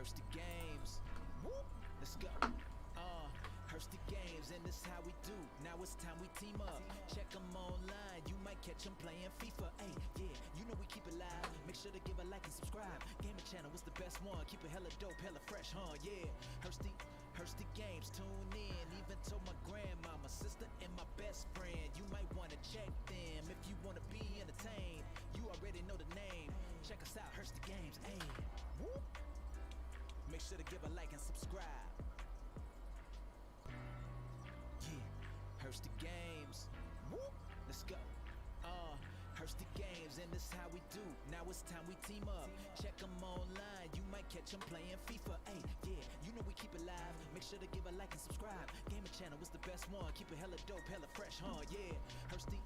Hursty games. Whoop, let's go. Hursty games, and this how we do. Now it's time we team up. Check them online, you might catch them playing FIFA. Hey, yeah, you know we keep it live. Make sure to give a like and subscribe. Gaming channel was the best one. Keep it hella dope, hella fresh, huh? Yeah, Hursty games, tune in. Even told my grandma, my sister, and my best friend. You might wanna check them if you wanna be entertained. You already know the name. Check us out, Hursty games. Hey, whoop. Make sure to give a like and subscribe. Hursty games. Whoop, let's go. Hursty games, and this how we do. Now it's time we team up. Check them online, you might catch them playing FIFA. Hey, yeah, you know we keep it live. Make sure to give a like and subscribe. Gaming channel was the best one. Keep it hella dope, hella fresh, huh? Yeah, Hursty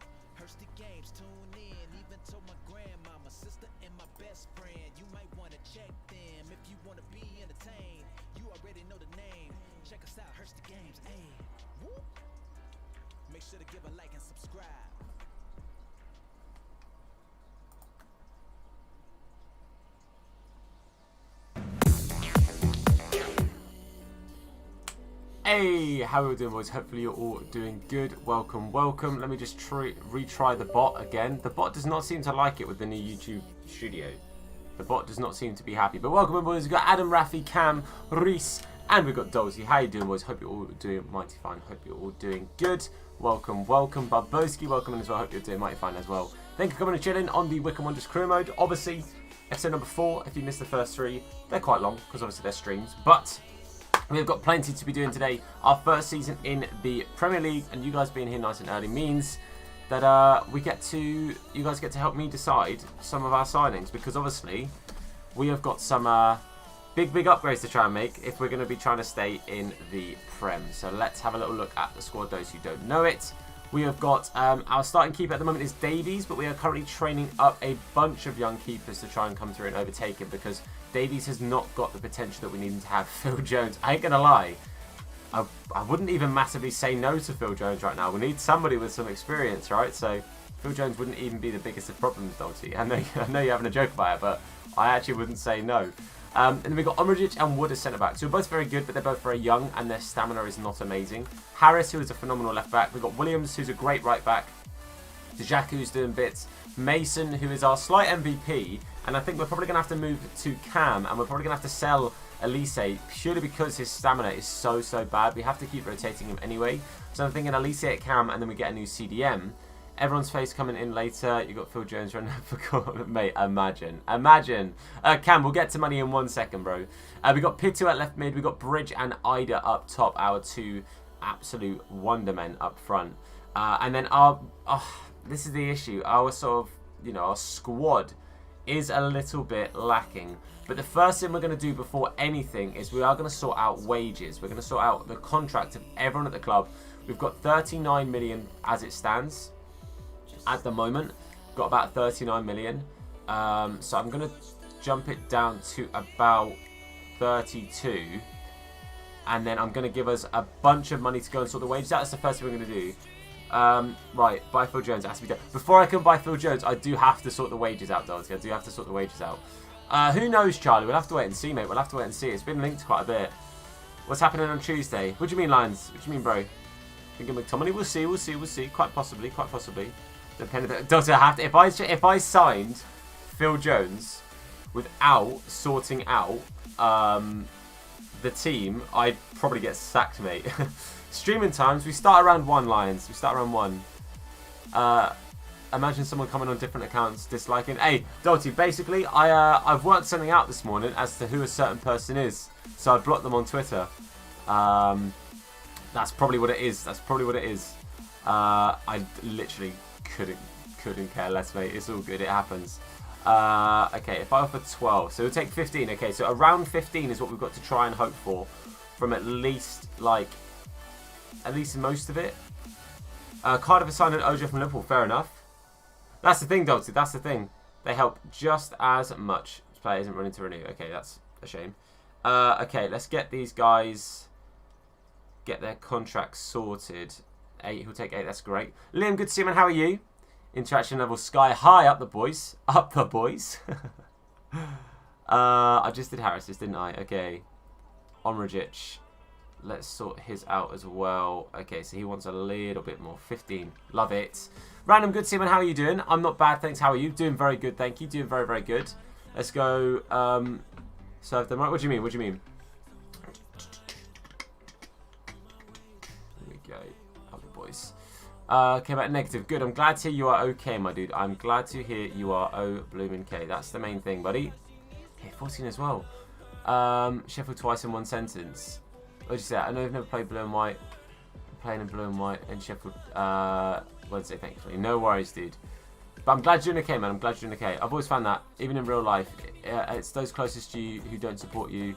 games, tune in. Even told my grandma, my sister, and my best friend. You might wanna check them if you wanna be entertained. You already know the name. Check us out, Hursty games. Hey, whoop. Make sure to give a like and subscribe. Hey, how are we doing, boys? Hopefully you're all doing good. Welcome. Let me just retry the bot again. The bot does not seem to like it with the new YouTube studio. The bot does not seem to be happy. But welcome, boys. We've got Adam, Rafi, Cam, Reese, and we've got Dolzy. How you doing, boys? Hope you're all doing mighty fine. Hope you're all doing good. Welcome. Barboski, welcome in as well. Hope you're doing mighty fine as well. Thank you for coming and chilling on the Wycombe Wonders career mode. Obviously, episode number 4, if you missed the first 3, they're quite long, because obviously they're streams. But we've got plenty to be doing today. Our first season in the Premier League, and you guys being here nice and early means that you guys get to help me decide some of our signings, because obviously we have got some big upgrades to try and make if we're going to be trying to stay in the Prem. So let's have a little look at the squad, those who don't know it. We have got our starting keeper at the moment is Davies, but we are currently training up a bunch of young keepers to try and come through and overtake him, because Davies has not got the potential that we need him to have. Phil Jones, I ain't gonna lie, I wouldn't even massively say no to Phil Jones right now. We need somebody with some experience, right? So Phil Jones wouldn't even be the biggest of problems, Dolty. I know you're having a joke about it, but I actually wouldn't say no. And then we've got Omrajic and Wood as centre-back. So we're both very good, but they're both very young, and their stamina is not amazing. Harris, who is a phenomenal left-back. We've got Williams, who's a great right-back. Dejak, who's doing bits. Mason, who is our slight MVP. And I think we're probably going to have to move to Cam, and we're probably going to have to sell Elise, purely because his stamina is so bad. We have to keep rotating him anyway. So I'm thinking Elise at Cam, and then we get a new CDM. Everyone's face coming in later. You got Phil Jones running for corner. Mate, imagine. Cam, we'll get to money in 1 second, bro. We got Pitu at left mid. We got Bridge and Ida up top. Our 2 absolute wonder men up front. And then this is the issue. Our sort of, our squad is a little bit lacking. But the first thing we're going to do before anything is we are going to sort out wages. We're going to sort out the contract of everyone at the club. We've got 39 million as it stands. At the moment, got about 39 million. So I'm going to jump it down to about 32. And then I'm going to give us a bunch of money to go and sort the wages out. That's the first thing we're going to do. Right, buy Phil Jones. It has to be done. Before I can buy Phil Jones, I do have to sort the wages out, Dolty. I do have to sort the wages out. Who knows, Charlie? We'll have to wait and see, mate. We'll have to wait and see. It's been linked quite a bit. What's happening on Tuesday? What do you mean, Lions? What do you mean, bro? Thinking McTominay? We'll see. Quite possibly. Depending. Does it have to? If I signed Phil Jones without sorting out the team, I'd probably get sacked, mate. Streaming times. We start around 1, Lions. We start around 1. Imagine someone coming on different accounts disliking. Hey, Dolty. Basically, I've worked something out this morning as to who a certain person is, so I blocked them on Twitter. That's probably what it is. I literally couldn't care less, mate. It's all good. It happens. Okay, if I offer 12, so we'll take 15. Okay, so around 15 is what we've got to try and hope for from at least most of it. Cardiff assigned an OJ from Liverpool. Fair enough. That's the thing, Dolty. That's the thing. They help just as much. This player isn't running to renew. Okay, that's a shame. Okay, let's get these guys, get their contracts sorted. 8, he'll take 8. That's great. Liam, good to see you, man. How are you? Interaction level sky high. Up the boys. I just did Harris's, didn't I? Okay. Omrajic. Let's sort his out as well. Okay, so he wants a little bit more. 15. Love it. Random good Seaman, how are you doing? I'm not bad, thanks. How are you? Doing very good, thank you. Doing very, very good. Let's go. Serve them right. What do you mean? What do you mean? Here we go. Other boys. Came out negative. Good. I'm glad to hear you are okay, my dude. I'm glad to hear you are blooming K. That's the main thing, buddy. Okay, 14 as well. Sheffield twice in one sentence. What did you say? I know I've never played blue and white. I'm playing in blue and white and Sheffield Wednesday, thankfully. No worries, dude. But I'm glad you're doing okay, man. I'm glad you're doing okay. I've always found that, even in real life, it's those closest to you who don't support you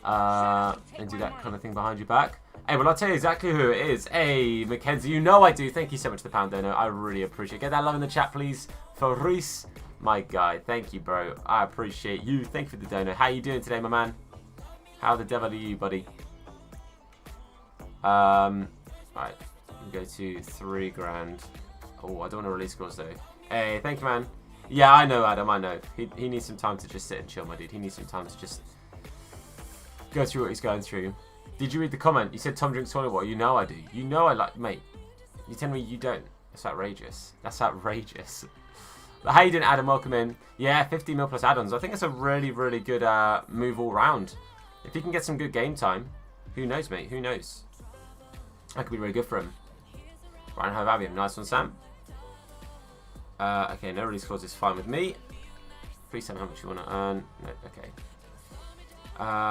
and do that kind of thing behind your back. Hey, well, I'll tell you exactly who it is. Hey, Mackenzie, you know I do. Thank you so much for the pound donor. I really appreciate it. Get that love in the chat, please. For Reese, my guy. Thank you, bro. I appreciate you. Thank you for the donor. How you doing today, my man? How the devil are you, buddy? Right. Go to 3 grand. Oh, I don't want to release scores, though. Hey, thank you, man. Yeah, I know, Adam. I know. He needs some time to just sit and chill, my dude. He needs some time to just go through what he's going through. Did you read the comment? You said Tom drinks toilet water. You know I do. You know I like... Mate, you tell me you don't. That's outrageous. That's outrageous. But how you doing, Adam? Welcome in. Yeah, 50 mil plus add-ons. I think it's a really, really good move all round. If he can get some good game time, who knows, mate? Who knows? That could be really good for him. Ryan Hovavium. Nice one, Sam. Okay, no release clause is fine with me. Please tell me how much you want to earn. No, okay.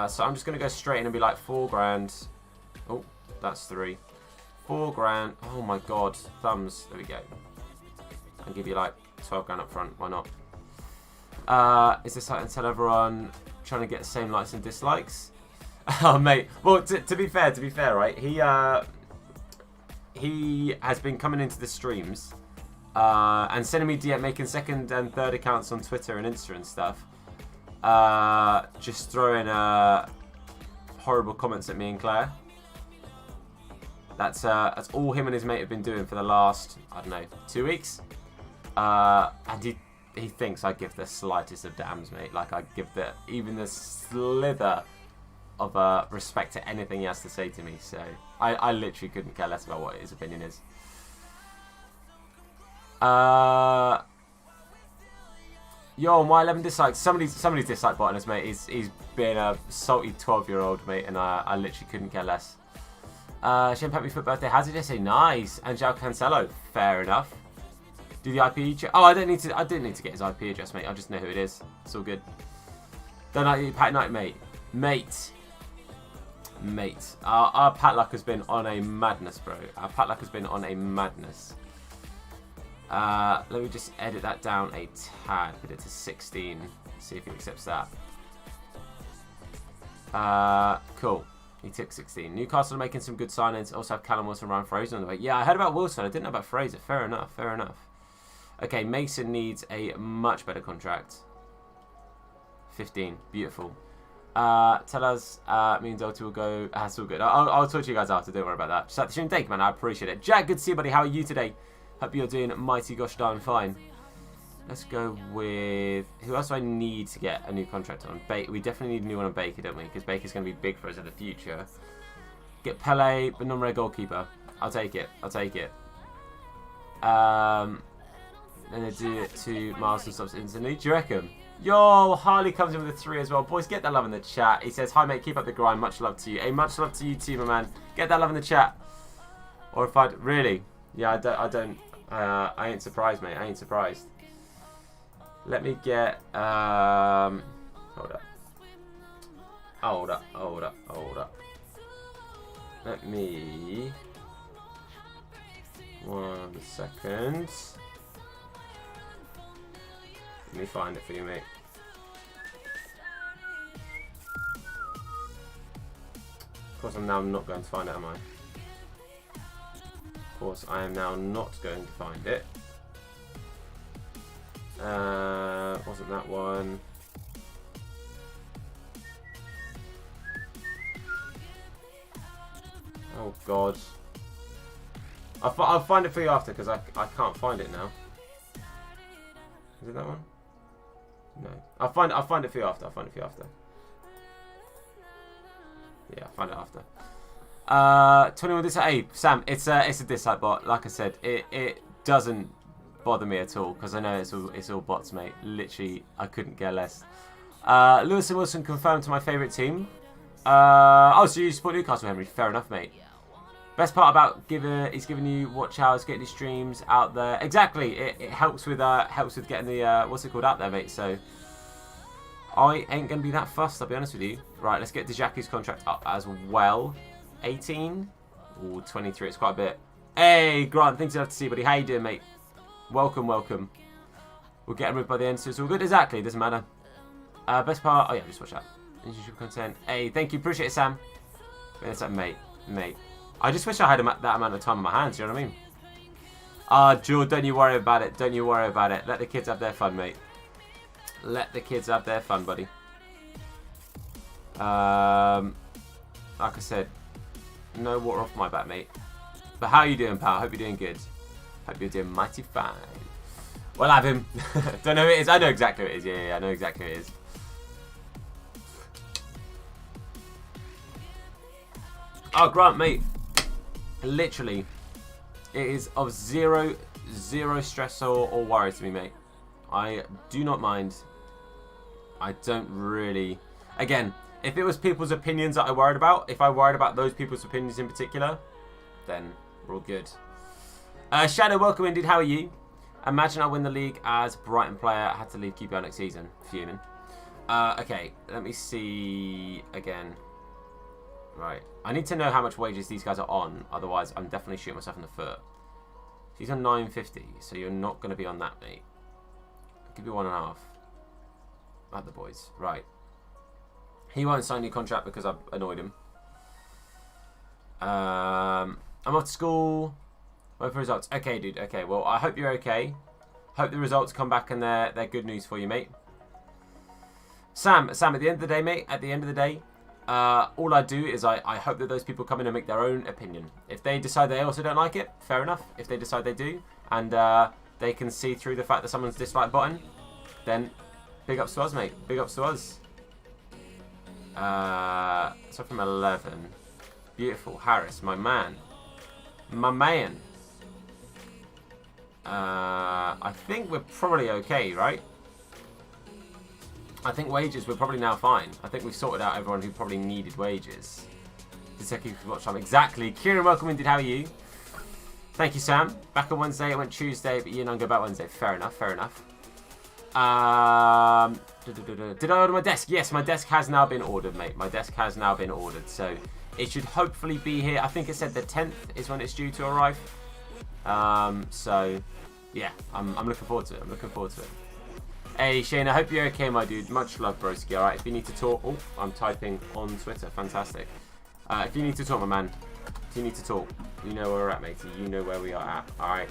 So I'm just going to go straight in and be like 4 grand. Oh, that's 3. 4 grand. Oh my god. Thumbs. There we go. I'll give you like 12 grand up front. Why not? Is this like until everyone trying to get the same likes and dislikes? Oh, mate. Well, to be fair, right? He has been coming into the streams and sending me DM, making second and third accounts on Twitter and Insta and stuff. Just throwing horrible comments at me and Claire. That's all him and his mate have been doing for the last, I don't know, 2 weeks. And he thinks I give the slightest of damns, mate. Like I give even the slither of respect to anything he has to say to me. So I literally couldn't care less about what his opinion is. Yo, my 11 dislikes. Somebody's dislike button us, mate. He's been a salty 12-year-old, mate, and I literally couldn't care less. Shane Pepe for birthday. How did I say? Nice. Angel Cancelo. Fair enough. Do the IP check? Oh, I didn't need to get his IP address, mate. I just know who it is. It's all good. Don't like Pat Knight, mate. Mate. Our Pat luck has been on a madness, bro. Our Pat luck has been on a madness. Let me just edit that down a tad. Put it to 16. See if he accepts that. Cool. He took 16. Newcastle are making some good signings. Also have Callum Wilson, Ryan Fraser on the way. Yeah, I heard about Wilson. I didn't know about Fraser. Fair enough. Okay, Mason needs a much better contract. 15. Beautiful. Tell us, me and Delta will go. That's all good. I'll talk to you guys after. Don't worry about that. Just like the stream. Thank you, man. I appreciate it. Jack, good to see you, buddy. How are you today? Hope you're doing mighty gosh darn fine. Let's go with... Who else do I need to get a new contract on? We definitely need a new one on Baker, don't we? Because Baker's going to be big for us in the future. Get Pele, but non-rare goalkeeper. I'll take it. And they do it to Miles and stops instantly. Do you reckon? Yo, Harley comes in with a 3 as well. Boys, get that love in the chat. He says, hi, mate. Keep up the grind. Much love to you. Hey, much love to you too, my man. Get that love in the chat. Or if I'd... Really? Yeah, I ain't surprised, mate. I ain't surprised. Let me get... Hold up. Let me... 1 second. Let me find it for you, mate. Of course, I'm now not going to find it, am I? Of course, I am now not going to find it. Wasn't that one? Oh God! I'll find it for you after because I can't find it now. Is it that one? No. I'll find it for you after. Yeah, I'll find it after. 21 dislike. Hey, Sam, it's a dislike bot. Like I said, it doesn't bother me at all because I know it's all bots, mate. Literally, I couldn't care less. Lewis and Wilson confirmed to my favourite team. So you support Newcastle, Henry? Fair enough, mate. Best part about he's giving you watch hours, getting your streams out there. Exactly, it helps with getting the what's it called out there, mate. So I ain't gonna be that fussed. I'll be honest with you. Right, let's get Djaki's contract up as well. 18 or 23. It's quite a bit. Hey, Grant, things you have to see, buddy. How you doing, mate? Welcome. We'll get him rid by the end, so it's all good. Exactly, doesn't matter. Best part. Oh yeah, just watch that. YouTube content. Hey, thank you. Appreciate it, Sam. It's like, mate. I just wish I had that amount of time on my hands, you know what I mean? Jewel, don't you worry about it. Let the kids have their fun, mate. Let the kids have their fun, buddy. Like I said, no water off my back, mate. But how you doing, pal? Hope you're doing good. Hope you're doing mighty fine. We'll have him. Don't know who it is. I know exactly who it is. Yeah, I know exactly who it is. Oh, Grant, mate. Literally, it is of zero stress or worry to me, mate. I do not mind. I don't really. Again, if it was people's opinions that I worried about, if I worried about those people's opinions in particular, then we're all good. Shadow, welcome indeed. How are you? Imagine I win the league as Brighton player. I had to leave QPR next season. Fuming. Okay, let me see again. Right. I need to know how much wages these guys are on. Otherwise, I'm definitely shooting myself in the foot. He's on 950, so you're not going to be on that, mate. I'll give you 1.5. At the boys. Right. He won't sign your contract because I've annoyed him. I'm off to school. Wait for results. Okay, dude. Okay, well, I hope you're okay. Hope the results come back and they're good news for you, mate. Sam, at the end of the day, mate, at the end of the day, all I do is I hope that those people come in and make their own opinion. If they decide they also don't like it, fair enough. If they decide they do, and they can see through the fact that someone's dislike button, then big ups to us, mate. Big ups to us. So from 11. Beautiful. Harris, my man. My man. I think we're probably okay, right? I think wages, we're probably now fine. I think we've sorted out everyone who probably needed wages. Watch time. Exactly. Kieran, welcome indeed. How are you? Thank you, Sam. Back on Wednesday. It went Tuesday, but Ian, I'll go back Wednesday. Fair enough. Fair enough. Did I order my desk? Yes, my desk has now been ordered, mate. My desk has now been ordered. So it should hopefully be here. I think it said the 10th is when it's due to arrive. So yeah, I'm looking forward to it. I'm looking forward to it. Hey Shane, I hope you're okay, my dude. Much love, broski. Alright, if you need to talk... Oh, I'm typing on Twitter. Fantastic. If you need to talk, my man. If you need to talk, you know where we're at, matey. You know where we are at. Alright.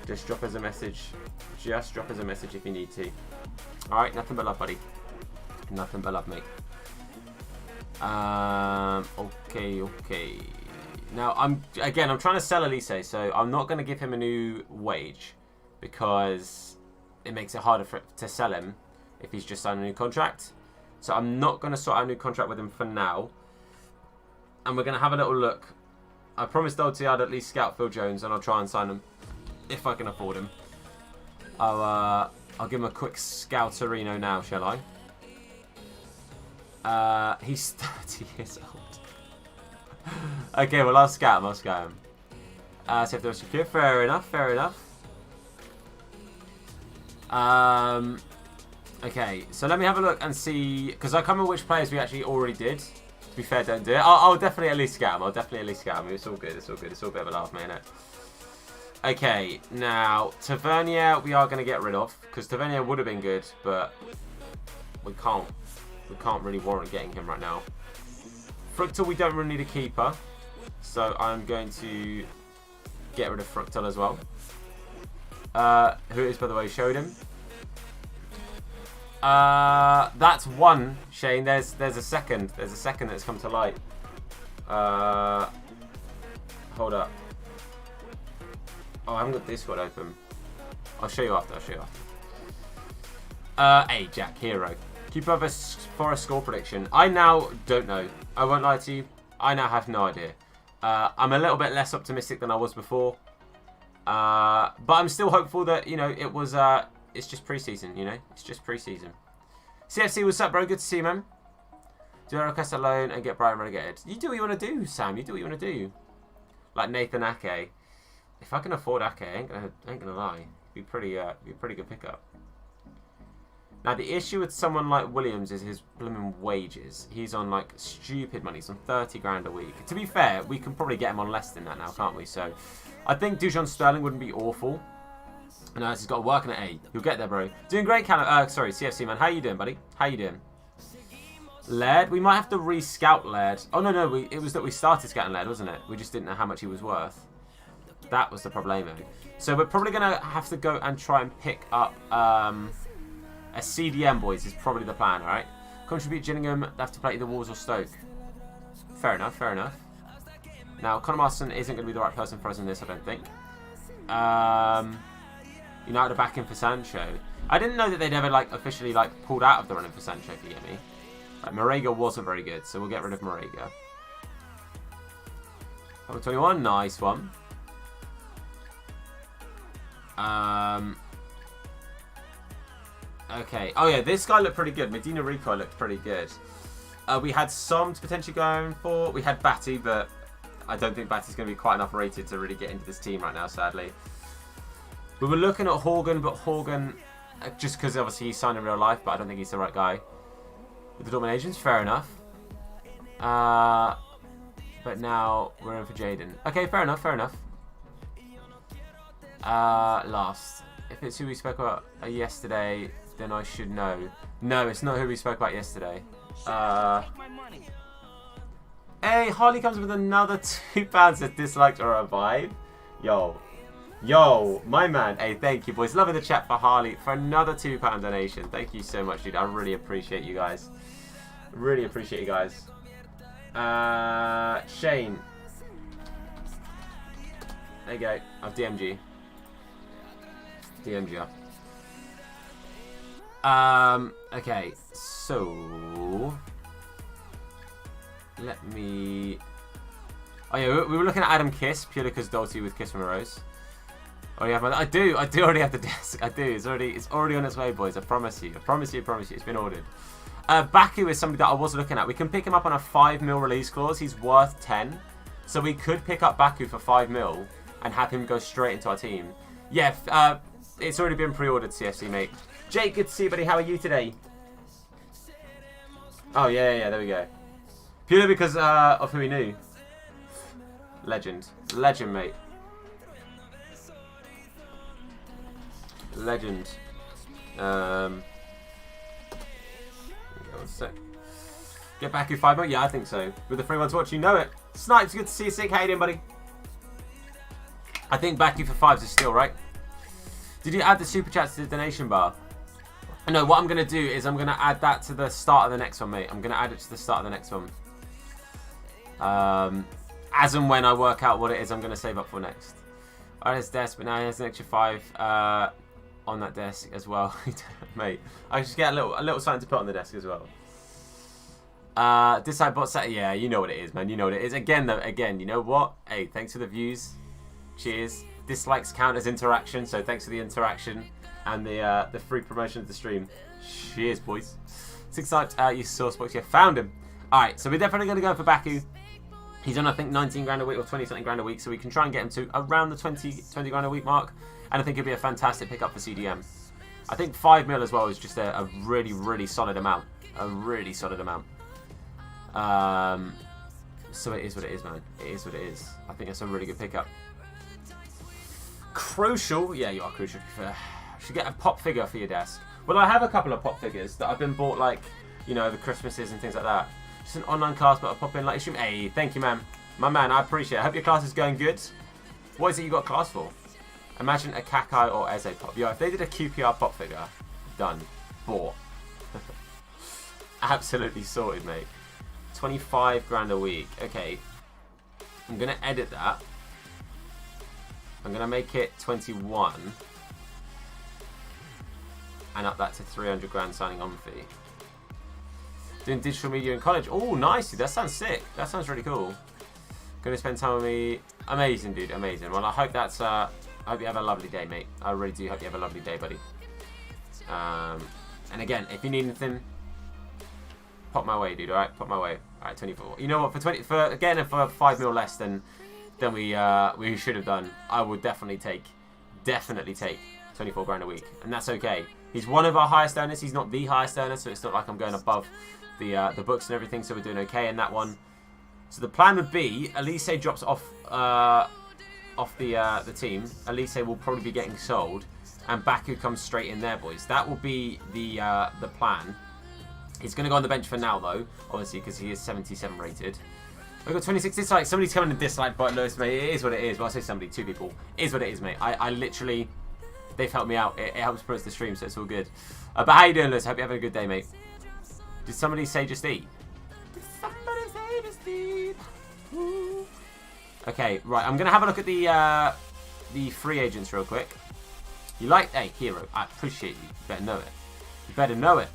Just drop us a message. Just drop us a message if you need to. Alright, nothing but love, buddy. Nothing but love, mate. Okay. Now, I'm trying to sell Elise, so I'm not going to give him a new wage because it makes it harder to sell him if he's just signed a new contract. So I'm not going to sort out a new contract with him for now. And we're going to have a little look. I promised LT I'd at least scout Phil Jones, and I'll try and sign him if I can afford him. I'll give him a quick scouterino now, shall I? He's 30 years old. Okay, well, I'll scout him. See if they're secure. Fair enough. Okay, so let me have a look and see, because I can't remember which players we actually already did. To be fair, don't do it. I'll definitely at least scout him. It's all good. It's all a bit of a laugh, mate, innit? Okay, now, Tavernier we are going to get rid of, because Tavernier would have been good, but we can't really warrant getting him right now. Fructal, we don't really need a keeper, so I'm going to get rid of Fructal as well. Who it is, by the way, showed him. That's one, Shane. There's a second. There's a second that's come to light. Hold up. Oh, I haven't got Discord open. I'll show you after. Hey, Jack, hero. Keep up for a score prediction. I now don't know. I won't lie to you. I now have no idea. I'm a little bit less optimistic than I was before. But I'm still hopeful that, you know, it's just pre-season, you know? It's just pre-season. CFC, what's up, bro? Good to see you, man. Do a request alone and get Brighton relegated. You do what you want to do, Sam. You do what you want to do. Like Nathan Ake. If I can afford Ake, I ain't gonna lie. Be pretty good pickup. Now the issue with someone like Williams is his blooming wages. He's on like stupid money. He's on 30 grand a week. To be fair, we can probably get him on less than that now, can't we? So I think Dujon Sterling wouldn't be awful. And he's got working at 8. You'll get there, bro. Doing great, sorry, CFC man. How you doing, buddy? How you doing? Laird, we might have to re-scout Laird. Oh no, it was that we started scouting Laird, wasn't it? We just didn't know how much he was worth. That was the problemo. So we're probably gonna have to go and try and pick up a CDM, boys, is probably the plan, alright? Contribute Gillingham, they have to play either Wolves or Stoke. Fair enough, fair enough. Now, Conor Marston isn't going to be the right person for us in this, I don't think. United are back in for Sancho. I didn't know that they'd ever, like, officially, like, pulled out of the running for Sancho, if you get me. Right, Marega wasn't very good, so we'll get rid of Marega. Number 21, nice one. Okay. Oh, yeah, this guy looked pretty good. Medina Rico looked pretty good. We had some to potentially going for. We had Batty, but I don't think Batty's going to be quite enough rated to really get into this team right now, sadly. We were looking at Horgan, but Horgan, just because obviously he's signed in real life, but I don't think he's the right guy. With the dominations, fair enough. But now we're in for Jaden. Okay, fair enough, fair enough. Last. If it's who we spoke about yesterday, then I should know. No, it's not who we spoke about yesterday. Hey, Harley comes with another £2 of dislikes or a vibe. Yo, my man. Hey, thank you, boys. Loving the chat for Harley for another £2 donation. Thank you so much, dude. I really appreciate you guys. Really appreciate you guys. Shane. There you go. I've DM'd you. DM'd you. Okay, so let me. Oh yeah, we were looking at Adam Kiss purely because Dolce with Kiss from a Rose. Oh yeah, I do already have the desk. I do. It's already on its way, boys. I promise you. It's been ordered. Baku is somebody that I was looking at. We can pick him up on a 5 mil release clause. He's worth 10, so we could pick up Baku for 5 mil and have him go straight into our team. Yeah, it's already been pre-ordered, CFC mate. Jake, good to see you, buddy. How are you today? Oh yeah, there we go. Purely because of who he knew. Legend, mate. Legend. One sec. Get back in 5 more? Yeah, I think so. With the free ones watch, you know it. Snipes, good to see you, Sick. How you doing, buddy? I think Baku for 5s is still right. Did you add the super chats to the donation bar? No, what I'm going to do is I'm going to add that to the start of the next one, mate. I'm going to add it to the start of the next one. As and when I work out what it is I'm going to save up for next. Alright, his desk, but now he has an extra 5 on that desk as well. Mate, I just get a little something to put on the desk as well. Decide bot set. Yeah, you know what it is, man. You know what it is. Again, you know what? Hey, thanks for the views. Cheers. Dislikes count as interaction, so thanks for the interaction and the free promotion of the stream. Cheers, boys. 6 times you source box. Yeah, found him. Alright, so we're definitely going to go for Baku. He's on, I think, 19 grand a week or 20 something grand a week, so we can try and get him to around the 20 grand a week mark. And I think it'd be a fantastic pickup for CDM. I think 5 mil as well is just a really, really solid amount. A really solid amount. So it is what it is, man. It is what it is. I think that's a really good pickup. Crucial. Yeah, you are crucial. Should get a pop figure for your desk. Well, I have a couple of pop figures that I've been bought, like, you know, over Christmases and things like that. Just an online class, but I'll pop in like stream. Hey, thank you, man. My man, I appreciate it. I hope your class is going good. What is it you got a class for? Imagine a Kakai or Eze pop. Yo, if they did a QPR pop figure, done. Bought. Absolutely sorted, mate. 25 grand a week. Okay. I'm going to edit that. I'm going to make it 21. and up that to 300 grand signing on fee. Doing digital media in college. Oh, nice, dude. That sounds sick. That sounds really cool. Gonna spend time with me. Amazing, dude. Amazing. Well, I hope that's. I hope you have a lovely day, mate. I really do hope you have a lovely day, buddy. And again, if you need anything, pop my way, dude. All right, pop my way. All right, 24. You know what? For 5 mil less than we should have done, I would definitely take 24 grand a week, and that's okay. He's one of our highest earners. He's not the highest earner, so it's not like I'm going above the books and everything. So we're doing okay in that one. So the plan would be Elise drops off the team. Elise will probably be getting sold, and Baku comes straight in there, boys. That will be the plan. He's going to go on the bench for now, though, obviously, because he is 77 rated. We've got 26 dislikes. Somebody's coming to dislike but Lewis, mate. It is what it is. Well, I say somebody, 2 people. It is what it is, mate. I literally, they've helped me out. It helps promote the stream, so it's all good. But how you doing, Lewis? Hope you're having a good day, mate. Did somebody say just eat? Did somebody say just eat? Ooh. Okay, right. I'm going to have a look at the free agents real quick. You like, hey, hero, I appreciate you. You better know it. You better know it.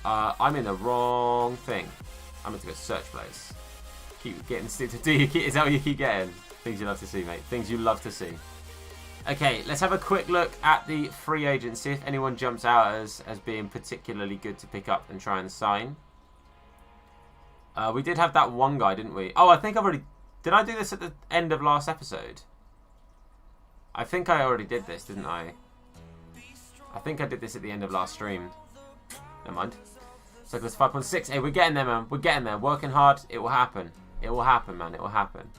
I'm in the wrong thing. I'm going to go search players. Keep getting is that what you keep getting? Things you love to see, mate. Things you love to see. Okay, let's have a quick look at the free agents. See if anyone jumps out as being particularly good to pick up and try and sign. We did have that one guy, didn't we? Oh, I think I've already... Did I do this at the end of last episode? I think I already did this, didn't I? I think I did this at the end of last stream. Never mind. So that's 5.6. Hey, we're getting there, man. We're getting there. Working hard. It will happen. It will happen, man. It will happen.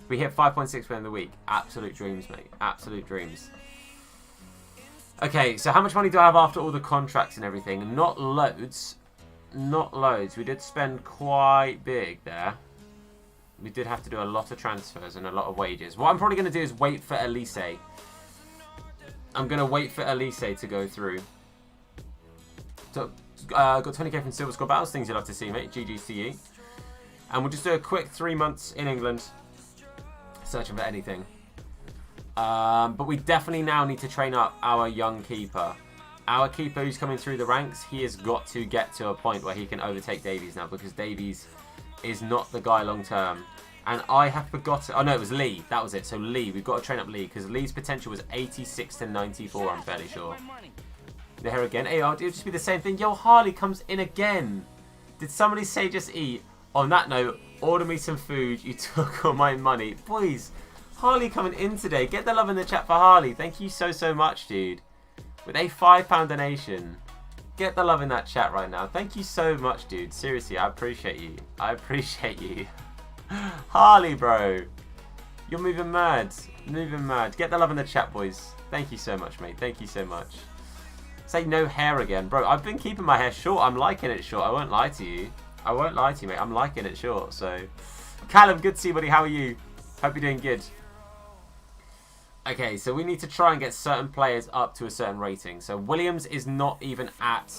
We hit 5.6 within the week. Absolute dreams, mate. Absolute dreams. Okay, so how much money do I have after all the contracts and everything? Not loads. Not loads. We did spend quite big there. We did have to do a lot of transfers and a lot of wages. What I'm probably going to do is wait for Elise. I'm going to wait for Elise to go through. So, got 20k from Silver Score Battles. Things you'd love to see, mate. GGCE. And we'll just do a quick 3 months in England. Searching for anything. But we definitely now need to train up our young keeper. Our keeper who's coming through the ranks, he has got to get to a point where he can overtake Davies now, because Davies is not the guy long term. And I have forgotten... Oh, no, it was Lee. That was it. So Lee, we've got to train up Lee, because Lee's potential was 86 to 94, I'm fairly sure. There again. Hey, it'll just be the same thing. Yo, Harley comes in again. Did somebody say just eat? On that note, order me some food. You took all my money. Boys, Harley coming in today. Get the love in the chat for Harley. Thank you so, so much, dude. With a £5 donation. Get the love in that chat right now. Thank you so much, dude. Seriously, I appreciate you. I appreciate you. Harley, bro. You're moving mad. Moving mad. Get the love in the chat, boys. Thank you so much, mate. Thank you so much. Say no hair again. Bro, I've been keeping my hair short. I'm liking it short. I won't lie to you. I won't lie to you, mate. I'm liking it short, so... Callum, good to see you, buddy. How are you? Hope you're doing good. Okay, so we need to try and get certain players up to a certain rating. So Williams is not even at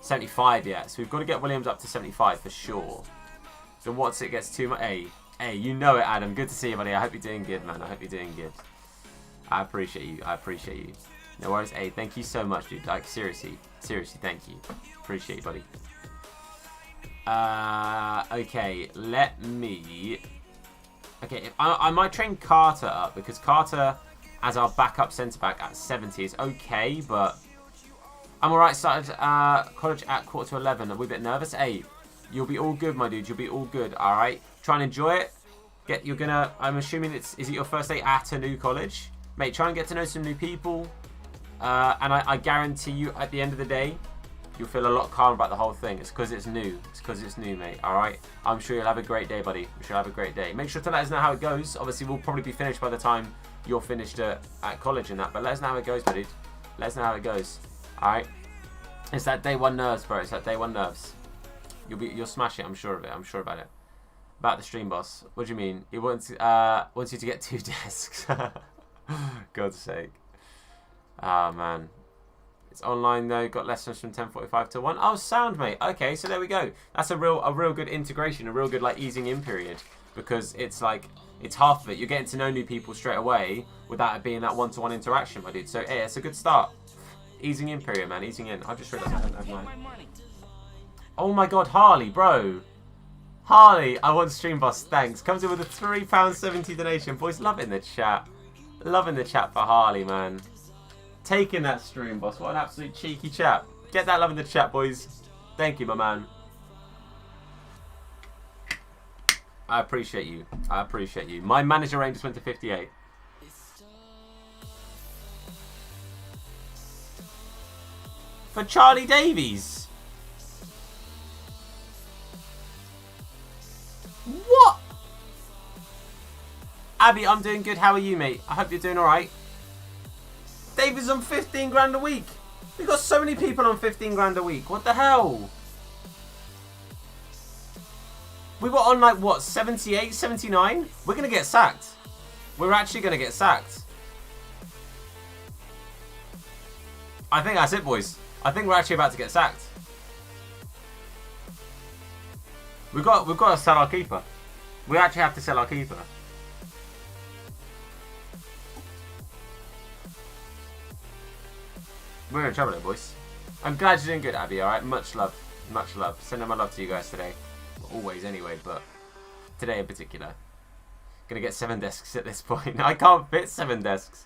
75 yet. So we've got to get Williams up to 75 for sure. So what's it gets too much? Hey, you know it, Adam. Good to see you, buddy. I hope you're doing good, man. I hope you're doing good. I appreciate you. I appreciate you. No worries. Hey, thank you so much, dude. Like, seriously. Seriously, thank you. Appreciate you, buddy. Okay, let me... Okay, I might train Carter up, because Carter, as our backup centre-back at 70, is okay, but... I'm alright, started college at 11:15. Are we a bit nervous? Hey, you'll be all good, my dude. You'll be all good, alright? Try and enjoy it. You're gonna... I'm assuming is it your first day at a new college? Mate, try and get to know some new people. And I guarantee you, at the end of the day, you'll feel a lot calmer about the whole thing. It's because it's new. It's because it's new, mate. Alright? I'm sure you'll have a great day, buddy. I'm sure you'll have a great day. Make sure to let us know how it goes. Obviously, we'll probably be finished by the time you're finished at college and that. But let us know how it goes, buddy. Let us know how it goes. Alright? It's that day one nerves, bro. It's that day one nerves. You'll smash it. I'm sure of it. I'm sure about it. About the stream boss. What do you mean? He wants you to get 2 desks. God's sake. Ah, man. It's online though. Got lessons from 10:45 to 1. Oh, sound, mate. Okay, so there we go. That's a real good integration, a real good like easing in period, because it's like it's half of it. You're getting to know new people straight away without it being that one-to-one interaction, my dude. So hey, it's a good start. Easing in, period, man. Easing in. I just realised I don't have mine. Oh my god, Harley, bro. Harley, I want Stream Boss, thanks. Comes in with a £3.70 donation. Boys, loving the chat. Loving the chat for Harley, man. Taking that Stream Boss. What an absolute cheeky chap. Get that love in the chat, boys. Thank you, my man. I appreciate you. I appreciate you. My manager range just went to 58. For Charlie Davies. What? Abby, I'm doing good. How are you, mate? I hope you're doing alright. Davies on 15 grand a week. We've got so many people on 15 grand a week. What the hell? We were on like, what, 78, 79? We're going to get sacked. We're actually going to get sacked. I think that's it, boys. I think we're actually about to get sacked. We've got to sell our keeper. We actually have to sell our keeper. We're in trouble here, boys. I'm glad you're doing good, Abby, alright? Much love. Much love. Sending my love to you guys today. Well, always anyway, but today in particular. Gonna get 7 desks at this point. I can't fit 7 desks.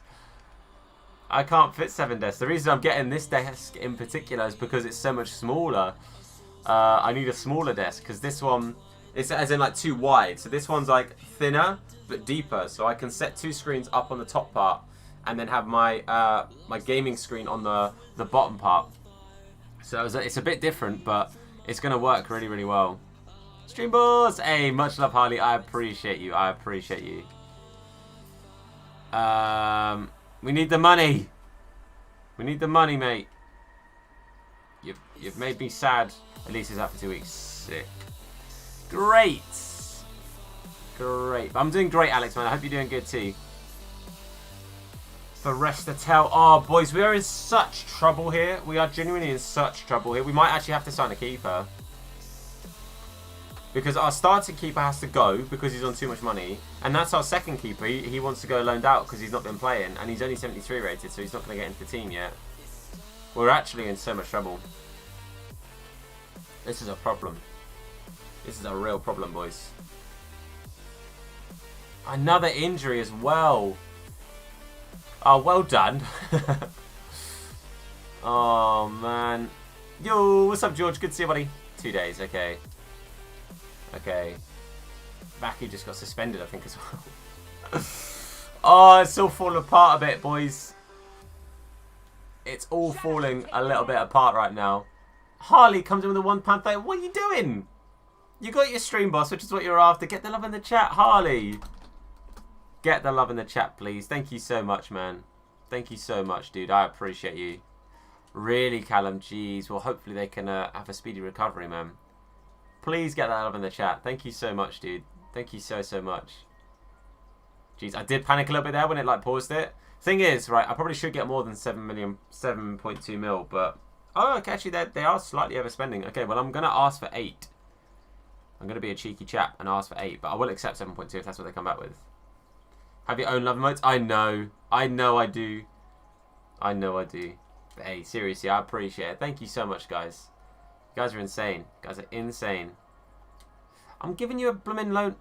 I can't fit 7 desks. The reason I'm getting this desk in particular is because it's so much smaller. I need a smaller desk because this one, it's as in like too wide. So this one's like thinner but deeper. So I can set 2 screens up on the top part and then have my my gaming screen on the bottom part. So it's a bit different, but it's going to work really, really well. Stream Boss! Hey, much love, Harley. I appreciate you. I appreciate you. We need the money. We need the money, mate. You've made me sad. At least it's out for 2 weeks. Sick. Great. Great. I'm doing great, Alex, man. I hope you're doing good too. For rest to tell. Oh, boys, we are in such trouble here. We are genuinely in such trouble here. We might actually have to sign a keeper. Because our starting keeper has to go because he's on too much money. And that's our second keeper. He wants to go loaned out because he's not been playing. And he's only 73 rated, so he's not going to get into the team yet. We're actually in so much trouble. This is a problem. This is a real problem, boys. Another injury as well. Oh, well done. Oh, man. Yo, what's up, George? Good to see you, buddy. 2 days, okay. Okay. Vacu just got suspended, I think, as well. Oh, it's all falling apart a bit, boys. It's all falling a little bit apart right now. Harley comes in with a £1.30. What are you doing? You got your Stream Boss, which is what you're after. Get the love in the chat, Harley. Get the love in the chat, please. Thank you so much, man. Thank you so much, dude. I appreciate you. Really, Callum. Jeez. Well, hopefully they can have a speedy recovery, man. Please get that love in the chat. Thank you so much, dude. Thank you so, so much. Jeez, I did panic a little bit there when it, like, paused it. Thing is, right, I probably should get more than 7.2 mil, but... Oh, okay, actually, they are slightly overspending. Okay, well, I'm going to ask for 8. I'm going to be a cheeky chap and ask for 8, but I will accept 7.2 if that's what they come back with. Have your own love emotes? I know. I know I do. I know I do. But hey, seriously, I appreciate it. Thank you so much, guys. You guys are insane. You guys are insane. I'm giving you a blooming loan.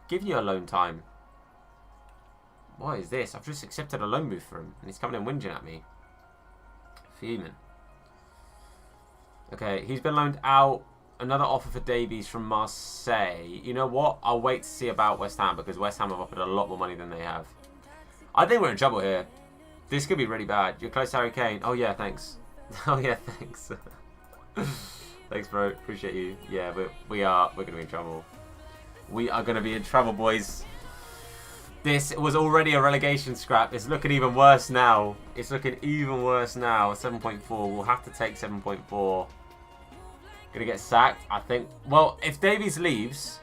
Giving you a loan time. What is this? I've just accepted a loan move for him. And he's coming in whinging at me. Fuming. Okay, he's been loaned out. Another offer for Davies from Marseille. You know what? I'll wait to see about West Ham because West Ham have offered a lot more money than they have. I think we're in trouble here. This could be really bad. You're close to Harry Kane. Oh, yeah, thanks. Oh, yeah, thanks. Thanks, bro. Appreciate you. Yeah, we're going to be in trouble. We are going to be in trouble, boys. This was already a relegation scrap. It's looking even worse now. It's looking even worse now. 7.4. We'll have to take 7.4. Gonna get sacked, I think. Well, if Davies leaves,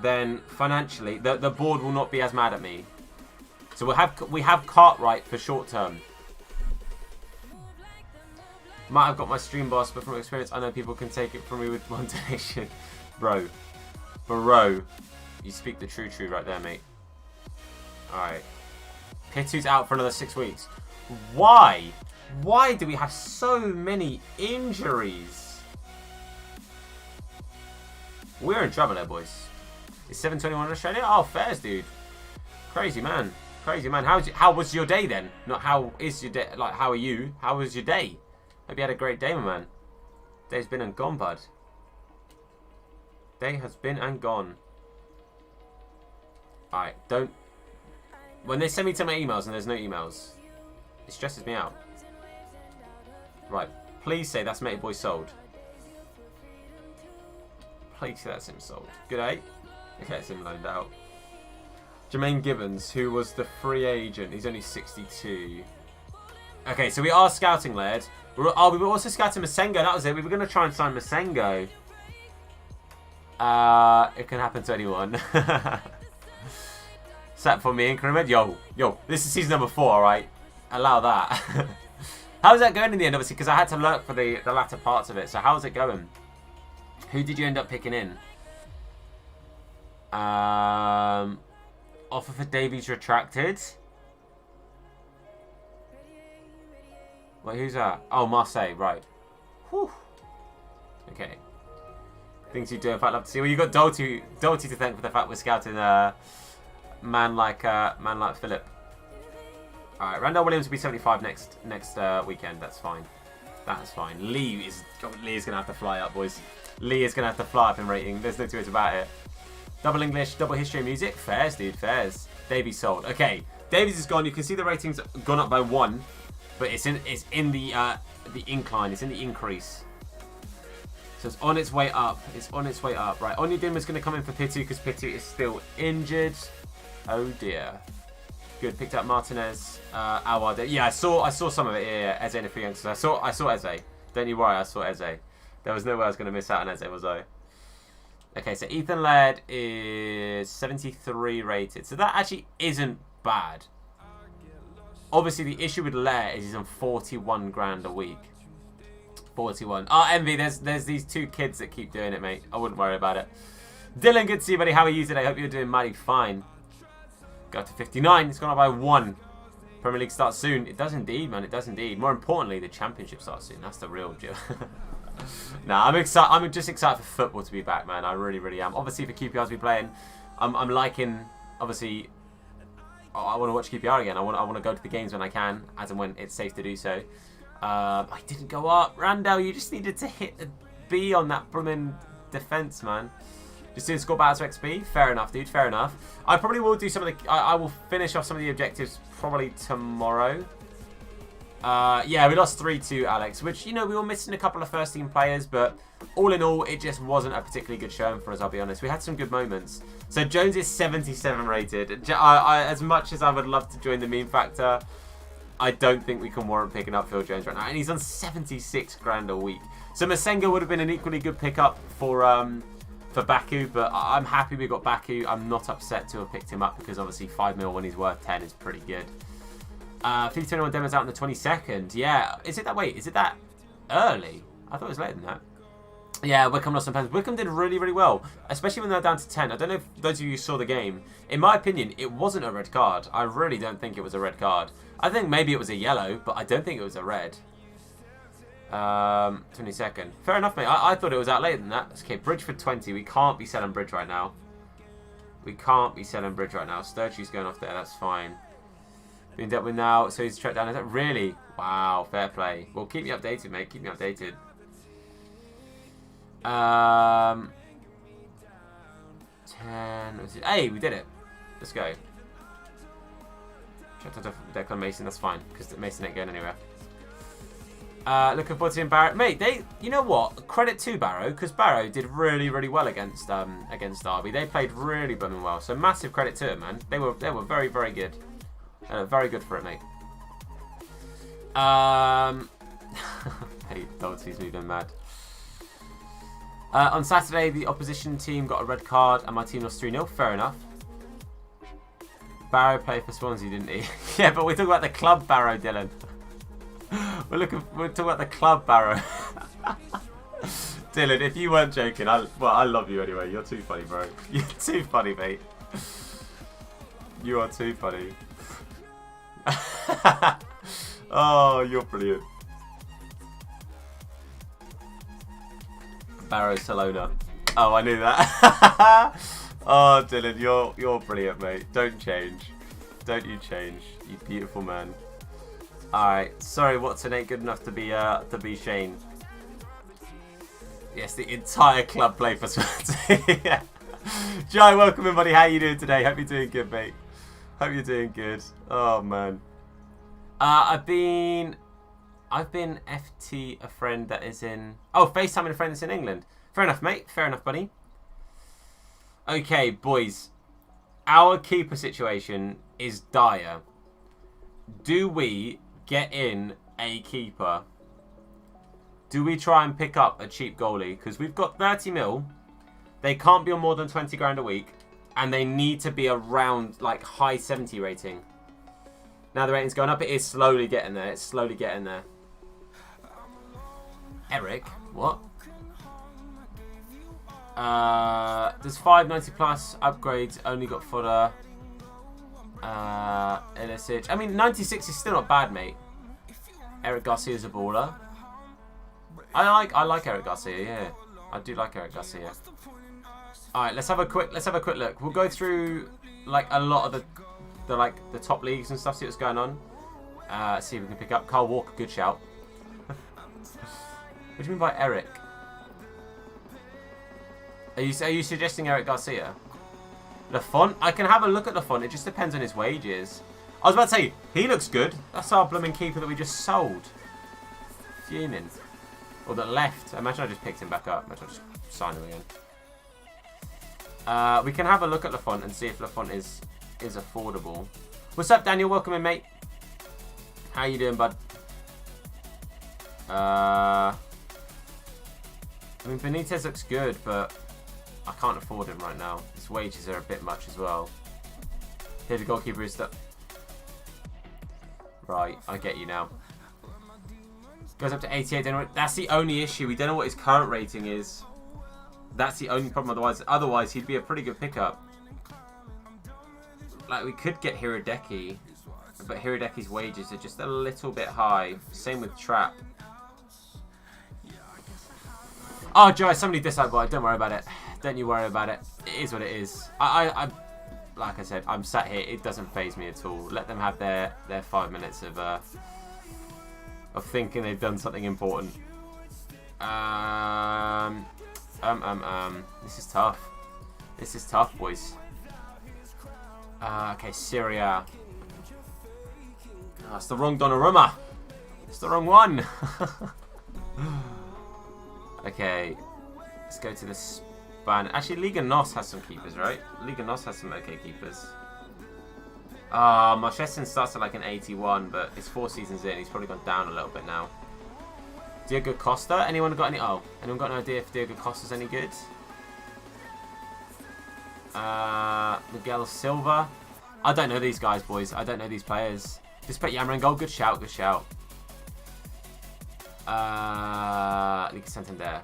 then financially the board will not be as mad at me. So we have Cartwright for short term. Might have got my Stream Boss, but from experience, I know people can take it from me with one donation. Bro, you speak the true right there, mate. All right. Pitu's out for another 6 weeks. Why? Why do we have so many injuries? We're in trouble there, boys. It's 7:21 in Australia? Oh, fairs, dude. Crazy, man. Crazy, man. How was your day, then? Not how is your day. Like, how are you? How was your day? Hope you had a great day, my man. Day's been and gone, bud. Day has been and gone. Alright, don't... When they send me to my emails and there's no emails, it stresses me out. Right, please say that's Matey Boy sold. Please say that's him sold. Good day. Okay, it's him loaned out. Jermaine Gibbons, who was the free agent. He's only 62. Okay, so we are scouting, Laird. We were also scouting Masengo. That was it. We were going to try and sign Masengo. It can happen to anyone. Sat for me increment. Yo, this is season number 4, alright? Allow that. How's that going in the end, obviously? Because I had to lurk for the latter parts of it. So how's it going? Who did you end up picking in? Offer for Davies retracted. Wait, who's that? Oh, Marseille, right. Whew. Okay. Things you do, in fact, love to see. Well, you got Doherty to thank for the fact we're scouting man like Philip. All right, Randall Williams will be 75 next weekend. That's fine. That's fine. Lee is gonna have to fly up, boys. Lee is gonna have to fly up in rating. There's no two ways about it. Double English, double history and music. Fairs, dude. Fairs. Davies sold. Okay, Davies is gone. You can see the ratings gone up by 1, but it's in the incline. It's in the increase. So it's on its way up. It's on its way up. Right, Onyedinma's going to come in for Pitu because Pitu is still injured. Oh dear. Good. Picked up Martinez. Awad. Yeah, I saw some of it. Yeah, Eze and the free youngsters. I saw Eze. Don't you worry. I saw Eze. There was no way I was going to miss out on Eze, was I? Okay, so Ethan Laird is 73 rated. So that actually isn't bad. Obviously, the issue with Laird is he's on 41 grand a week. 41. Oh, Envy, there's these 2 kids that keep doing it, mate. I wouldn't worry about it. Dylan, good to see you, buddy. How are you today? Hope you're doing mighty fine. Go up to 59. It's gone up by 1. Premier League starts soon. It does indeed, man. It does indeed. More importantly, the Championship starts soon. That's the real deal. Nah, I'm excited. I'm just excited for football to be back, man. I really, really am. Obviously, for QPR to be playing, I'm liking. Obviously, I want to watch QPR again. I want to go to the games when I can, as and when it's safe to do so. I didn't go up. Randall, you just needed to hit a B on that Brumman defence, man. Just doing score battles for XP. Fair enough, dude. Fair enough. I probably will do some of the... I will finish off some of the objectives probably tomorrow. Yeah, we lost 3-2, Alex, which, you know, we were missing a couple of first-team players, but all in all, it just wasn't a particularly good showing for us, I'll be honest. We had some good moments. So Jones is 77 rated. As much as I would love to join the meme factor, I don't think we can warrant picking up Phil Jones right now. And he's on 76 grand a week. So Masengo would have been an equally good pickup for Baku, but I'm happy we got Baku. I'm not upset to have picked him up because obviously 5 mil when he's worth 10 is pretty good. FIFA 21 demo's out on the 22nd. Yeah, is it that? Wait, is it that early? I thought it was later than that. Yeah, Wycombe lost some pens. Wycombe did really, really well, especially when they're down to 10. I don't know if those of you saw the game. In my opinion, it wasn't a red card. I really don't think it was a red card. I think maybe it was a yellow, but I don't think it was a red. 22nd. Fair enough, mate. I thought it was out later than that. Okay, Bridge for 20. We can't be selling Bridge right now. We can't be selling Bridge right now. Sturgey's going off there. That's fine. Being dealt with now. So he's tracked down. Is that really? Wow, fair play. Well, keep me updated, mate. Keep me updated. 10. Hey, we did it. Let's go. Checked out Declan Mason. That's fine because Mason ain't going anywhere. Looking forward to seeing Barrow. Mate, you know what? Credit to Barrow because Barrow did really, really well against Derby. They played really blooming well. So massive credit to them, man. They were very, very good. Very good for it, mate. Hey, Doherty's moving mad. On Saturday, the opposition team got a red card and my team lost 3-0. Fair enough. Barrow played for Swansea, didn't he? Yeah, but we're talking about the club Barrow, Dylan. We're talking about the club Barrow. Dylan, if you weren't joking, I love you anyway. You're too funny, bro. You're too funny, mate. You are too funny. Oh, you're brilliant. Barcelona. Oh, I knew that. Oh, Dylan, you're brilliant, mate. Don't change. Don't you change. You beautiful man. Alright, sorry, Watson ain't good enough to be Shane. Yes, the entire club play for Swansea. Yeah. Jai, welcome in, buddy. How you doing today? Hope you're doing good, mate. Hope you're doing good. Oh man. I've been FT a friend that is in... Oh, FaceTiming a friend that's in England. Fair enough, mate. Fair enough, buddy. Okay, boys. Our keeper situation is dire. Do we get in a keeper? Do we try and pick up a cheap goalie? Because we've got 30 mil. They can't be on more than 20 grand a week. And they need to be around like high 70 rating. Now the rating's going up. It is slowly getting there. It's slowly getting there. Eric, what? Does 590 plus upgrades only got fodder? LSH. I mean, 96 is still not bad, mate. Eric Garcia's a baller. I like Eric Garcia. Yeah, I do like Eric Garcia. All right, let's have a quick look. We'll go through like a lot of the top leagues and stuff. See what's going on. See if we can pick up Carl Walker. Good shout. What do you mean by Eric? Are you suggesting Eric Garcia? Lafont? I can have a look at Lafont. It just depends on his wages. I was about to say, he looks good. That's our blooming keeper that we just sold. Fuming. Or that left. Imagine I just picked him back up. Imagine I just signed him again. We can have a look at Lafont and see if Lafont is affordable. What's up, Daniel? Welcome in, mate. How you doing, bud? I mean, Benitez looks good, but I can't afford him right now. His wages are a bit much as well. Here, the goalkeeper is stuck. Right, I get you now. Goes up to 88. That's the only issue. We don't know what his current rating is. That's the only problem. Otherwise, he'd be a pretty good pickup. Like, we could get Hirodeki, but Hirodeki's wages are just a little bit high. Same with Trap. Oh, Joy, somebody disliked boy. Don't worry about it. Don't you worry about it. It is what it is. I like I said, I'm sat here. It doesn't faze me at all. Let them have their 5 minutes of thinking they've done something important. This is tough. This is tough, boys. Okay, Syria. Oh, it's the wrong Donnarumma. It's the wrong one. Okay, let's go to the Span. Actually, Liga NOS has some keepers, right? Liga NOS has some okay keepers. Marchesin starts at like an 81, but it's 4 seasons in. He's probably gone down a little bit now. Diego Costa. Anyone got any? Oh, anyone got an idea if Diego Costa's any good? Miguel Silva. I don't know these guys, boys. I don't know these players. Just put Yammer in goal. Good shout. Good shout. Liga Santander.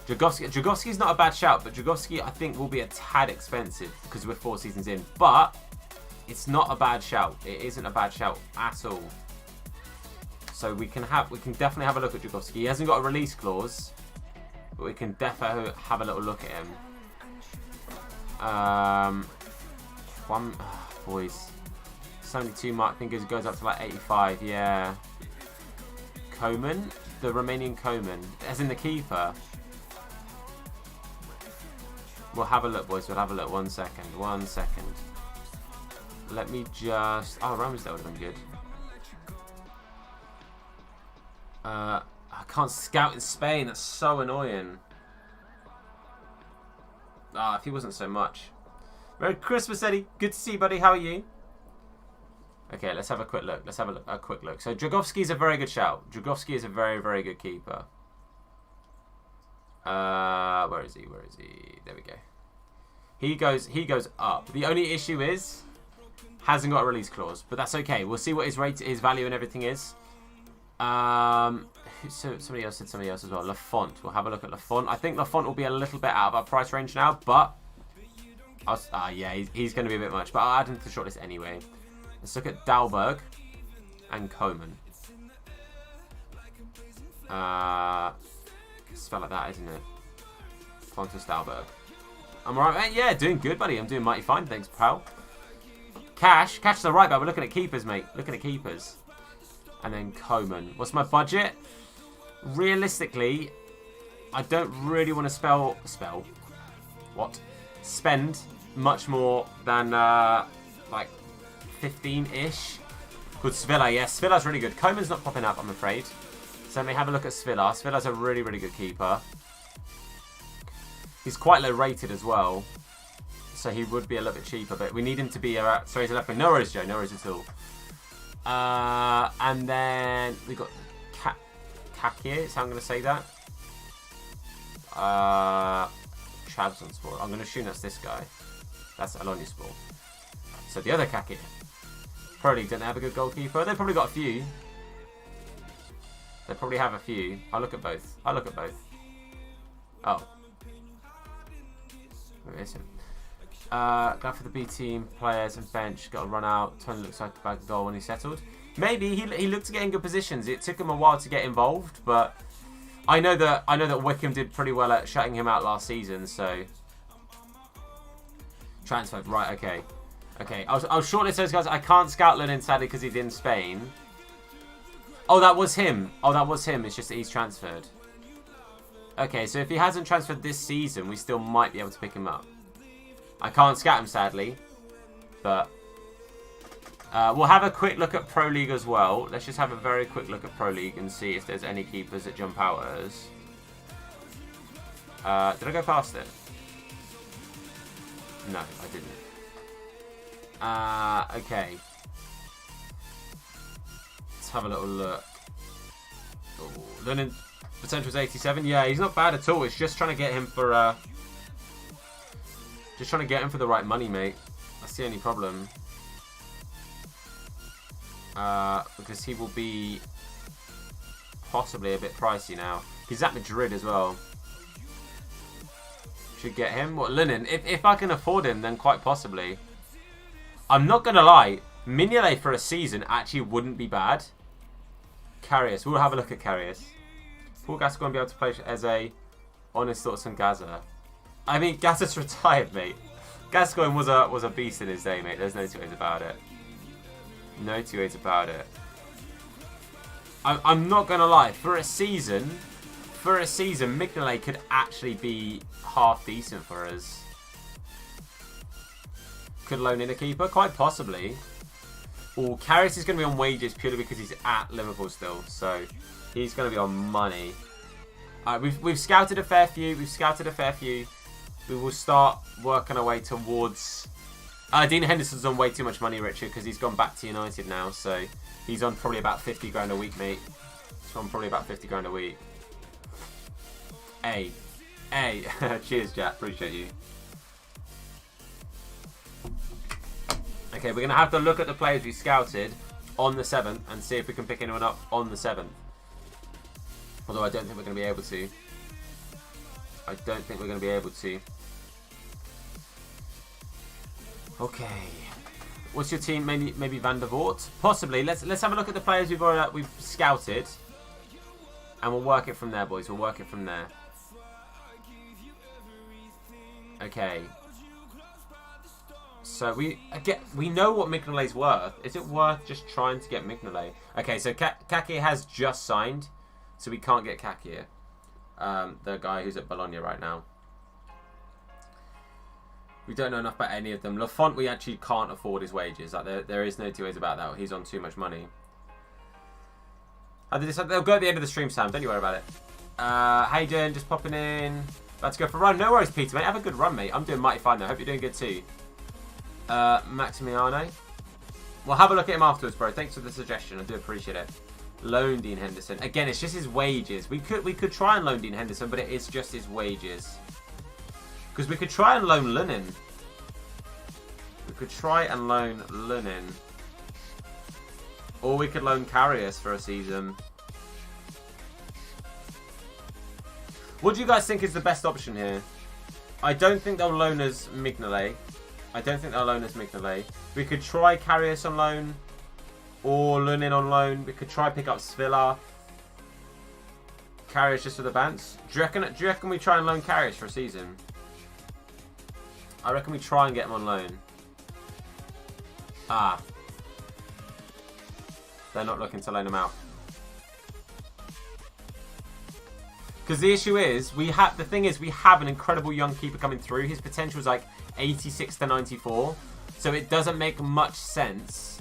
Dragowski's not a bad shout, but Dragowski I think will be a tad expensive because we're 4 seasons in. But it's not a bad shout. It isn't a bad shout at all. So we can definitely have a look at Dragowski. He hasn't got a release clause, but we can definitely have a little look at him. Boys, 72 mark. I think it goes up to like 85. Yeah. Coman, the Romanian Coman, as in the keeper. We'll have a look, boys. We'll have a look. 1 second. 1 second. Let me just... Oh, Ramsdale would have been good. I can't scout in Spain. That's so annoying. If he wasn't so much. Merry Christmas, Eddie. Good to see you, buddy. How are you? Okay, let's have a quick look. Let's have a quick look. So Dragowski's a very good shout. Dragowski is a very, very good keeper. Where is he? Where is he? There we go. He goes up. The only issue is hasn't got a release clause, but that's okay. We'll see what his rate, his value, and everything is. So somebody else said somebody else as well. Lafont. We'll have a look at Lafont. I think Lafont will be a little bit out of our price range now, but yeah, he's going to be a bit much. But I'll add him to the shortlist anyway. Let's look at Dalberg. and Coleman. Spell like that, isn't it? Pontus Dalberg. I'm alright, mate. Yeah, doing good, buddy. I'm doing mighty fine. Thanks, pal. Cash to the right back. We're looking at keepers, mate. Looking at keepers. And then Coleman. What's my budget? Realistically, I don't really want to spend much more than like 15-ish. Good Svilla, yes. Svilla's really good. Coleman's not popping up, I'm afraid. So let me have a look at Svilla. Svilla's a really, really good keeper. He's quite low rated as well. So he would be a little bit cheaper, but we need him to be sorry, he's a left wing. No worries, Joe. No worries at all. And then we got Kakir, so I'm going to say that. Chavs on sport. I'm going to assume that's this guy. That's Aloni sport. So the other Kakir. Pro League, don't they have a good goalkeeper? They've probably got a few. They probably have a few. I'll look at both. Oh. Where is him? Go for the B team players and bench. Got to run out. Tony looks like a bag of goal when he settled. Maybe he looked to get in good positions. It took him a while to get involved, but I know that Wycombe did pretty well at shutting him out last season. So transferred, right? Okay. I'll shortlist those guys. I can't scout Linton sadly because he's in Spain. Oh, that was him. It's just that he's transferred. Okay, so if he hasn't transferred this season, we still might be able to pick him up. I can't scout him, sadly. But we'll have a quick look at Pro League as well. Let's just have a very quick look at Pro League and see if there's any keepers that jump out at us. Did I go past it? No, I didn't. Okay. Let's have a little look. Oh, Linton potential is 87. Yeah, he's not bad at all. It's just trying to get him for the right money, mate. That's the only problem. Because he will be possibly a bit pricey now. He's at Madrid as well. Should get him. What, Linton? If I can afford him, then quite possibly. I'm not gonna lie. Mignolet for a season actually wouldn't be bad. Karius. We'll have a look at Karius. Will Gascoigne be able to play as a honest thoughts on Gaza? I mean, Gaza's retired, mate. Gascoigne was a beast in his day, mate. There's no two ways about it. No two ways about it. I'm not gonna lie. For a season, Mignolet could actually be half decent for us. Could loan in a keeper, quite possibly. Oh, Karius is going to be on wages purely because he's at Liverpool still, so he's going to be on money. We've scouted a fair few. We will start working our way towards. Dean Henderson's on way too much money, Richard, because he's gone back to United now, so he's on probably about 50 grand a week, mate. He's on probably about 50 grand a week. Hey, cheers, Jack. Appreciate you. Okay, we're going to have to look at the players we scouted on the 7th and see if we can pick anyone up on the 7th. Although I don't think we're going to be able to. Okay. What's your team? Maybe Van der Voort? Possibly. Let's have a look at the players we've scouted. And we'll work it from there, boys. We'll work it from there. Okay. So we know what Mignolet's worth. Is it worth just trying to get Mignolet? Okay, so Kakir has just signed, so we can't get Kakir, the guy who's at Bologna right now. We don't know enough about any of them. Lafont, we actually can't afford his wages. Like there is no two ways about that. He's on too much money. They'll go at the end of the stream, Sam. Don't you worry about it. How you doing? Just popping in. About to go for a run. No worries, Peter, mate. Have a good run, mate. I'm doing mighty fine though. Hope you're doing good too. Maximiano. We'll have a look at him afterwards, bro. Thanks for the suggestion. I do appreciate it. Loan Dean Henderson. Again, it's just his wages. We could try and loan Dean Henderson, but it is just his wages. Because we could try and loan Linton. Or we could loan Karius for a season. What do you guys think is the best option here? I don't think they'll loan us Mignolet. We could try Karius on loan. or Lunin on loan. We could try pick up Svilla. Karius just for the bants. Do you reckon we try and loan Karius for a season? I reckon we try and get him on loan. Ah. They're not looking to loan him out. Because the issue is, we have an incredible young keeper coming through. His potential is like 86 to 94. So it doesn't make much sense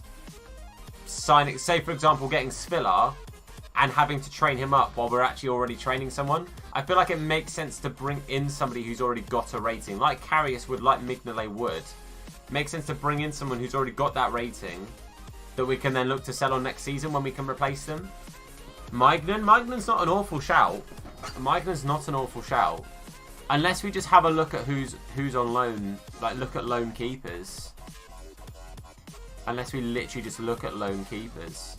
signing, say for example, getting Svilla and having to train him up while we're actually already training someone. I feel like it makes sense to bring in somebody who's already got a rating, like Karius would, like Mignolet would. Makes sense to bring in someone who's already got that rating that we can then look to sell on next season when we can replace them. Magnan's not an awful shout. Magnan's not an awful shout. Unless we just have a look at who's on loan, like look at loan keepers. Unless we literally just look at loan keepers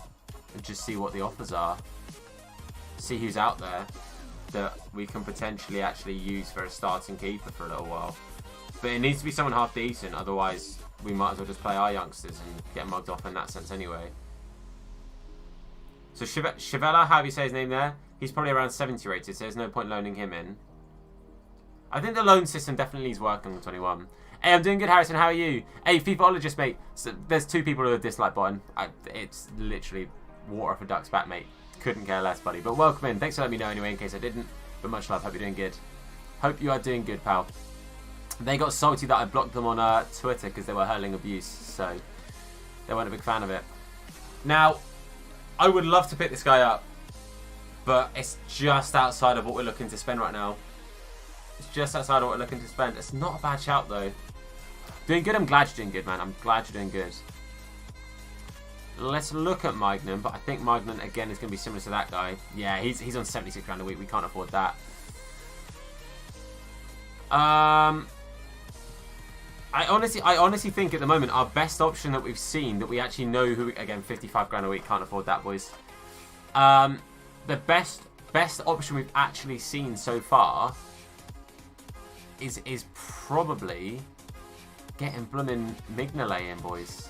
and just see what the offers are. See who's out there that we can potentially actually use for a starting keeper for a little while. But it needs to be someone half decent, otherwise we might as well just play our youngsters and get mugged off in that sense anyway. So Chivella, however you say his name there, he's probably around 70 rated, so there's no point loaning him in. I think the loan system definitely is working on 21. Hey, I'm doing good, Harrison. How are you? Hey, FIFAologist, mate. So there's 2 people with a dislike button. It's literally water off a duck's back, mate. Couldn't care less, buddy. But welcome in. Thanks for letting me know anyway, in case I didn't. But much love. Hope you're doing good. Hope you are doing good, pal. They got salty that I blocked them on Twitter because they were hurling abuse. So they weren't a big fan of it. Now, I would love to pick this guy up, but it's just outside of what we're looking to spend right now. It's just outside of what we're looking to spend. It's not a bad shout, though. Doing good? I'm glad you're doing good, man. I'm glad you're doing good. Let's look at Magnan, but I think Magnan, again, is going to be similar to that guy. Yeah, he's on 76 grand a week. We can't afford that. I honestly think at the moment, our best option that we've seen, that we actually know who... Again, 55 grand a week. Can't afford that, boys. The best option we've actually seen so far is probably getting blooming Mignolet in, boys.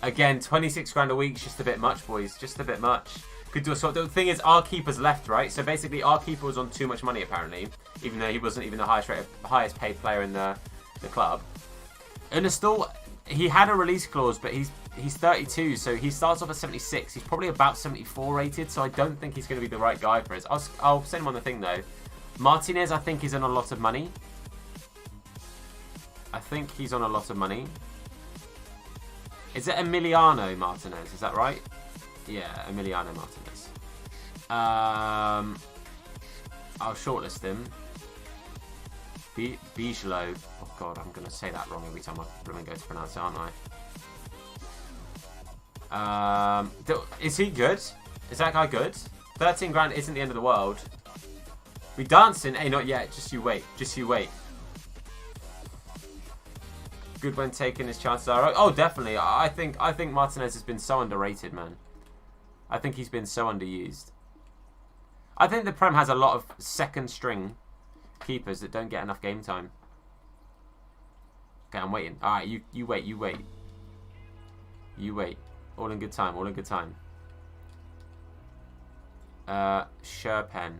Again, 26 grand a week is just a bit much, boys. Just a bit much. Could do a swap. The thing is, our keeper's left, right? So basically, our keeper was on too much money, apparently. Even though he wasn't even the highest paid player in the club. And still, he had a release clause, but he's 32, so he starts off at 76. He's probably about 74 rated, so I don't think he's going to be the right guy for us. I'll send him on the thing, though. Martinez, I think, is on a lot of money. I think he's on a lot of money. Is it Emiliano Martinez? Is that right? Yeah, Emiliano Martinez. I'll shortlist him. Bijlo. Oh god, I'm going to say that wrong every time I really go to pronounce it, aren't I? Is he good? Is that guy good? 13 grand isn't the end of the world. We dancing? Hey, not yet. Just you wait. Just you wait. Good when taking his chances are. Oh, definitely. I think Martinez has been so underrated, man. I think he's been so underused. I think the Prem has a lot of second string keepers that don't get enough game time. Okay, I'm waiting. All right, you wait. You wait. You wait. All in good time. All in good time. Sherpen.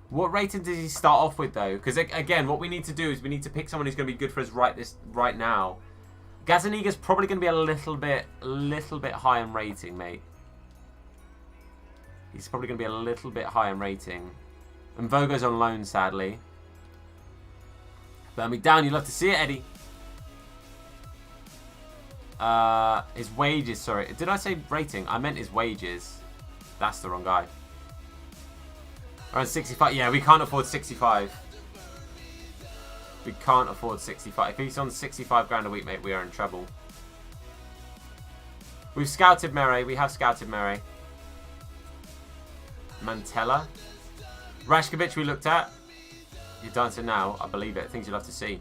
What rating does he start off with, though? Because, again, what we need to do is we need to pick someone who's going to be good for us right now. Gazaniga's probably going to be a little bit high in rating, mate. He's probably going to be a little bit high in rating. And Vogo's on loan, sadly. Burn me down. You'd love to see it, Eddie. His wages, sorry. Did I say rating? I meant his wages. That's the wrong guy. Around 65. Yeah, we can't afford 65. We can't afford 65. If he's on 65 grand a week, mate, we are in trouble. We've scouted Mere. We have scouted Mere. Mantella. Rashkovic we looked at. You're dancing now. I believe it. Things you'll have to see.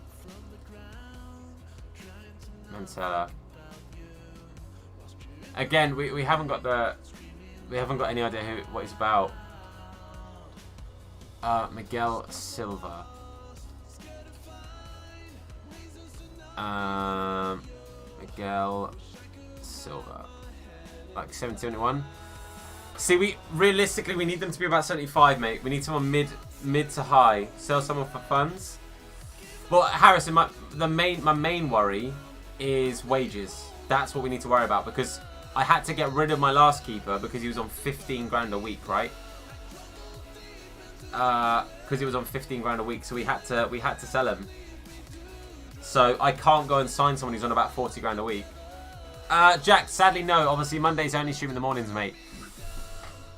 Mantella. Again, we haven't got the... We haven't got any idea what he's about. Miguel Silva. Miguel silver? Like 71. See, realistically we need them to be about 75, mate. We need someone mid to high. Sell someone for funds. Well, Harrison, my main worry is wages. That's what we need to worry about, because I had to get rid of my last keeper because he was on 15 grand a week, right? Because he was on 15 grand a week, so we had to sell him. So I can't go and sign someone who's on about 40 grand a week. Jack, sadly no. Obviously Mondays only stream in the mornings, mate.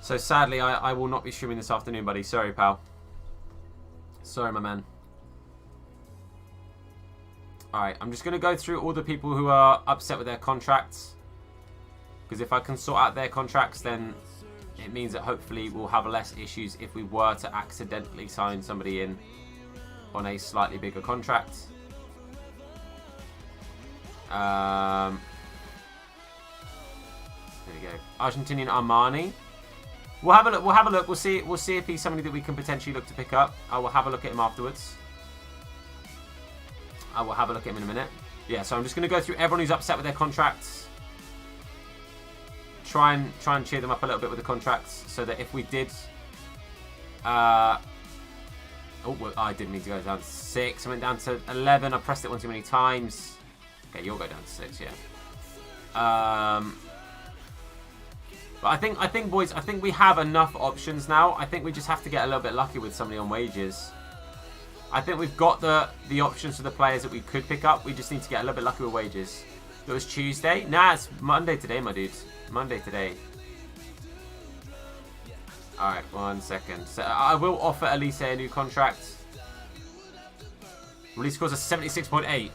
So sadly I will not be streaming this afternoon, buddy. Sorry, pal. Sorry, my man. Alright, I'm just going to go through all the people who are upset with their contracts. Because if I can sort out their contracts, then it means that hopefully we'll have less issues if we were to accidentally sign somebody in on a slightly bigger contract. There we go. Argentinian Armani. We'll have a look. We'll have a look. We'll see if he's somebody that we can potentially look to pick up. I will have a look at him afterwards. I will have a look at him in a minute. Yeah, so I'm just going to go through everyone who's upset with their contracts. Try and cheer them up a little bit with the contracts, so that if we did... oh, well, I didn't need to go down to 6. I went down to 11. I pressed it one too many times. Okay, you'll go down to 6, yeah. But I think, boys, I think we have enough options now. I think we just have to get a little bit lucky with somebody on wages. I think we've got the options for the players that we could pick up. We just need to get a little bit lucky with wages. It was Tuesday. Nah, it's Monday today, my dude. Monday today. Alright, 1 second. So I will offer Elise a new contract. Release scores a 76.8.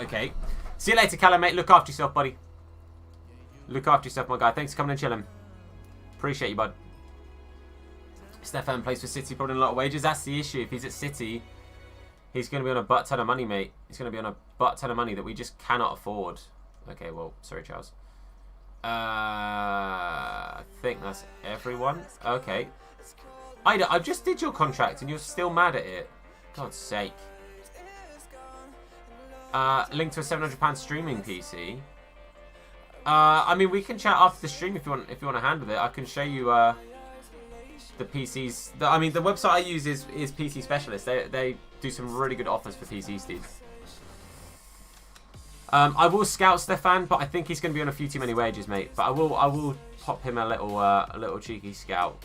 Okay. See you later, Callum, mate. Look after yourself, buddy. Look after yourself, my guy. Thanks for coming and chilling. Appreciate you, bud. Stefan plays for City, probably a lot of wages. That's the issue. If he's at City, he's going to be on a butt ton of money, mate. He's going to be on a butt ton of money that we just cannot afford. Okay, well, sorry, Charles. I think that's everyone. Okay. Ida, I just did your contract and you're still mad at it. God's sake. Link to a £700 streaming PC. I mean, we can chat after the stream if you want to handle it. I can show you the PCs. I mean, the website I use is PC Specialist. They do some really good offers for PCs, dude. I will scout Stefan, but I think he's going to be on a few too many wages, mate. But I will pop him a little cheeky scout.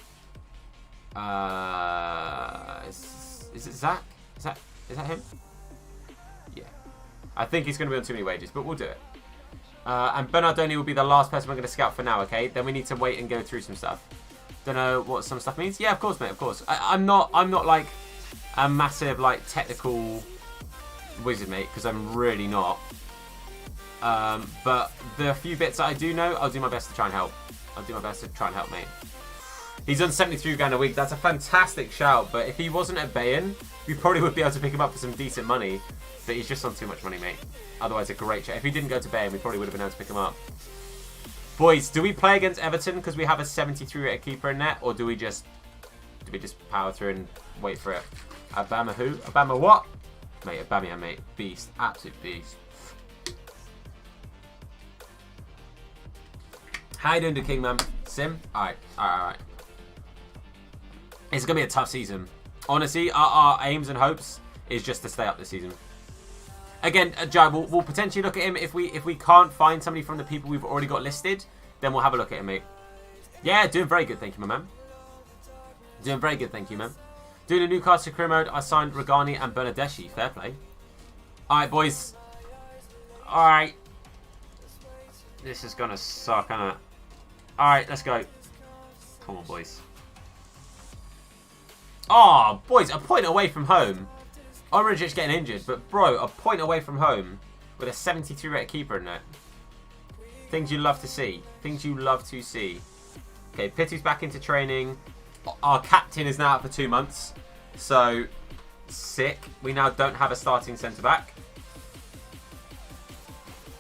Is it Zach? Is that him? Yeah. I think he's going to be on too many wages, but we'll do it. And Bernardoni will be the last person we're going to scout for now, okay? Then we need to wait and go through some stuff. Don't know what some stuff means. Yeah, of course, mate, of course. I'm not like a massive like technical wizard, mate, because I'm really not. But the few bits that I do know, I'll do my best to try and help. I'll do my best to try and help, mate. He's on 73 grand a week. That's a fantastic shout. But if he wasn't at Bayern, we probably would be able to pick him up for some decent money. But he's just on too much money, mate. Otherwise, a great shout. If he didn't go to Bayern, we probably would have been able to pick him up. Boys, do we play against Everton because we have a 73 rated keeper in net, or do we just power through and wait for it? Obama who? Obama what? Mate, Obama, mate. Beast. Absolute beast. How you doing, King, man? Sim? Alright. It's going to be a tough season. Honestly, our aims and hopes is just to stay up this season. Again, Jai, we'll potentially look at him. If we can't find somebody from the people we've already got listed, then we'll have a look at him, mate. Yeah, doing very good, thank you, my man. Doing very good, thank you, man. Doing a Newcastle career mode, I signed Regani and Bernadeschi. Fair play. Alright, boys. Alright. This is going to suck, isn't it? Alright, let's go. Come on, boys. Oh, boys, a point away from home. Origic's getting injured, but bro, a point away from home with a 72 rated keeper in it. Things you love to see. Things you love to see. Okay, Pitty's back into training. Our captain is now out for 2 months. So, sick. We now don't have a starting centre-back.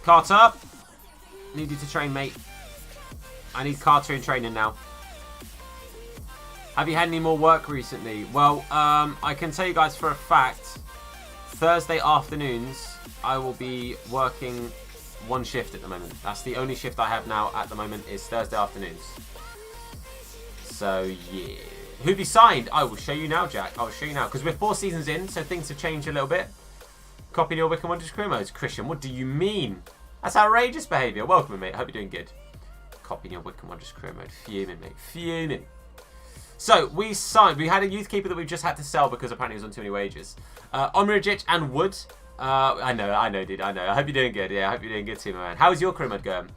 Carter. Need you to train, mate. I need Carter in training now. Have you had any more work recently? Well, I can tell you guys for a fact, Thursday afternoons, I will be working one shift at the moment. That's the only shift I have now at the moment is Thursday afternoons. So, yeah. Who have you signed? I will show you now, Jack. I will show you now. Because we're 4 seasons in, so things have changed a little bit. Copy your Wycombe Wanderers career modes. Christian, what do you mean? That's outrageous behaviour. Welcome, mate. I hope you're doing good. Copying your Wycombe Wanderers career mode. Fuming, mate. Fuming. So, we signed. We had a youth keeper that we just had to sell because apparently he was on too many wages. Omrijic and Wood. I know, dude. I know. I hope you're doing good. Yeah, I hope you're doing good too, man. How is your career mode going?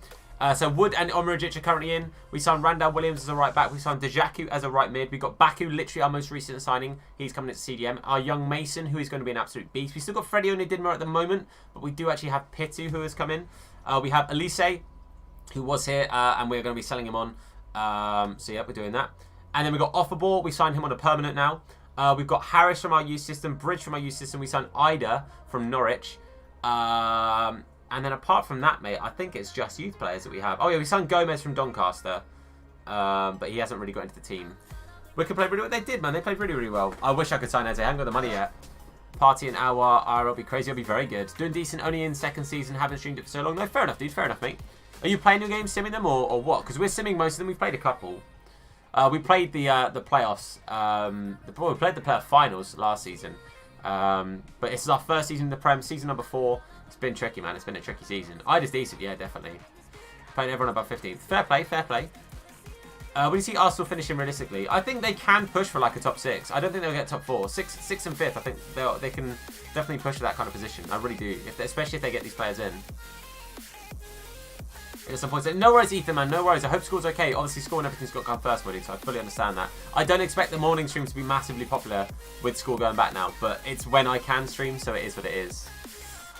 So Wood and Omrijic are currently in. We signed Randall Williams as a right back. We signed Dejaku as a right mid. We got Baku, literally our most recent signing. He's coming into CDM. Our young Mason, who is going to be an absolute beast. We still got Freddie Onidinma at the moment, but we do actually have Pitu, who has come in. We have Elise, who was here, and we're going to be selling him on. So yeah, we're doing that. And then we got Offerball. We signed him on a permanent now. We've got Harris from our youth system, Bridge from our youth system. We signed Ida from Norwich. And then apart from that, mate, I think it's just youth players that we have. Oh, yeah, we signed Gomez from Doncaster. But he hasn't really got into the team. Wycombe played really well. They did, man. They played really, really well. I wish I could sign Eze. I haven't got the money yet. Party an hour. It'll be crazy. It'll be very good. Doing decent. Only in second season. Haven't streamed it for so long. No, fair enough, dude. Fair enough, mate. Are you playing your games, simming them, or what? Because we're simming most of them. We've played a couple. We played the playoffs. We played the playoff finals last season. But it's our first season in the Prem. Season number 4. It's been tricky, man. It's been a tricky season. Ida's decent, yeah, definitely. Playing everyone above 15th. Fair play, fair play. What do you see Arsenal finishing realistically? I think they can push for like a top 6. I don't think they'll get top 4. 6 and 5th, I think they can definitely push for that kind of position. I really do. Especially if they get these players in. At some point, no worries, Ethan, man. No worries. I hope school's okay. Obviously, school and everything's got to come first, buddy, so I fully understand that. I don't expect the morning stream to be massively popular with school going back now, but it's when I can stream, so it is what it is.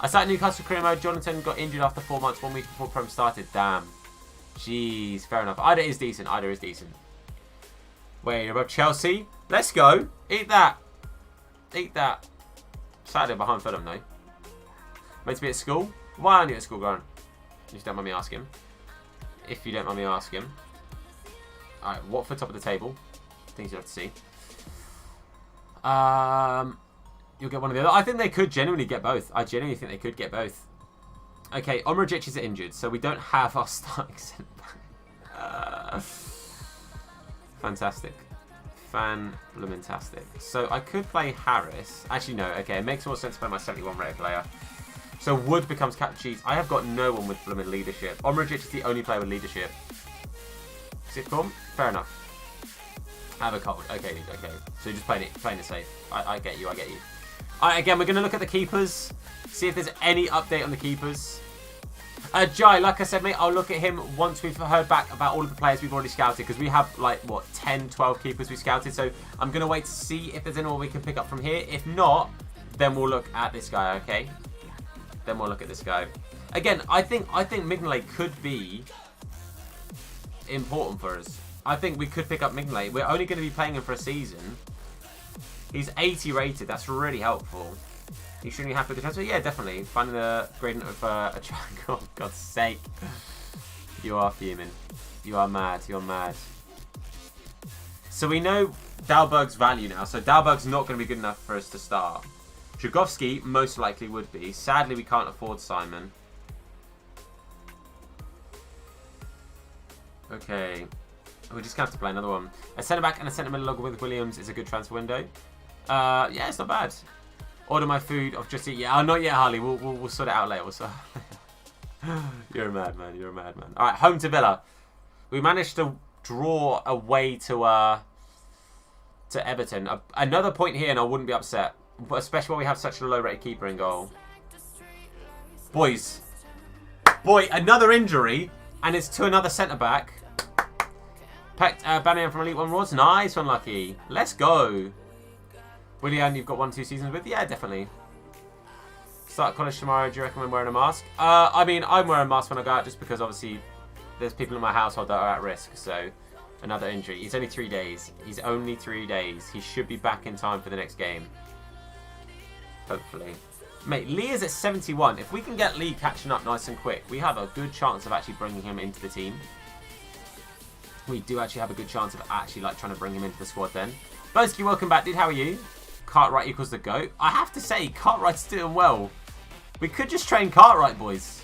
I started Newcastle career mode. Jonathan got injured after 4 months, 1 week before Prem started. Damn. Jeez, fair enough. Ida is decent. Ida is decent. Wait, you're above Chelsea? Let's go. Eat that. Eat that. Sadly behind Fulham, though. Meant to be at school? Why aren't you at school, Grant? If you don't mind me asking. If you don't mind me asking. Alright, Watford top of the table. Things you have to see. You'll get one of the other. I think they could genuinely get both. I genuinely think they could get both. Okay, Omrijic is injured, so we don't have our starting centre back. Fantastic. Fan-lumentastic. So I could play Harris. Actually, no. Okay, it makes more sense to play my 71 rated player. So Wood becomes captain. Jeez, I have got no one with blooming leadership. Omrijic is the only player with leadership. Sitcom? Fair enough. I have a cold. Okay, dude, okay. So you're just playing it safe. I get you, I get you. Alright, again, we're going to look at the keepers. See if there's any update on the keepers. Jai, like I said, mate, I'll look at him once we've heard back about all of the players we've already scouted. Because we have, like, what, 10, 12 keepers we scouted. So I'm going to wait to see if there's anyone we can pick up from here. If not, then we'll look at this guy, okay? Then we'll look at this guy. Again, I think Mignolet could be important for us. I think we could pick up Mignolet. We're only going to be playing him for a season. He's 80 rated. That's really helpful. You shouldn't be happy with the transfer? Yeah, definitely. Finding the gradient of a triangle. For God's sake. You are fuming. You are mad. You're mad. So we know Dalberg's value now. So Dalberg's not going to be good enough for us to start. Dragowski most likely would be. Sadly, we can't afford Simon. Okay. We're just going to have to play another one. A centre-back and a centre-mid with Williams is a good transfer window. Yeah, it's not bad. Order my food. I've just eaten. Yeah, not yet, Harley. We'll sort it out later. You're a madman. You're a madman. All right, home to Villa. We managed to draw away to Everton. Another point here, and I wouldn't be upset. Especially when we have such a low-rated keeper in goal. Boys. Boy, another injury, and it's to another centre-back. Banyan from Elite 1 Rods. Nice, unlucky. Let's go. Willian, you've got 1-2 seasons with? Yeah, definitely. Start college tomorrow. Do you recommend wearing a mask? I mean, I'm wearing a mask when I go out just because, obviously, there's people in my household that are at risk. So, another injury. He's only 3 days. He's only 3 days. He should be back in time for the next game. Hopefully. Mate, Lee is at 71. If we can get Lee catching up nice and quick, we have a good chance of actually bringing him into the team. We do actually have a good chance of actually like trying to bring him into the squad then. Boski, welcome back, dude. How are you? Cartwright equals the GOAT. I have to say, Cartwright's doing well. We could just train Cartwright, boys.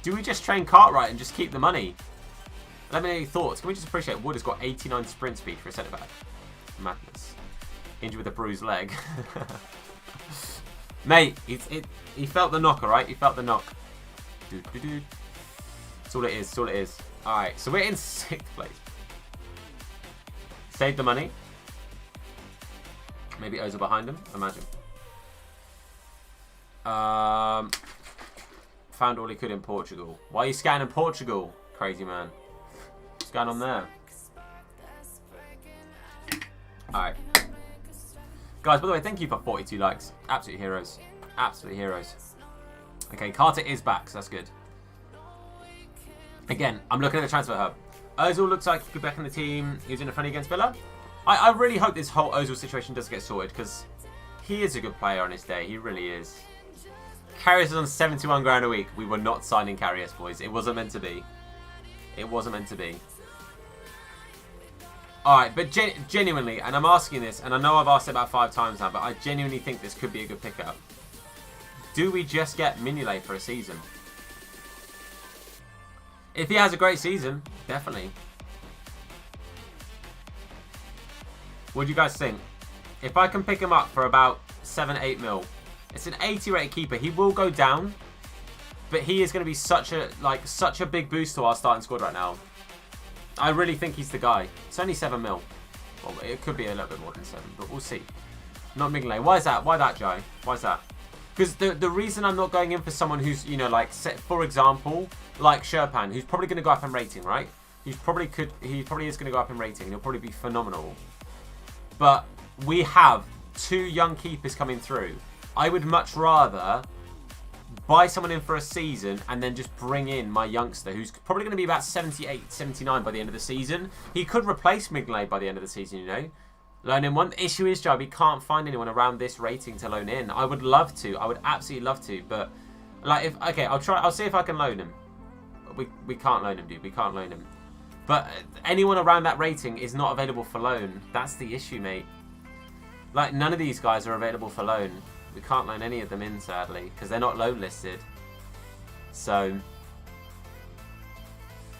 Do we just train Cartwright and just keep the money? Let me know your thoughts. Can we just appreciate Wood has got 89 sprint speed for a centre back? Madness. Injured with a bruised leg. Mate, he felt the knock, alright? He felt the knock. That's all it is. That's all it is. Alright, so we're in 6th place. Save the money. Maybe Ozil behind him. Imagine. Found all he could in Portugal. Why are you scanning Portugal? Crazy man. What's going on there? Alright. Guys, by the way, thank you for 42 likes. Absolute heroes. Absolute heroes. Okay, Carter is back, so that's good. Again, I'm looking at the transfer hub. Ozil looks like he could be back in the team. He was in a friendly against Villa. I really hope this whole Ozil situation does get sorted, because he is a good player on his day. He really is. Karius is on 71 grand a week. We were not signing Karius, boys. It wasn't meant to be. It wasn't meant to be. Alright, but genuinely, and I'm asking this, and I know I've asked it about 5 times now, but I genuinely think this could be a good pickup. Do we just get Mignolet for a season? If he has a great season, definitely. What do you guys think? If I can pick him up for about 7-8 mil, it's an 80 rated keeper. He will go down, but he is going to be such a big boost to our starting squad right now. I really think he's the guy. It's only 7 mil. Well, it could be a little bit more than 7, but we'll see. Not Mignolet. Why is that? Why that, Jai? Why is that? Because the reason I'm not going in for someone who's, you know, like, for example, like Sherpan, who's probably going to go up in rating, right? He probably is going to go up in rating. He'll probably be phenomenal. But we have 2 young keepers coming through. I would much rather buy someone in for a season and then just bring in my youngster, who's probably going to be about 78, 79 by the end of the season. He could replace Mignolet by the end of the season, you know. Loan in. One issue is, Joe, we can't find anyone around this rating to loan in. I would love to. I would absolutely love to. But, like, okay, I'll see if I can loan him. We can't loan him, dude. We can't loan him. But anyone around that rating is not available for loan. That's the issue, mate. Like, none of these guys are available for loan. We can't loan any of them in, sadly, because they're not loan listed. So,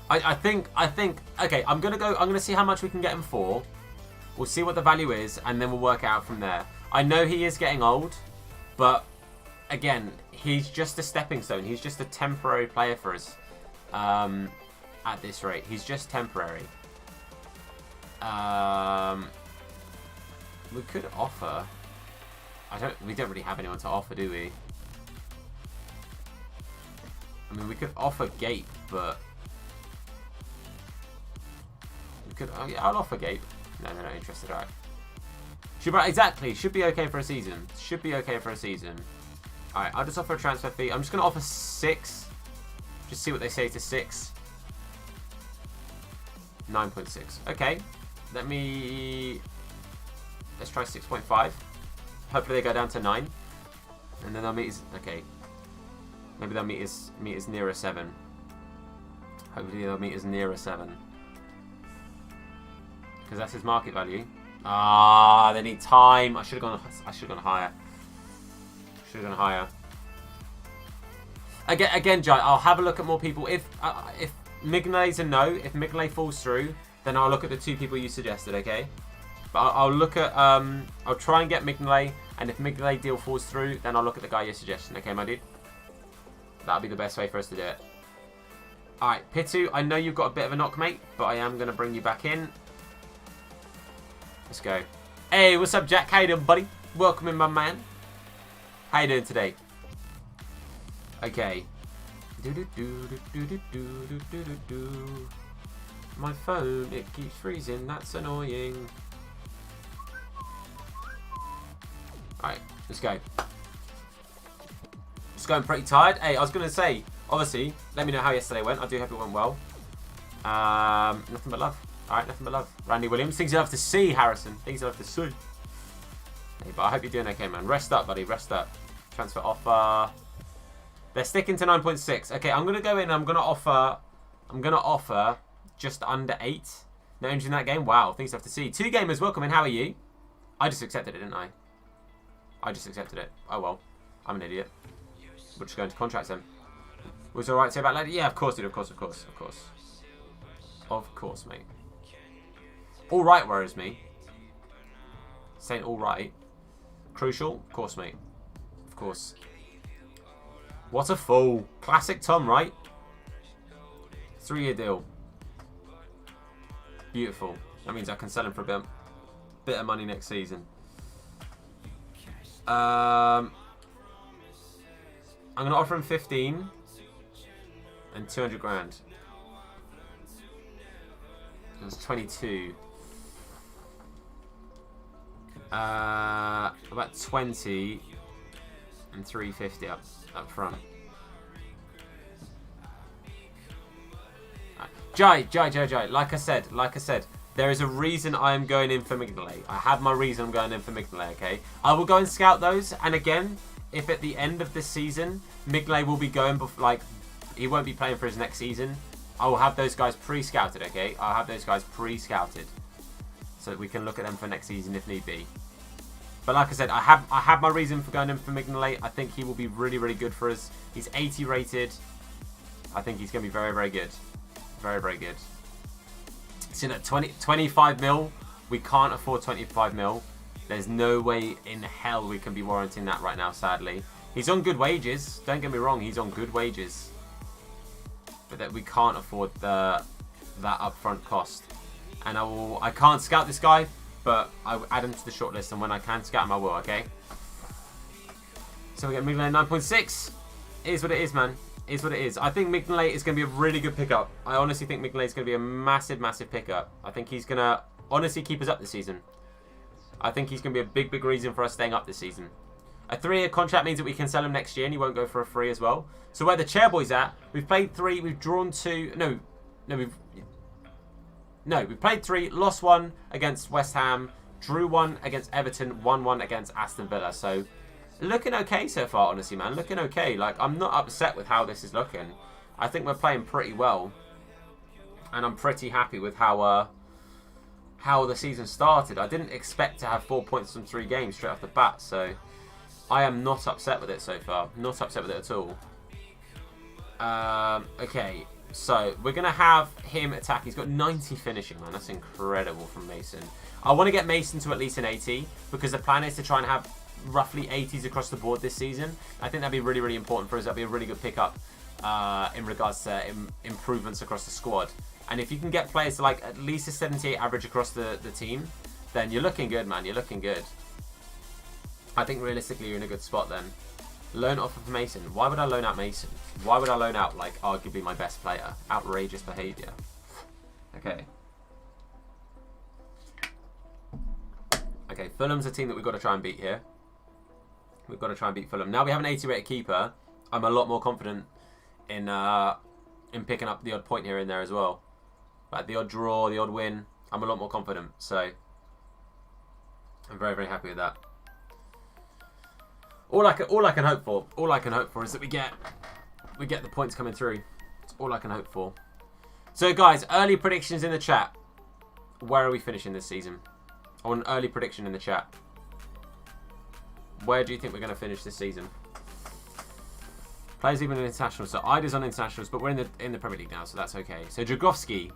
I think, okay, I'm gonna see how much we can get him for. We'll see what the value is, and then we'll work it out from there. I know he is getting old, but again, he's just a stepping stone. He's just a temporary player for us at this rate. He's just temporary. We could offer. We don't really have anyone to offer, do we? I mean, we could offer Gape, but we could. Oh, yeah, I'll offer Gape. No, they're not interested. Alright. Exactly. Should be okay for a season. Should be okay for a season. Alright, I'll just offer a transfer fee. I'm just going to offer 6. Just see what they say to 6. 9.6. Okay. Let's try 6.5. Hopefully they go down to 9. And then they'll meet us. Okay. Maybe they'll meet us near a 7. Hopefully they'll meet us near a 7. Because that's his market value. Ah, they need time. I should have gone higher. Should have gone higher. Again, Jai, I'll have a look at more people. If Mignolet's a no, if Mignolet falls through, then I'll look at the 2 people you suggested. Okay. But I'll look at I'll try and get Mignolet, and if Mignolet deal falls through, then I'll look at the guy you're suggesting. Okay, my dude. That'll be the best way for us to do it. All right, Pitu. I know you've got a bit of a knock, mate, but I am going to bring you back in. Let's go. Hey, what's up, Jack? How you doing, buddy? Welcome in, my man. How you doing today? Okay. My phone, it keeps freezing. That's annoying. Alright, let's go. Just going pretty tired. Hey, I was going to say, obviously, let me know how yesterday went. I do hope it went well. Nothing but love. Alright, nothing but love. Randy Williams, things you'll have to see, Harrison. Things you'll have to see. Hey, but I hope you're doing okay, man. Rest up, buddy. Rest up. Transfer offer. They're sticking to 9.6. Okay, I'm going to go in and I'm going to offer just under 8. No injury in that game. Wow, things you'll have to see. 2 gamers, welcome in. How are you? I just accepted it, didn't I? I just accepted it. Oh, well. I'm an idiot. We're just going to contract them. Was alright to say about Lady? Yeah, of course, dude. Of course. Of course, mate. Alright worries me. Saying alright. Crucial? Of course, mate. Of course. What a fool. Classic Tom, right? 3-year deal. Beautiful. That means I can sell him for a bit of money next season. I'm going to offer him 15 and 200 grand. That's 22. About 20 and 350 up front. Jai. Like I said, there is a reason I am going in for Mignolet. I have my reason I'm going in for Mignolet, okay? I will go and scout those, and again, if at the end of this season, Mignolet will be going, he won't be playing for his next season, I will have those guys pre-scouted, okay? I'll have those guys pre-scouted, so that we can look at them for next season if need be. But like I said, I have my reason for going in for Mignolet. I think he will be really, really good for us. He's 80 rated. I think he's going to be very, very good. Very, very good. So at 25 mil, we can't afford 25 mil. There's no way in hell we can be warranting that right now, sadly. He's on good wages. Don't get me wrong, he's on good wages. But that we can't afford that upfront cost. And I can't scout this guy, but I will add him to the shortlist, and when I can scout him, I will, okay? So we get Mignolet 9.6. It is what it is, man. Is what it is. I think Mignolet is going to be a really good pickup. I honestly think Mignolet is going to be a massive, massive pickup. I think he's going to honestly keep us up this season. I think he's going to be a big, big reason for us staying up this season. A 3-year contract means that we can sell him next year, and he won't go for a free as well. So where the Chairboys at, we've played 3, we've drawn 2. We've played 3, lost 1 against West Ham, drew 1 against Everton, won 1 against Aston Villa. So looking okay so far, honestly, man. Looking okay. Like, I'm not upset with how this is looking. I think we're playing pretty well. And I'm pretty happy with how the season started. I didn't expect to have 4 points from 3 games straight off the bat. So I am not upset with it so far. Not upset with it at all. Okay. So we're going to have him attack. He's got 90 finishing, man. That's incredible from Mason. I want to get Mason to at least an 80. Because the plan is to try and have roughly 80s across the board this season. I think that'd be really, really important for us. That'd be a really good pickup in regards to improvements across the squad. And if you can get players to like at least a 78 average across the team, then you're looking good, man. You're looking good. I think realistically you're in a good spot then. Loan offer for Mason. Why would I loan out Mason? Why would I loan out like arguably my best player? Outrageous behaviour. Okay. Okay, Fulham's a team that we've got to try and beat here. We've got to try and beat Fulham. Now we have an 80 rated keeper. I'm a lot more confident in picking up the odd point here and there as well. Like the odd draw, the odd win. I'm a lot more confident. So I'm very, very happy with that. All I can hope for is that we get the points coming through. That's all I can hope for. So guys, early predictions in the chat. Where are we finishing this season? I want an early prediction in the chat. Where do you think we're going to finish this season? Players even in internationals. So Ida's on internationals, but we're in the Premier League now, so that's okay. So Dragowski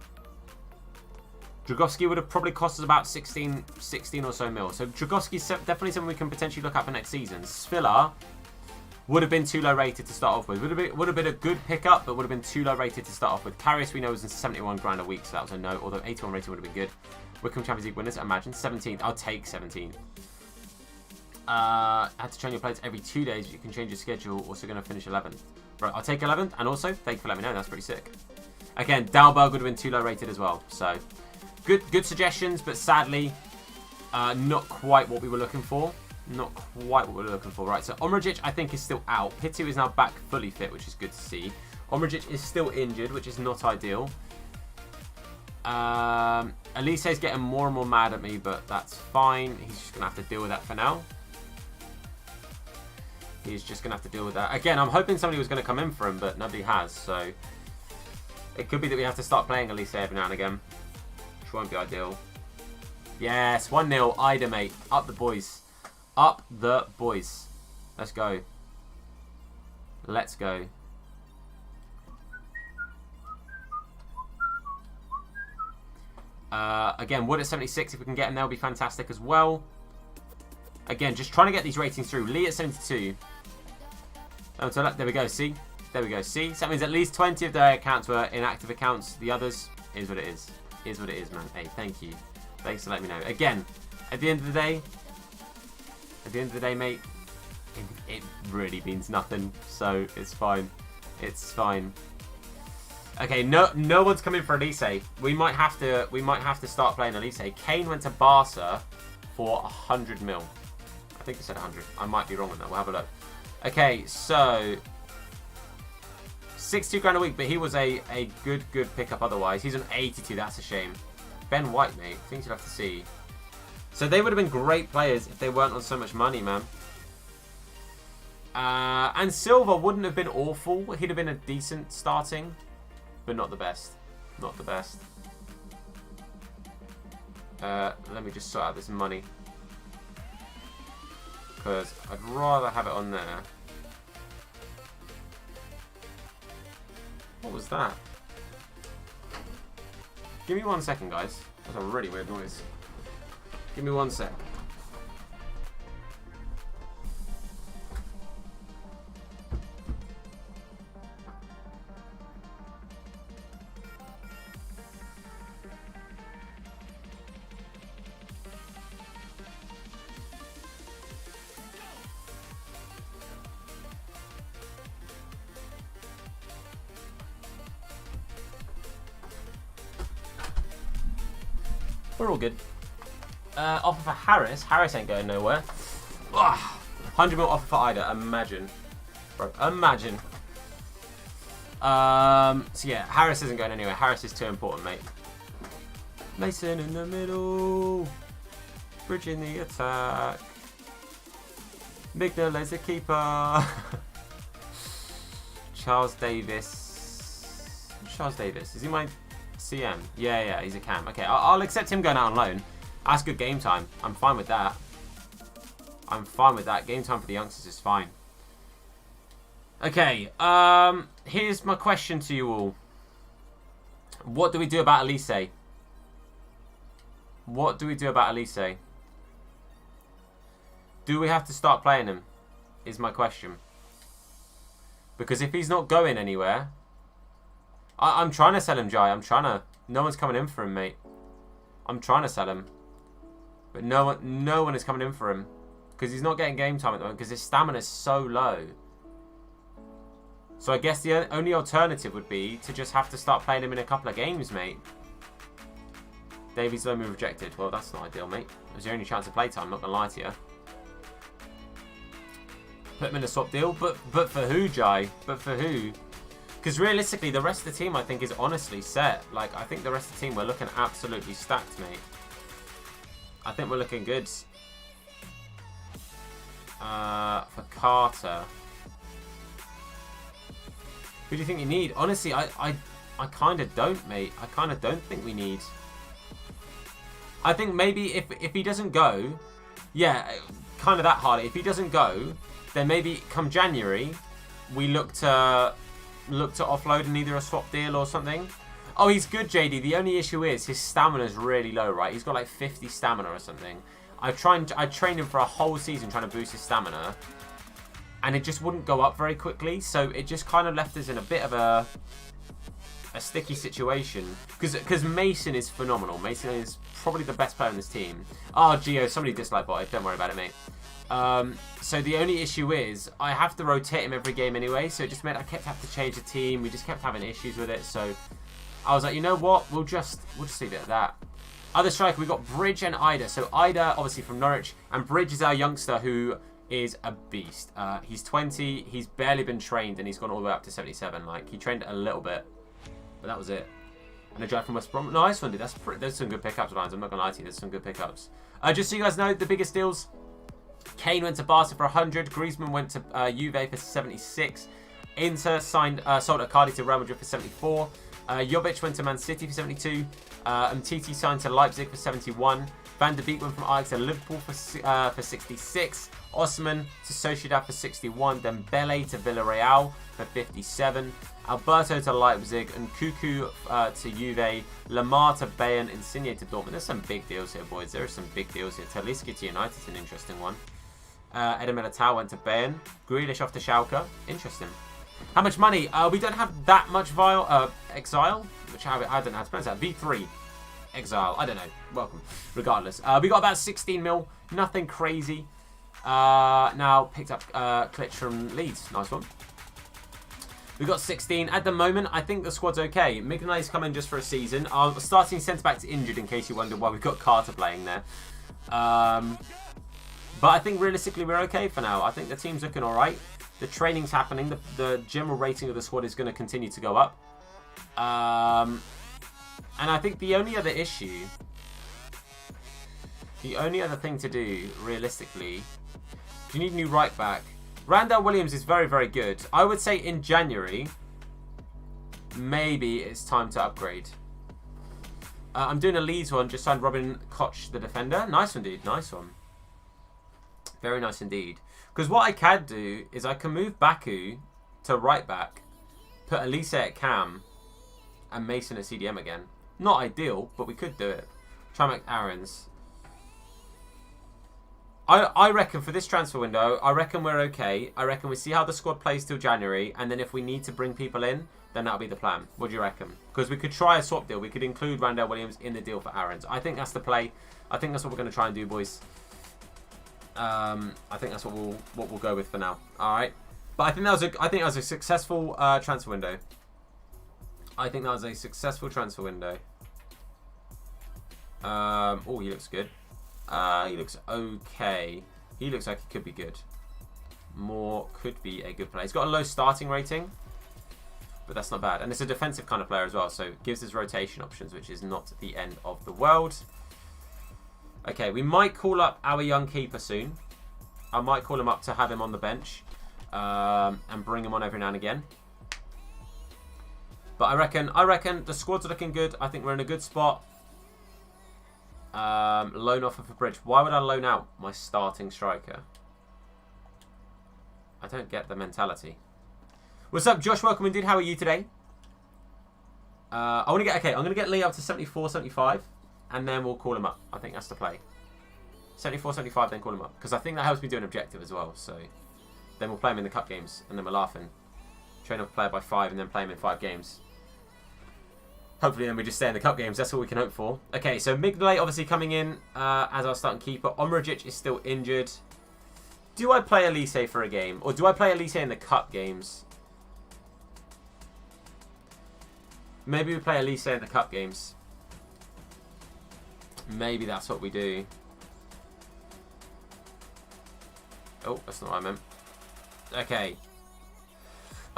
would have probably cost us about 16 or so mil. So Dragowski's definitely something we can potentially look at for next season. Spiller would have been too low rated to start off with. Would have been a good pickup, but would have been too low rated to start off with. Karius we know was in 71 grand a week, so that was a no. Although 81 rated would have been good. Wycombe Champions League winners, imagine 17th. I'll take 17th. Had to change your players every 2 days. You can change your schedule. Also going to finish 11th. Right, I'll take 11th. And also, thank you for letting me know. That's pretty sick. Again, Dalberg would have been too low rated as well. So good suggestions, but sadly, not quite what we were looking for. Not quite what we were looking for. Right, so Omragic, I think, is still out. Pitu is now back fully fit, which is good to see. Omragic is still injured, which is not ideal. Elise is getting more and more mad at me, but that's fine. He's just going to have to deal with that for now. He's just going to have to deal with that. Again, I'm hoping somebody was going to come in for him, but nobody has. So it could be that we have to start playing Elise every now and again, which won't be ideal. Yes, 1-0. Ida, mate. Up the boys. Up the boys. Let's go. Let's go. Again, Wood at 76, if we can get him there, will be fantastic as well. Again, just trying to get these ratings through. Lee at 72. So there we go, see? There we go, see? So that means at least 20 of their accounts were inactive accounts. The others is what it is. Is what it is, man. Hey, thank you. Thanks for letting me know. Again, at the end of the day, mate, it really means nothing. So it's fine. It's fine. Okay, no one's coming for Elise. We might have to start playing Elise. Kane went to Barca for 100 mil. I think he said 100. I might be wrong on that. We'll have a look. Okay, so 62 grand a week, but he was a good pickup otherwise. He's on 82. That's a shame. Ben White, mate. Things you'll have to see. So they would have been great players if they weren't on so much money, man. And Silva wouldn't have been awful. He'd have been a decent starting, but not the best. Not the best. Let me just sort out this money, because I'd rather have it on there. What was that? Give me 1 second, guys. That's a really weird noise. Give me 1 sec. We're all good. Offer for Harris. Harris ain't going nowhere. Ugh. 100 mil offer for Ida. Imagine. Bro, imagine. So yeah, Harris isn't going anywhere. Harris is too important, mate. Mason in the middle. Bridging the attack. Mignol as a keeper. Charles Davis. Charles Davis. Is he my CM? Yeah, he's a cam. Okay, I'll accept him going out on loan. That's good game time. I'm fine with that. I'm fine with that. Game time for the youngsters is fine. Okay, here's my question to you all. What do we do about Elise? What do we do about Elise? Do we have to start playing him? Is my question. Because if he's not going anywhere, I'm trying to sell him, Jai. I'm trying to. No one's coming in for him, mate. I'm trying to sell him, but no one is coming in for him because he's not getting game time at the moment because his stamina is so low. So I guess the only alternative would be to just have to start playing him in a couple of games, mate. Davies low move rejected. Well, that's not ideal, mate. It was your only chance of playtime. I'm not gonna lie to you. Put him in a swap deal, but for who, Jai? But for who? Because realistically, the rest of the team, I think, is honestly set. Like, I think the rest of the team, we're looking absolutely stacked, mate. I think we're looking good. For Carter. Who do you think you need? Honestly, I kind of don't, mate. I kind of don't think we need. I think maybe if he doesn't go, yeah, kind of that hard. If he doesn't go, then maybe come January, we look to offload in either a swap deal or something. Oh, he's good, JD. The only issue is his stamina is really low, right? He's got like 50 stamina or something. I trained him for a whole season trying to boost his stamina, and it just wouldn't go up very quickly. So it just kind of left us in a bit of a sticky situation. Because Mason is phenomenal. Mason is probably the best player in this team. Oh, Gio, somebody disliked bot. Don't worry about it, mate. So the only issue is I have to rotate him every game anyway, so it just meant I kept having to change the team. We just kept having issues with it, so I was like, you know what, we'll just leave it at that. Other striker, we got Bridge and Ida. So Ida, obviously from Norwich, and Bridge is our youngster who is a beast. He's 20, he's barely been trained, and he's gone all the way up to 77. Like, he trained a little bit, but that was it. And a drive from West Brom. Nice one, dude. There's some good pickups, Lions. I'm not gonna lie to you. There's some good pickups. Just so you guys know, the biggest deals. Kane went to Barca for 100. Griezmann went to Juve for 76. Inter sold Icardi to Real Madrid for 74. Jovic went to Man City for 72. Umtiti signed to Leipzig for 71. Van de Beek went from Ajax to Liverpool for 66. Osman to Sociedad for 61. Dembele to Villarreal for 57. Alberto to Leipzig, and Cuckoo to Juve, Lamar to Bayern, Insigne to Dortmund. There's some big deals here, boys. There are some big deals here. Talisca to United is an interesting one. Eder Militao went to Bayern. Grealish off to Schalke. Interesting. How much money? We don't have that much Exile, which I don't know how to pronounce that. V3 Exile. I don't know. Welcome. Regardless. We got about 16 mil. Nothing crazy. Now picked up Klitsch from Leeds. Nice one. We got 16. At the moment, I think the squad's okay. Mignonet's come in just for a season. Our starting centre-back's injured, in case you wonder why we've got Carter playing there. But I think realistically we're okay for now. I think the team's looking alright. The training's happening. The general rating of the squad is going to continue to go up. And I think the only other issue... The only other thing to do, realistically... Do you need a new right back? Randall Williams is very, very good. I would say in January, maybe it's time to upgrade. I'm doing a Leeds one. Just signed Robin Koch, the defender. Nice one, dude. Nice one. Very nice indeed. Because what I can do is I can move Baku to right back, put Elise at cam, and Mason at CDM again. Not ideal, but we could do it. Try and make Aaron's. I reckon for this transfer window, I reckon we're okay. I reckon we see how the squad plays till January, and then if we need to bring people in, then that'll be the plan. What do you reckon? Because we could try a swap deal. We could include Randall Williams in the deal for Aaron's. I think that's the play. I think that's what we're going to try and do, boys. I think that's what we'll go with for now. All right. But I think that was a successful transfer window. I think that was a successful transfer window. Oh, he looks good. He looks okay. He looks like he could be good. Moore could be a good player. He's got a low starting rating, but that's not bad. And it's a defensive kind of player as well, so it gives us rotation options, which is not the end of the world. Okay, we might call up our young keeper soon. I might call him up to have him on the bench and bring him on every now and again. But I reckon the squad's looking good. I think we're in a good spot. Loan offer for Bridge. Why would I loan out my starting striker? I don't get the mentality. What's up, Josh? Welcome indeed. How are you today? I'm going to get Lee up to 74, 75, and then we'll call him up. I think that's the play. 74, 75, then call him up. Because I think that helps me do an objective as well. So then we'll play him in the cup games, and then we're laughing. Train up a player by 5, and then play him in 5 games. Hopefully then we just stay in the cup games. That's all we can hope for. Okay, so Mignolet obviously coming in as our starting keeper. Omragic is still injured. Do I play Elise for a game? Or do I play Elise in the cup games? Maybe we play Elise in the cup games. Maybe that's what we do. Oh, that's not what I meant. Okay.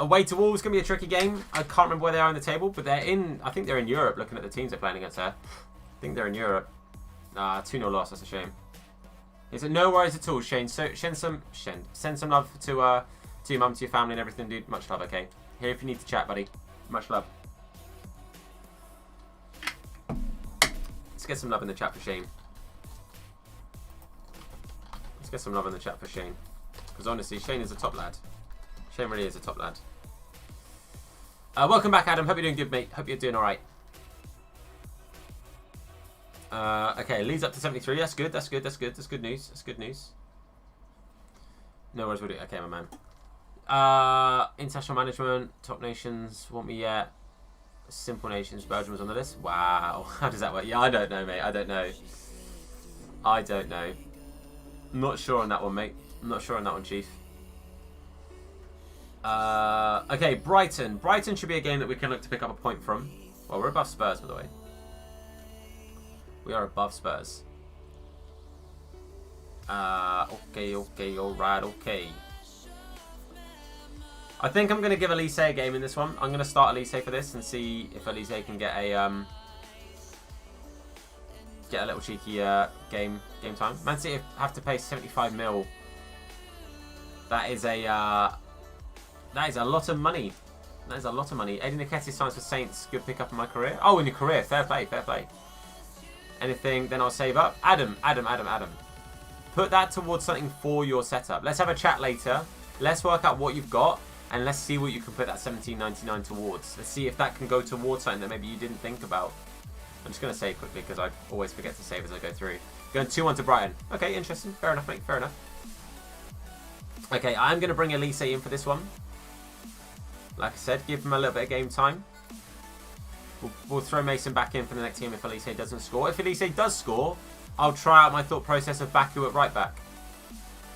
Away to Wolves is going to be a tricky game. I can't remember where they are in the table, but they're in... I think they're in Europe, looking at the teams they're playing against there. I think they're in Europe. 2-0 loss, that's a shame. Is it no worries at all, Shane? So send some love to your mum, to your family and everything, dude. Much love, okay? Here if you need to chat, buddy. Much love. Let's get some love in the chat for Shane. Let's get some love in the chat for Shane. Because honestly, Shane is a top lad. Shane really is a top lad. Welcome back, Adam. Hope you're doing good, mate. Hope you're doing all right. Okay, leads up to 73. That's good. That's good. That's good. That's good news. That's good news. No worries, we'll do it. Okay, my man. International management, top nations. Want me yet? Simple nations. Belgium was on the list. Wow. How does that work? Yeah, I don't know, mate. I don't know. I don't know. Not sure on that one, mate. Not sure on that one, Chief. Okay, Brighton. Brighton should be a game that we can look to pick up a point from. Well, we're above Spurs, by the way. We are above Spurs. Okay, alright, okay. I think I'm going to give Elise a game in this one. I'm going to start Elise for this and see if Elise can get a little cheeky game time. Man City have to pay 75 mil. That is a lot of money. That is a lot of money. Eddie Nketiah signs for Saints. Good pick up in my career. Oh, in your career. Fair play, fair play. Anything, then I'll save up. Adam. Put that towards something for your setup. Let's have a chat later. Let's work out what you've got. and let's see what you can put that 17.99 towards. Let's see if that can go towards something that maybe you didn't think about. I'm just going to save quickly because I always forget to save as I go through. Going 2-1 to Brighton. Okay, interesting. Fair enough, mate. Fair enough. Okay, I'm going to bring Elise in for this one. Like I said, give him a little bit of game time. We'll throw Mason back in for the next team if Elise doesn't score. If Elise does score, I'll try out my thought process of Baku at right back.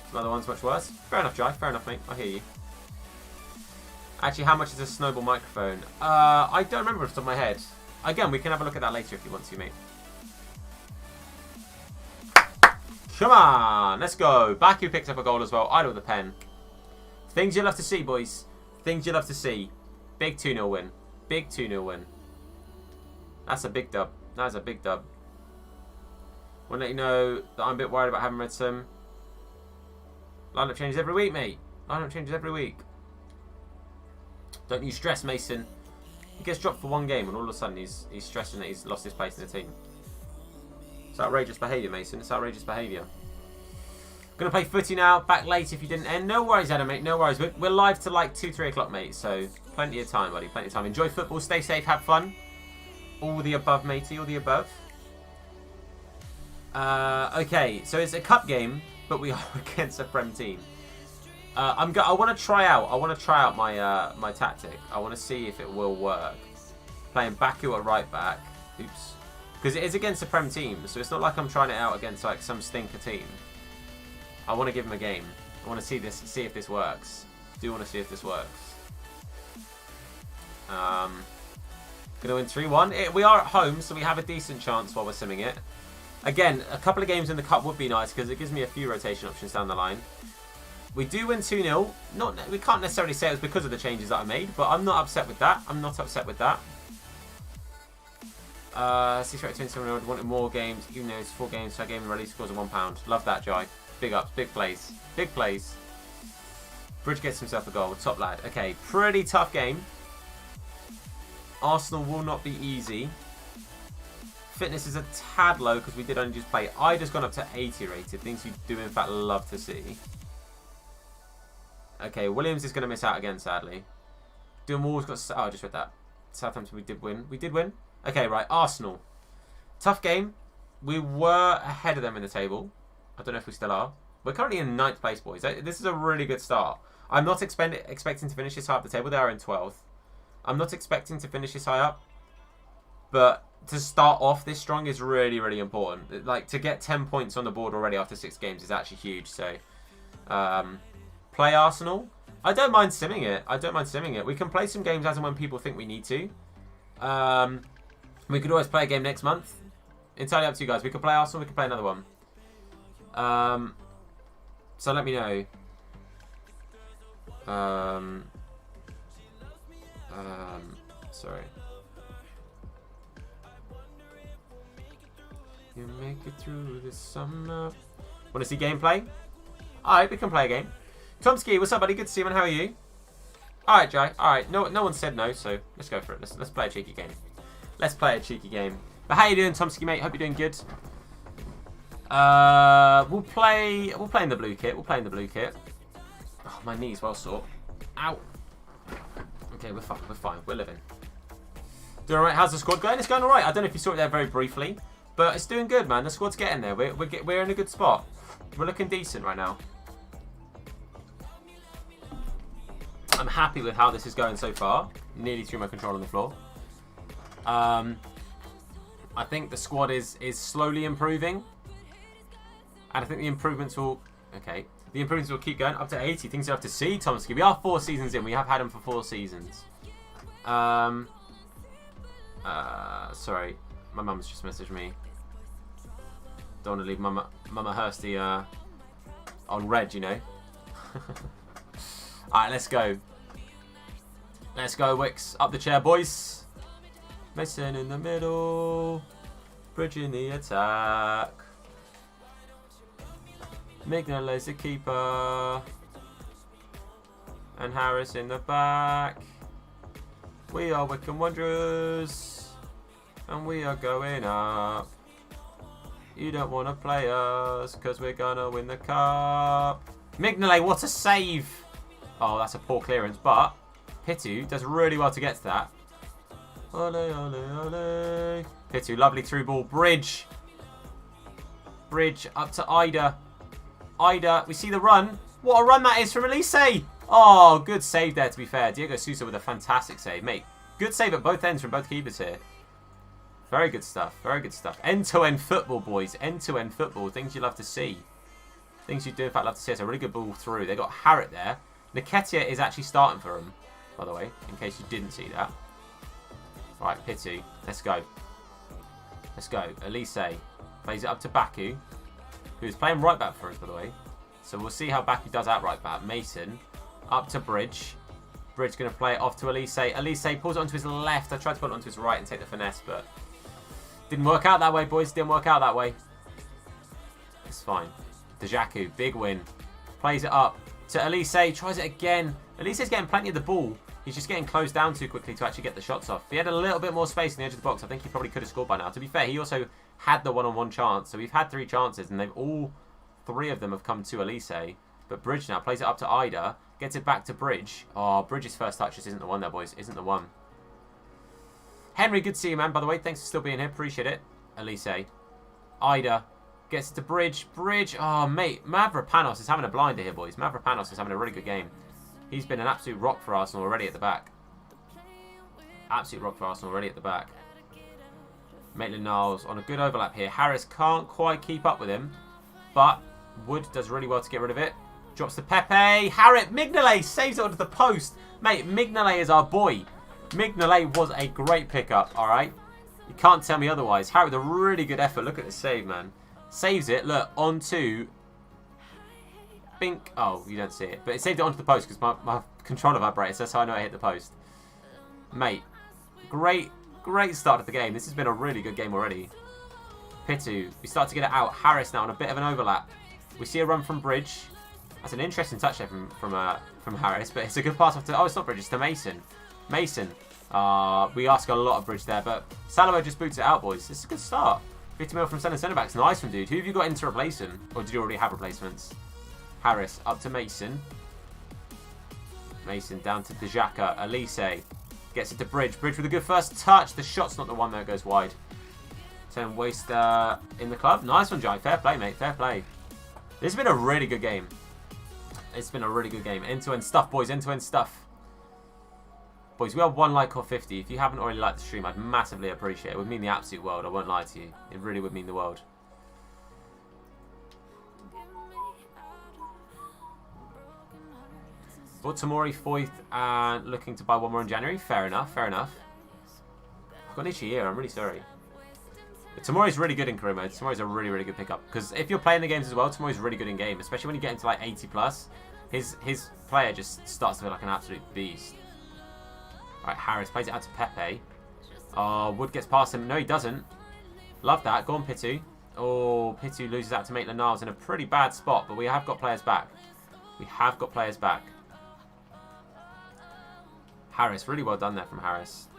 Some other one's much worse. Fair enough, Jai. Fair enough, mate. I hear you. Actually, how much is a Snowball microphone? I don't remember off the top of my head. Again, we can have a look at that later if you want to, mate. Come on, let's go. Baku picks up a goal as well. Idle with the pen. Things you'll have to see, boys. Things you'll have to see. Big 2-0 win. Big 2-0 win. That's a big dub. That's a big dub. Want to let you know that I'm a bit worried about having read some. Lineup changes every week, mate. Lineup changes every week. Don't you stress, Mason. He gets dropped for one game and all of a sudden he's stressing that he's lost his place in the team. It's outrageous behaviour, Mason. It's outrageous behaviour. Gonna play footy now. Back late if you didn't end. No worries, Adam, mate. No worries. We're live to like 2-3 o'clock, mate. So plenty of time, buddy. Plenty of time. Enjoy football. Stay safe. Have fun. All the above, matey. All the above. Okay, so it's a cup game, but we are against a Prem team. I want to try out. I want to try out my my tactic. I want to see if it will work. Playing Baku at right back. Oops. Because it is against a Prem team, so it's not like I'm trying it out against like some stinker team. I want to give him a game. I want to see if this works. Do want to see if this works. Gonna win 3-1. We are at home, so we have a decent chance while we're simming it. Again, a couple of games in the cup would be nice because it gives me a few rotation options down the line. We do win 2-0. We can't necessarily say it was because of the changes that I made, but I'm not upset with that. I'm not upset with that. 6-27 I wanted more games, even though it's 4 games, so I gave him release scores of £1. Love that, Jai. Big ups, big plays. Big plays. Bridge gets himself a goal. Top lad. Okay, pretty tough game. Arsenal will not be easy. Fitness is a tad low because we did only just play. Ida's gone up to 80 rated. Things you do in fact love to see. Okay, Williams is going to miss out again, sadly. Doing Wall's got... Oh, I just read that. Southampton, we did win. We did win. Okay, right. Arsenal. Tough game. We were ahead of them in the table. I don't know if we still are. We're currently in 9th place, boys. This is a really good start. I'm not expecting to finish this high up the table. They are in 12th. I'm not expecting to finish this high up. But to start off this strong is really, really important. Like, to get 10 points on the board already after 6 games is actually huge. So, play Arsenal. I don't mind simming it. I don't mind simming it. We can play some games as and when people think we need to. We could always play a game next month. Entirely up to you guys. We could play Arsenal. We could play another one. So let me know. Sorry. You make it through the summer. Want to see gameplay? Alright, we can play a game. Tomsky, what's up, buddy? Good to see you, man. How are you? Alright, Jai. Alright, no one said no, so let's go for it. Let's play a cheeky game. Let's play a cheeky game. But how you doing, Tomsky, mate? Hope you're doing good. We'll play in the blue kit. We'll play in the blue kit. Oh, my knee's well sore. Ow. Okay, we're fine. We're fine. We're living. Doing alright. How's the squad going? It's going alright. I don't know if you saw it there very briefly, but it's doing good, man. The squad's getting there. We're in a good spot. We're looking decent right now. I'm happy with how this is going so far. Nearly threw my control on the floor. I think the squad is slowly improving. And I think the improvements will... Okay. The improvements will keep going up to 80. Things you have to see, Tomsky. We are 4 seasons in. We have had them for 4 seasons. Sorry. My mum's just messaged me. Don't want to leave Mama Hursty on red, you know. Alright, let's go. Let's go, Wicks. Up the chair, boys. Mason in the middle. Bridging the attack. Mignola's the keeper. And Harris in the back. We are Wycombe Wanderers. And we are going up. You don't want to play us because we're going to win the cup. Mignolet, what a save. Oh, that's a poor clearance, but Pitu does really well to get to that. Ole, ole, ole. Pitu, lovely through ball. Bridge. Bridge up to Ida. Ida, we see the run. What a run that is from Elise. Oh, good save there, to be fair. Diego Sousa with a fantastic save. Mate, good save at both ends from both keepers here. Very good stuff. Very good stuff. End-to-end football, boys. End-to-end football. Things you love to see. Things you do, in fact, love to see. It's a really good ball through. They got Harrett there. Nketiah is actually starting for him, by the way, in case you didn't see that. Right, Pitu. Let's go. Let's go. Elise plays it up to Baku, who's playing right back for us, by the way. So we'll see how Baku does at right back. Mason up to Bridge. Bridge going to play it off to Elise. Elise pulls it onto his left. I tried to put it onto his right and take the finesse, but didn't work out that way, boys. Didn't work out that way. It's fine. Dejaku, big win. Plays it up to Elise. Tries it again. Elise's getting plenty of the ball. He's just getting closed down too quickly to actually get the shots off. If he had a little bit more space on the edge of the box, I think he probably could have scored by now. To be fair, he also had the one-on-one chance. So we've had 3 chances, and all 3 of them have come to Elise. But Bridge now plays it up to Ida. Gets it back to Bridge. Oh, Bridge's first touch just isn't the one there, boys. Isn't the one. Henry, good to see you, man. By the way, thanks for still being here. Appreciate it. Elise. Ida. Gets it to Bridge. Bridge. Oh, mate. Mavropanos is having a blinder here, boys. Mavropanos is having a really good game. He's been an absolute rock for Arsenal already at the back. Absolute rock for Arsenal already at the back. Maitland-Niles on a good overlap here. Harris can't quite keep up with him. But Wood does really well to get rid of it. Drops to Pepe. Harriet. Mignolet saves it onto the post. Mate, Mignolet is our boy. Mignolet was a great pickup, alright? You can't tell me otherwise. Harriet with a really good effort. Look at the save, man. Saves it, look, onto Bink. Oh, you don't see it. But it saved it onto the post because my controller vibrates. That's how I know I hit the post. Mate, great start of the game. This has been a really good game already. Pitu, we start to get it out. Harris now on a bit of an overlap. We see a run from Bridge. That's an interesting touch there from Harris, but it's a good pass off to... Oh, it's not Bridge, it's to Mason. Mason. We ask a lot of Bridge there, but Salamo just boots it out, boys. This is a good start. 50 mil from centre backs. Nice one, dude. Who have you got in to replace him? Or did you already have replacements? Harris up to Mason. Mason down to Dejaka. Elise gets it to Bridge. Bridge with a good first touch. The shot's not the one that goes wide. 10 waste in the club. Nice one, Jai. Fair play, mate. Fair play. This has been a really good game. It's been a really good game. End-to-end stuff, boys. End-to-end stuff. Boys, we have 1 like or 50. If you haven't already liked the stream, I'd massively appreciate it. It would mean the absolute world. I won't lie to you. It really would mean the world. Bought Tamori 4th and looking to buy 1 more in January. Fair enough. Fair enough. I've got an itchy ear. I'm really sorry. But Tamori's really good in career mode. Tamori's a really, really good pickup. Because if you're playing the games as well, Tamori's really good in game. Especially when you get into like 80 plus. His player just starts to feel like an absolute beast. Right, Harris plays it out to Pepe. Oh, Wood gets past him. No, he doesn't. Love that. Go on, Pitu. Oh, Pitu loses out to Maitland-Niles in a pretty bad spot. But we have got players back. We have got players back. Harris. Really well done there from Harris.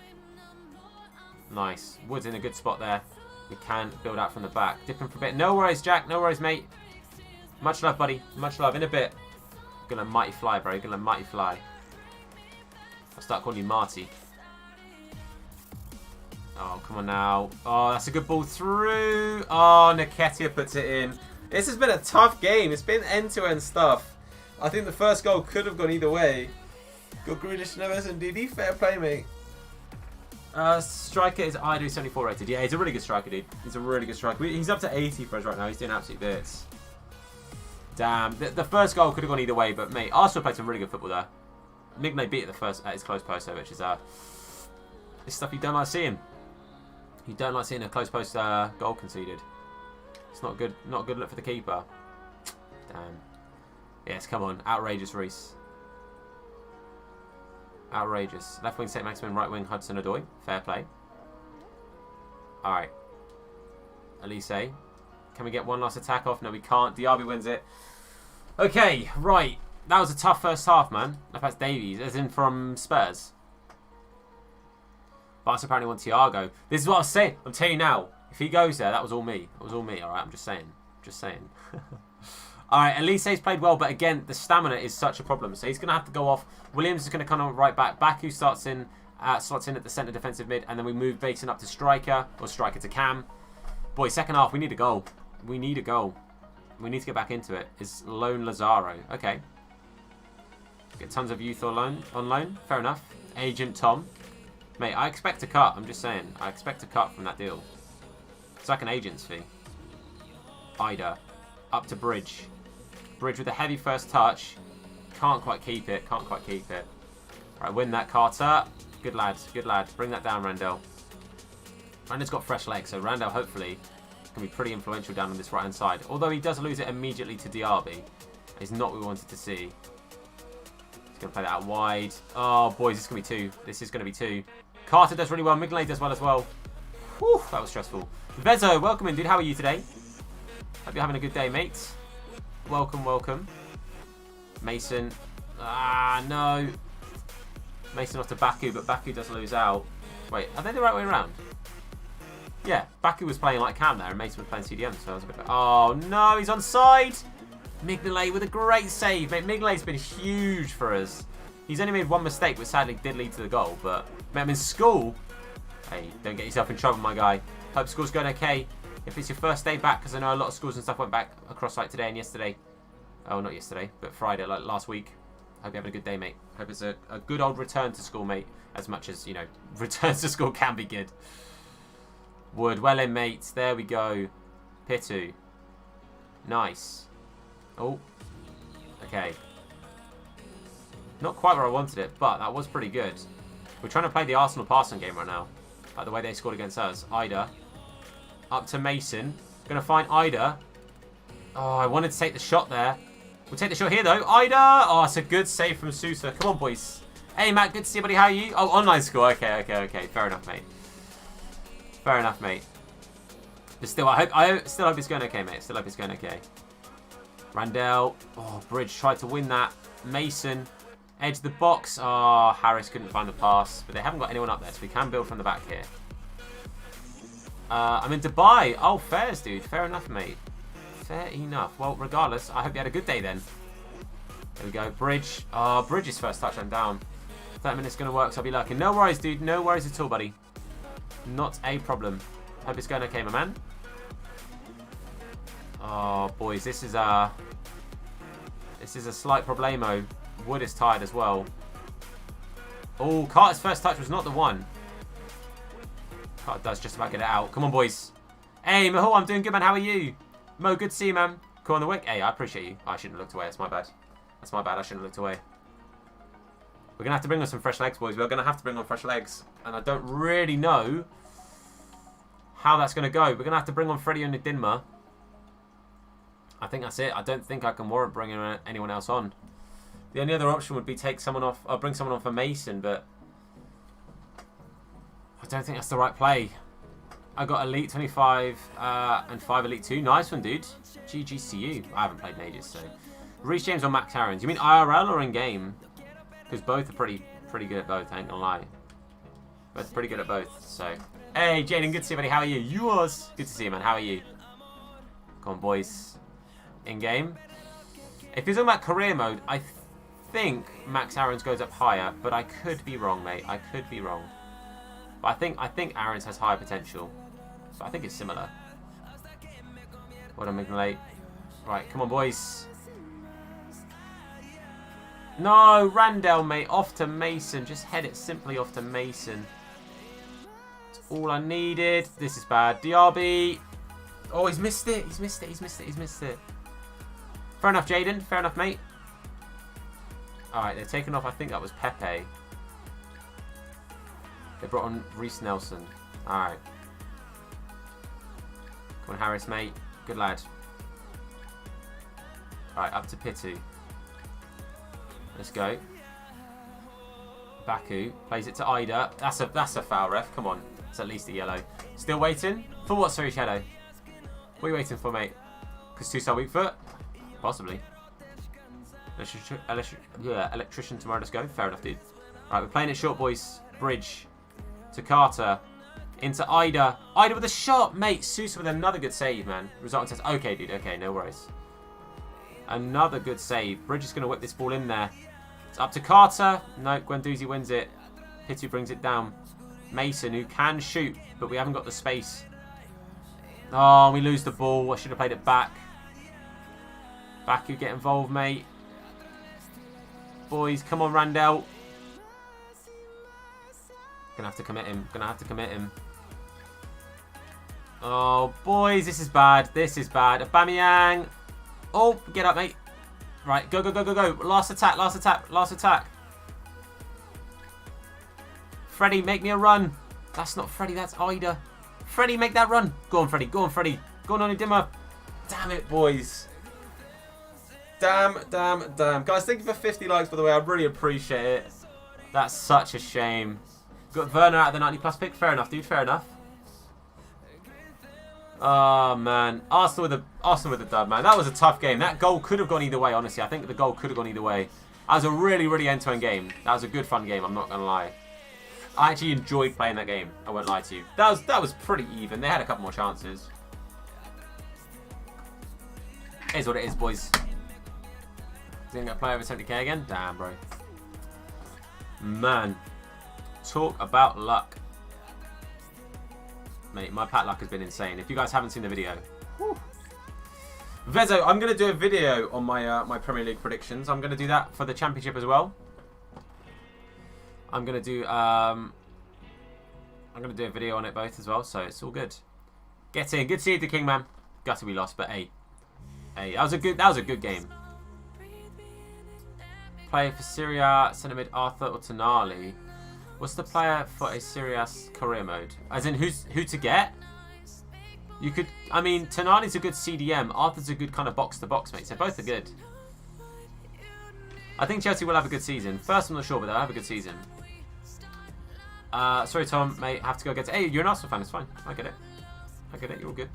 Nice. Wood's in a good spot there. We can build out from the back. Dipping for a bit. No worries, Jack. No worries, mate. Much love, buddy. Much love. In a bit. Gonna mighty fly, bro. Gonna mighty fly. I'll start calling you Marty. Oh, come on now. Oh, that's a good ball through. Oh, Nketiah puts it in. This has been a tough game. It's been end-to-end stuff. I think the first goal could have gone either way. Good Grealish and Emerson, DD. Fair play, mate. Striker is IDO 74 rated. Yeah, he's a really good striker, dude. He's a really good striker. He's up to 80 for us right now. He's doing absolute bits. Damn. The first goal could have gone either way, but, mate, Arsenal played some really good football there. Migne beat it at his close post, though, which is it's stuff you don't like seeing. You don't like seeing a close post goal conceded. It's not good. Not a good look for the keeper. Damn. Yes, come on. Outrageous, Reece. Outrageous. Left wing St. Maximin, right wing Hudson-Odoi. Fair play. Alright. Elise. Can we get one last attack off? No, we can't. Diaby wins it. Okay, right. That was a tough first half, man. That's Davies, as in from Spurs. Barca apparently want Thiago. This is what I was saying. I'm telling you now. If he goes there, that was all me. It was all me, alright? I'm just saying. Just saying. Alright, Elise's played well, but again, the stamina is such a problem. So he's going to have to go off. Williams is going to come on right back. Baku slots in at the centre defensive mid. And then we move Basin up to striker. Or striker to Cam. Boy, second half, we need a goal. We need a goal. We need to get back into it. It's Lone Lazaro. Okay. Get tons of youth on loan. Fair enough. Agent Tom. Mate, I expect a cut. I'm just saying. I expect a cut from that deal. It's like an agent's fee. Ida. Up to Bridge. Bridge with a heavy first touch. Can't quite keep it. Can't quite keep it. Right, win that, Carter. Good lad. Good lad. Bring that down, Randall. Randall's got fresh legs, so Randall hopefully can be pretty influential down on this right-hand side. Although he does lose it immediately to Diaby. It's not what we wanted to see. He's going to play that out wide. Oh, boys, this is going to be 2. This is going to be 2. Carter does really well. Migley does well as well. Whew, that was stressful. Vezo, welcome in, dude. How are you today? Hope you're having a good day, mate. Welcome, welcome. Mason. Ah, no. Mason off to Baku, but Baku does lose out. Wait, are they the right way around? Yeah, Baku was playing like Cam there, and Mason was playing CDM, so I was a bit like, oh, no, he's onside. Migley with a great save, mate. Migley's been huge for us. He's only made one mistake, which sadly did lead to the goal, but met him in school. Hey, don't get yourself in trouble, my guy. Hope school's going okay. If it's your first day back, because I know a lot of schools and stuff went back across like today and yesterday. Oh, not yesterday, but Friday, like last week. Hope you're having a good day, mate. Hope it's a good old return to school, mate. As much as, you know, returns to school can be good. Wood, well in, mate. There we go. Pitu. Nice. Oh. Okay. Not quite where I wanted it, but that was pretty good. We're trying to play the Arsenal passing game right now. Like the way they scored against us. Ida. Up to Mason. Going to find Ida. Oh, I wanted to take the shot there. We'll take the shot here, though. Ida! Oh, it's a good save from Sousa. Come on, boys. Hey, Matt. Good to see you, buddy. How are you? Oh, online score. Okay. Fair enough, mate. Fair enough, mate. But still, I still hope it's going okay, mate. Still hope it's going okay. Randell. Oh, Bridge tried to win that. Mason. Edge of the box. Oh, Harris couldn't find the pass. But they haven't got anyone up there, so we can build from the back here. I'm in Dubai. Oh, fairs, dude. Fair enough, mate. Fair enough. Well, regardless, I hope you had a good day then. There we go. Bridge. Oh, Bridge's first touch. I'm down. 30 minutes going to work, so I'll be lucky. No worries, dude. No worries at all, buddy. Not a problem. Hope it's going okay, my man. Oh, boys. This is a slight problemo. Wood is tired as well. Oh, Carter's first touch was not the one. Carter does just about get it out. Come on, boys. Hey, Mahal, I'm doing good, man. How are you? Mo, good to see you, man. Cool on the wick. Hey, I appreciate you. I shouldn't have looked away. That's my bad. That's my bad. I shouldn't have looked away. We're going to have to bring on some fresh legs, boys. We're going to have to bring on fresh legs. And I don't really know how that's going to go. We're going to have to bring on Freddie and Nadinma. I think that's it. I don't think I can warrant bringing anyone else on. The only other option would be take someone off, or bring someone on for Mason, but I don't think that's the right play. I got Elite 25 and 5 Elite 2. Nice one, dude. GGCU. I haven't played in ages, so. Reece James or Max Aarons? You mean IRL or in-game? Because both are pretty good at both, I ain't gonna lie. Both pretty good at both, so. Hey, Jaden, good to see you, buddy. How are you? Yours. Good to see you, man. How are you? Come on, boys. In-game. If you're talking about career mode, I think Max Aarons goes up higher, but I could be wrong, mate. I could be wrong. But I think Aarons has higher potential. So I think it's similar. What am I making late? Right, come on, boys. No, Randell, mate. Off to Mason. Just head it simply off to Mason. That's all I needed. This is bad. Diaby. Oh, he's missed it. He's missed it. He's missed it. He's missed it. Fair enough, Jaden. Fair enough, mate. Alright, they're taking off. I think that was Pepe. They brought on Reece Nelson. Alright. Come on, Harris, mate. Good lad. Alright, up to Pitu. Let's go. Baku plays it to Ida. That's a foul, ref. Come on. It's at least a yellow. Still waiting? For what, sorry, Shadow? What are you waiting for, mate? Because two-star weak foot? Possibly. Electrician tomorrow. Let's go. Fair enough, dude. Alright, we're playing it short, boys. Bridge. To Carter. Into Ida. Ida with a shot, mate. Sousa with another good save, man. Result test. Okay, dude. Okay, no worries. Another good save. Bridge is going to whip this ball in there. It's up to Carter. No, Guendouzi wins it. Pitu brings it down. Mason, who can shoot, but we haven't got the space. Oh, we lose the ball. I should have played it back. Baku, get involved, mate. Boys, come on, Randell. Gonna have to commit him. Gonna have to commit him. Oh, boys, this is bad. This is bad. Aubameyang. Oh, get up, mate. Right, go, go, go, go, go. Last attack, last attack, last attack. Freddie, make me a run. That's not Freddie, that's Ida. Freddie, make that run. Go on, Freddie. Go on, Freddie. Go on, Dimmer. Damn it, boys. Damn, damn, damn. Guys, thank you for 50 likes, by the way. I really appreciate it. That's such a shame. Got Werner out of the 90 plus pick. Fair enough, dude. Fair enough. Oh, man. Arsenal with a dub, man. That was a tough game. That goal could have gone either way, honestly. I think the goal could have gone either way. That was a really, really end-to-end game. That was a good, fun game. I'm not going to lie. I actually enjoyed playing that game. I won't lie to you. That was pretty even. They had a couple more chances. It is what it is, boys. Is he going to play over 70k again? Damn, bro. Man. Talk about luck. Mate, my pat luck has been insane. If you guys haven't seen the video. Whew. Vezo, I'm going to do a video on my my Premier League predictions. I'm going to do that for the Championship as well. I'm going to do a video on it both as well, so it's all good. Get in. Good to see you, the King, man. Gutted we lost, but hey. Hey, that was a good game. Play for Syria, centre mid Arthur or Tonali. What's the player for a serious career mode? As in, who to get? You could, I mean, Tonali's a good CDM. Arthur's a good kind of box-to-box, mate. So both are good. I think Chelsea will have a good season. First, I'm not sure, but they'll have a good season. Sorry, Tom, mate. Have to go get it. Hey, you're an Arsenal fan. It's fine. I get it. I get it. You're all good.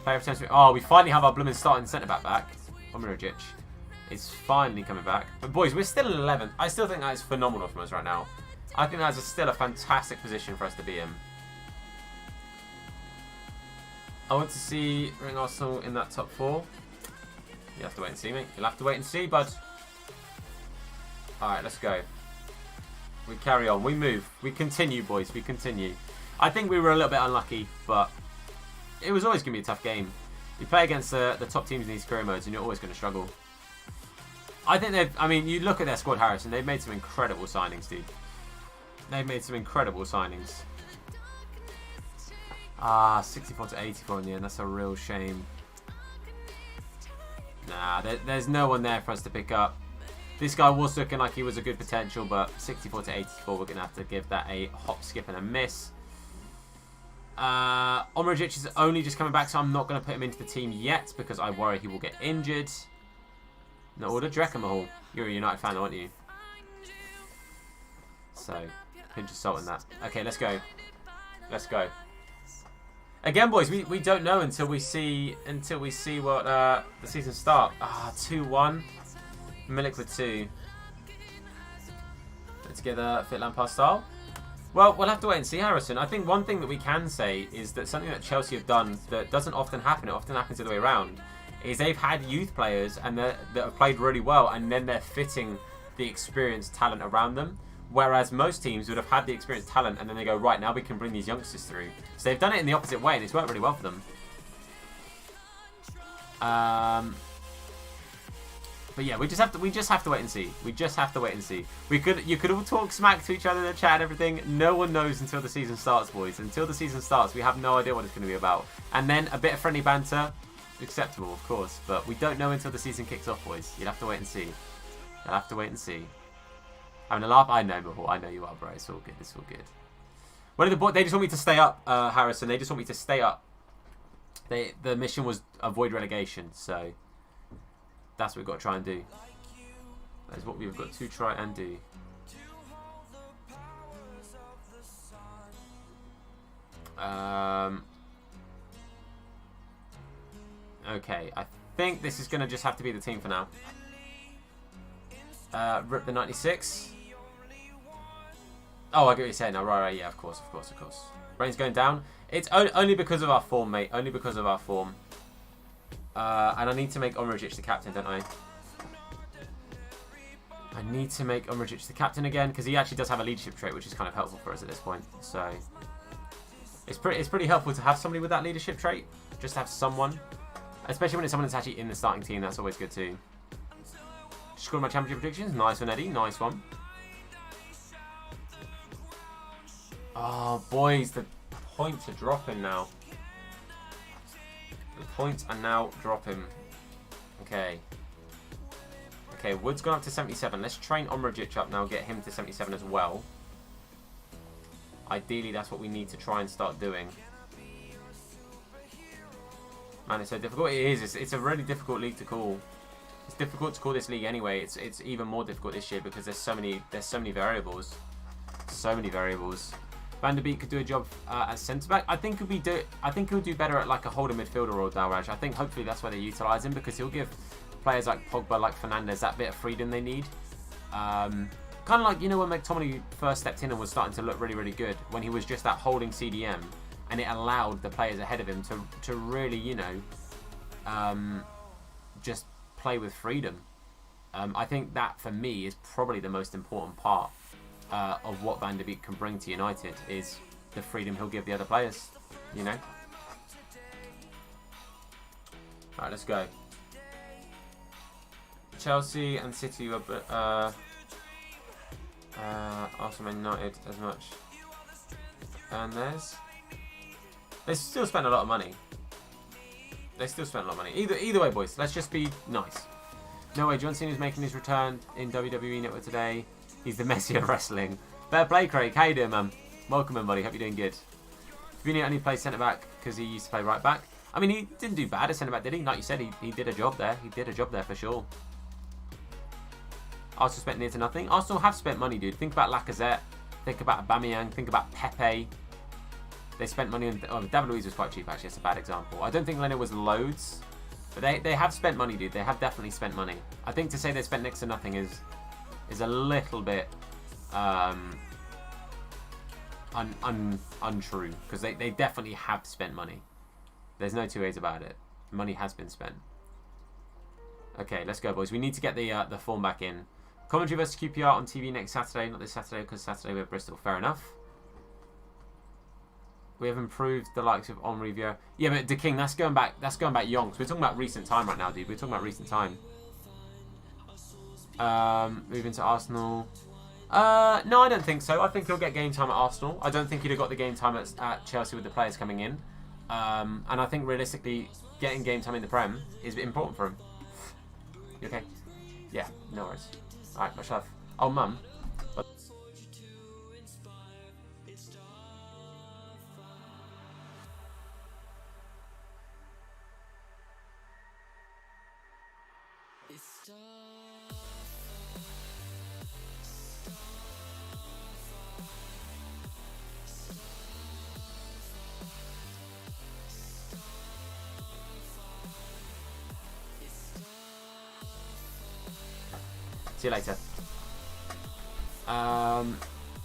Player potential. Oh, we finally have our blooming starting centre-back back. Omirajic is finally coming back. But, boys, we're still in 11th. I still think that is phenomenal from us right now. I think that's still a fantastic position for us to be in. I want to see Ring Arsenal in that top 4. You have to wait and see, mate. You'll have to wait and see, bud. Alright, let's go. We carry on. We move. We continue, boys. We continue. I think we were a little bit unlucky, but it was always going to be a tough game. You play against the top teams in these career modes, and you're always going to struggle. I think I mean, you look at their squad, Harrison. They've made some incredible signings, dude. They've made some incredible signings. 64 to 84 in the end. That's a real shame. Nah, there's no one there for us to pick up. This guy was looking like he was a good potential, but 64 to 84, we're going to have to give that a hop, skip, and a miss. Omirajic is only just coming back, so I'm not going to put him into the team yet because I worry he will get injured. No order, Dreckenmahal. You're a United fan, aren't you? So, pinch of salt in that. Okay, let's go. Let's go. Again, boys, we don't know until we see what the season start. 2-1. Milik with 2. Let's get a fit Lampard style. Well, we'll have to wait and see, Harrison. I think one thing that we can say is that something that Chelsea have done that doesn't often happen, it often happens the other way around, is they've had youth players and that have played really well, and then they're fitting the experienced talent around them. Whereas most teams would have had the experienced talent and then they go, right, now we can bring these youngsters through. So they've done it in the opposite way and it's worked really well for them. But yeah, we just have to wait and see. We just have to wait and see. You could all talk smack to each other in the chat and everything. No one knows until the season starts, boys. Until the season starts, we have no idea what it's going to be about. And then a bit of friendly banter, acceptable, of course. But we don't know until the season kicks off, boys. You'll have to wait and see. You'll have to wait and see. Having a laugh? I know, Mahal. I know you are, bro. It's all good. It's all good. What are the boys? They just want me to stay up, Harrison. They just want me to stay up. The mission was avoid relegation, so that's what we've got to try and do. That is what we've got to try and do. Okay, I think this is going to just have to be the team for now. Rip the 96. Oh, I get what you're saying now. Right, yeah, of course. Brain's going down. It's only because of our form, mate. Only because of our form. And I need to make Omrajic the captain, don't I? I need to make Omrajic the captain again, because he actually does have a leadership trait, which is kind of helpful for us at this point. So it's pretty helpful to have somebody with that leadership trait. Just to have someone. Especially when it's someone that's actually in the starting team, that's always good too. Scored my championship predictions. Nice one, Eddie. Nice one. Oh, boys, the points are dropping now. The points are now dropping. Okay. Okay, Wood's gone up to 77. Let's train Omrajic up now, get him to 77 as well. Ideally, that's what we need to try and start doing. Man, it's so difficult. It is. It's a really difficult league to call. It's difficult to call this league anyway. It's even more difficult this year because there's so many variables. So many variables. Van der Beek could do a job as centre back. I think he'll do better at like a holding midfielder role, Dalraj. I think hopefully that's where they utilise him because he'll give players like Pogba, like Fernandes, that bit of freedom they need. Kind of like, you know, when McTominay first stepped in and was starting to look really, really good when he was just that holding CDM, and it allowed the players ahead of him to really, you know, just play with freedom. I think that for me is probably the most important part of what Van der Beek can bring to United is the freedom he'll give the other players, you know. Alright, let's go. Chelsea and City were Arsenal and United as much. And they still spent a lot of money. They still spent a lot of money. Either way, boys, let's just be nice. No way, John Cena's making his return in WWE Network today. He's the Messi of wrestling. Fair play, Craig. How you doing, man? Welcome in, buddy. Hope you're doing good. Fabinho only plays centre-back because he used to play right-back. I mean, he didn't do bad as centre-back, did he? Like you said, he did a job there. He did a job there for sure. Arsenal spent near to nothing. Arsenal have spent money, dude. Think about Lacazette. Think about Aubameyang. Think about Pepe. They spent money on... Oh, David Luiz was quite cheap, actually. That's a bad example. I don't think Leonard was loads. But they have spent money, dude. They have definitely spent money. I think to say they spent next to nothing is a little bit untrue. Because they definitely have spent money. There's no two ways about it. Money has been spent. Okay, let's go, boys. We need to get the form back in. Commentary versus QPR on TV next Saturday. Not this Saturday, because Saturday we're at Bristol. Fair enough. We have improved the likes of Henri Vieira. Yeah, but the King, that's going back yonks. We're talking about recent time right now, dude. We're talking about recent time. Moving to Arsenal. No, I don't think so. I think he'll get game time at Arsenal. I don't think he'd have got the game time at Chelsea with the players coming in. And I think realistically, getting game time in the Prem is important for him. You okay? Yeah, no worries. Alright, much love. Oh, mum. See you later.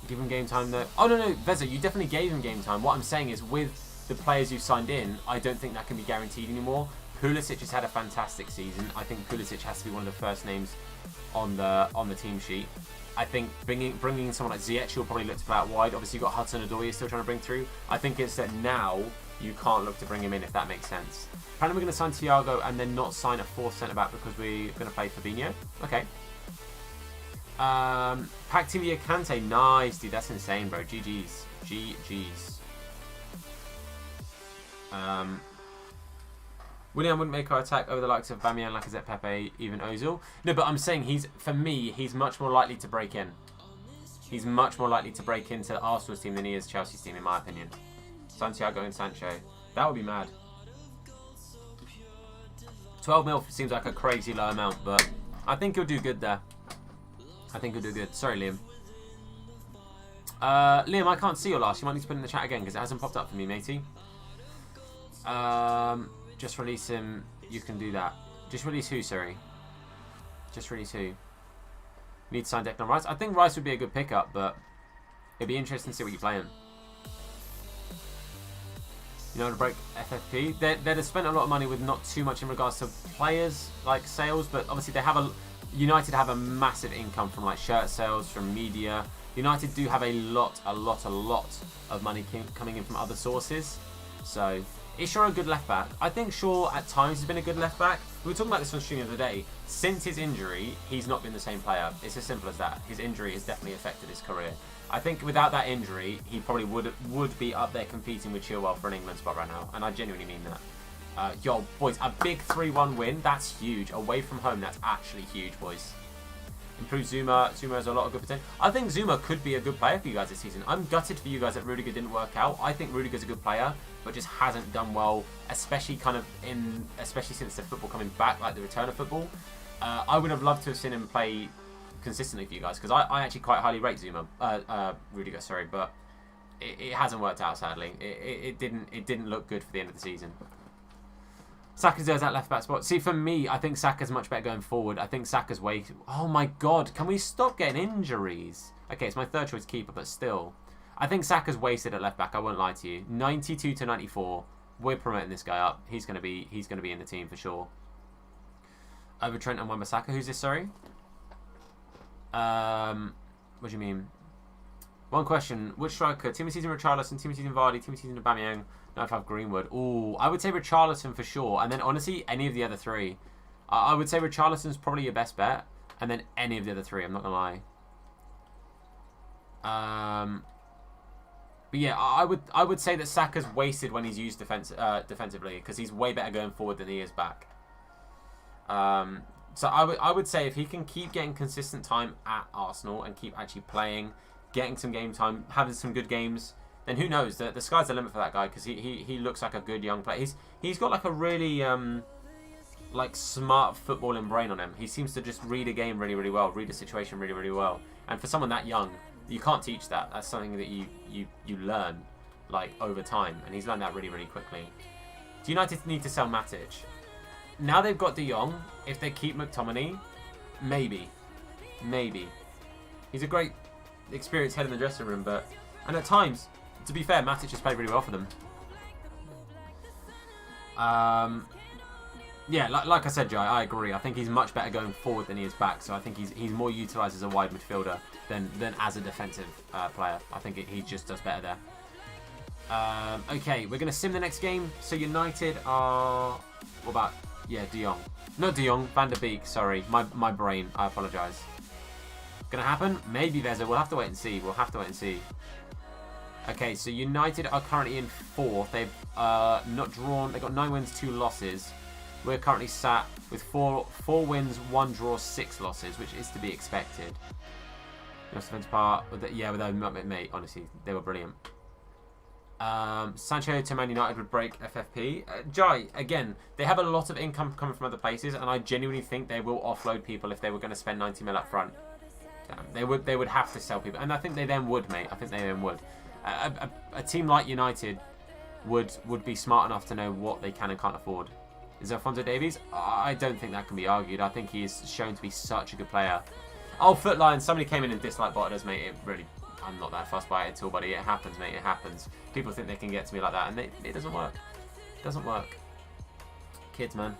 Give him game time though. Oh no, Veza, you definitely gave him game time. What I'm saying is with the players you've signed in, I don't think that can be guaranteed anymore. Pulisic has had a fantastic season. I think Pulisic has to be one of the first names on the team sheet. I think bringing someone like Ziyech will probably look to play out wide. Obviously you've got Hudson-Odoi you're still trying to bring through. I think it's that now you can't look to bring him in if that makes sense. Apparently we're going to sign Thiago and then not sign a fourth centre-back because we're going to play Fabinho. Okay. Pactivia Kante, nice, dude, that's insane, bro. GG's. GG's. Willian wouldn't make our attack over the likes of Aubameyang, Lacazette, Pepe, even Ozil. No, but I'm saying for me, he's much more likely to break in. He's much more likely to break into Arsenal's team than he is Chelsea's team, in my opinion. Santiago and Sancho. That would be mad. 12 mil seems like a crazy low amount, but I think he'll do good there. I think he'll do good. Sorry, Liam. Liam, I can't see your last. You might need to put it in the chat again because it hasn't popped up for me, matey. Just release him. You can do that. Just release who, sorry? Just release who? Need to sign Declan Rice. I think Rice would be a good pickup, but it'd be interesting to see what you play him. You know, to break FFP. They'd have spent a lot of money with not too much in regards to players, like sales, but obviously they have United have a massive income from like shirt sales, from media. United do have a lot of money coming in from other sources. So, is Shaw a good left back? I think Shaw at times has been a good left back. We were talking about this on stream the other day. Since his injury, he's not been the same player. It's as simple as that. His injury has definitely affected his career. I think without that injury, he probably would be up there competing with Chilwell for an England spot right now. And I genuinely mean that. Yo, boys, a big 3-1 win. That's huge. Away from home, that's actually huge, boys. Improve Zuma. Zuma has a lot of good potential. I think Zuma could be a good player for you guys this season. I'm gutted for you guys that Rudiger didn't work out. I think Rudiger's a good player, but just hasn't done well, especially since the football coming back, like the return of football. I would have loved to have seen him play consistently for you guys, because I actually quite highly rate Rudiger, sorry, but it hasn't worked out, sadly. It didn't look good for the end of the season. Saka deserves that left back spot. See, for me, I think Saka's much better going forward. I think Saka's way... Oh my god, can we stop getting injuries? Okay, it's my third choice keeper, but still. I think Saka's wasted at left back, I won't lie to you. 92 to 94. We're promoting this guy up. He's gonna be in the team for sure. Over Trent and Wan-Bissaka. Who's this, sorry? What do you mean? One question. Which striker? Team of season Richarlison, team of season Vardy, team of season Aubameyang, 95 Greenwood. Ooh, I would say Richarlison for sure. And then honestly, any of the other three. I would say Richarlison's probably your best bet. And then any of the other three, I'm not going to lie. But yeah, I would say that Saka's wasted when he's used defensively, because he's way better going forward than he is back. So I would say if he can keep getting consistent time at Arsenal and keep actually playing, getting some game time, having some good games, then who knows? The sky's the limit for that guy, because he looks like a good young player. He's got like a really like smart footballing brain on him. He seems to just read a game really, really well, read a situation really, really well. And for someone that young, you can't teach that. That's something that you learn like over time, and he's learned that really, really quickly. Do United need to sell Matic? Now they've got De Jong. If they keep McTominay, maybe. He's a great experienced head in the dressing room, and at times, to be fair, Matic has played really well for them. Yeah, like I said, Jai, I agree. I think he's much better going forward than he is back. So I think he's more utilised as a wide midfielder than as a defensive player. I think he just does better there. Okay, we're going to sim the next game. So United are... What about... Yeah, De Jong. Not De Jong, Van der Beek. Sorry, my brain. I apologise. Going to happen? Maybe there's a... We'll have to wait and see. Okay, so United are currently in 4th. They've not drawn... They've got 9 wins, 2 losses. We're currently sat with 4 wins, 1 draw, 6 losses, which is to be expected. Defense part, yeah, without mate, honestly, they were brilliant. Sancho to Man United would break FFP. Jai, again, they have a lot of income coming from other places, and I genuinely think they will offload people if they were going to spend 90 mil up front. Damn, they would have to sell people, and I think they then would, mate. I think they then would. A team like United would be smart enough to know what they can and can't afford. Is Alphonso Davies? I don't think that can be argued. I think he is shown to be such a good player. Oh, Foot Lion. Somebody came in and disliked Bottas, mate. It really... I'm not that fussed by it at all, buddy. It happens, mate. It happens. People think they can get to me like that, and it doesn't work. It doesn't work. Kids, man.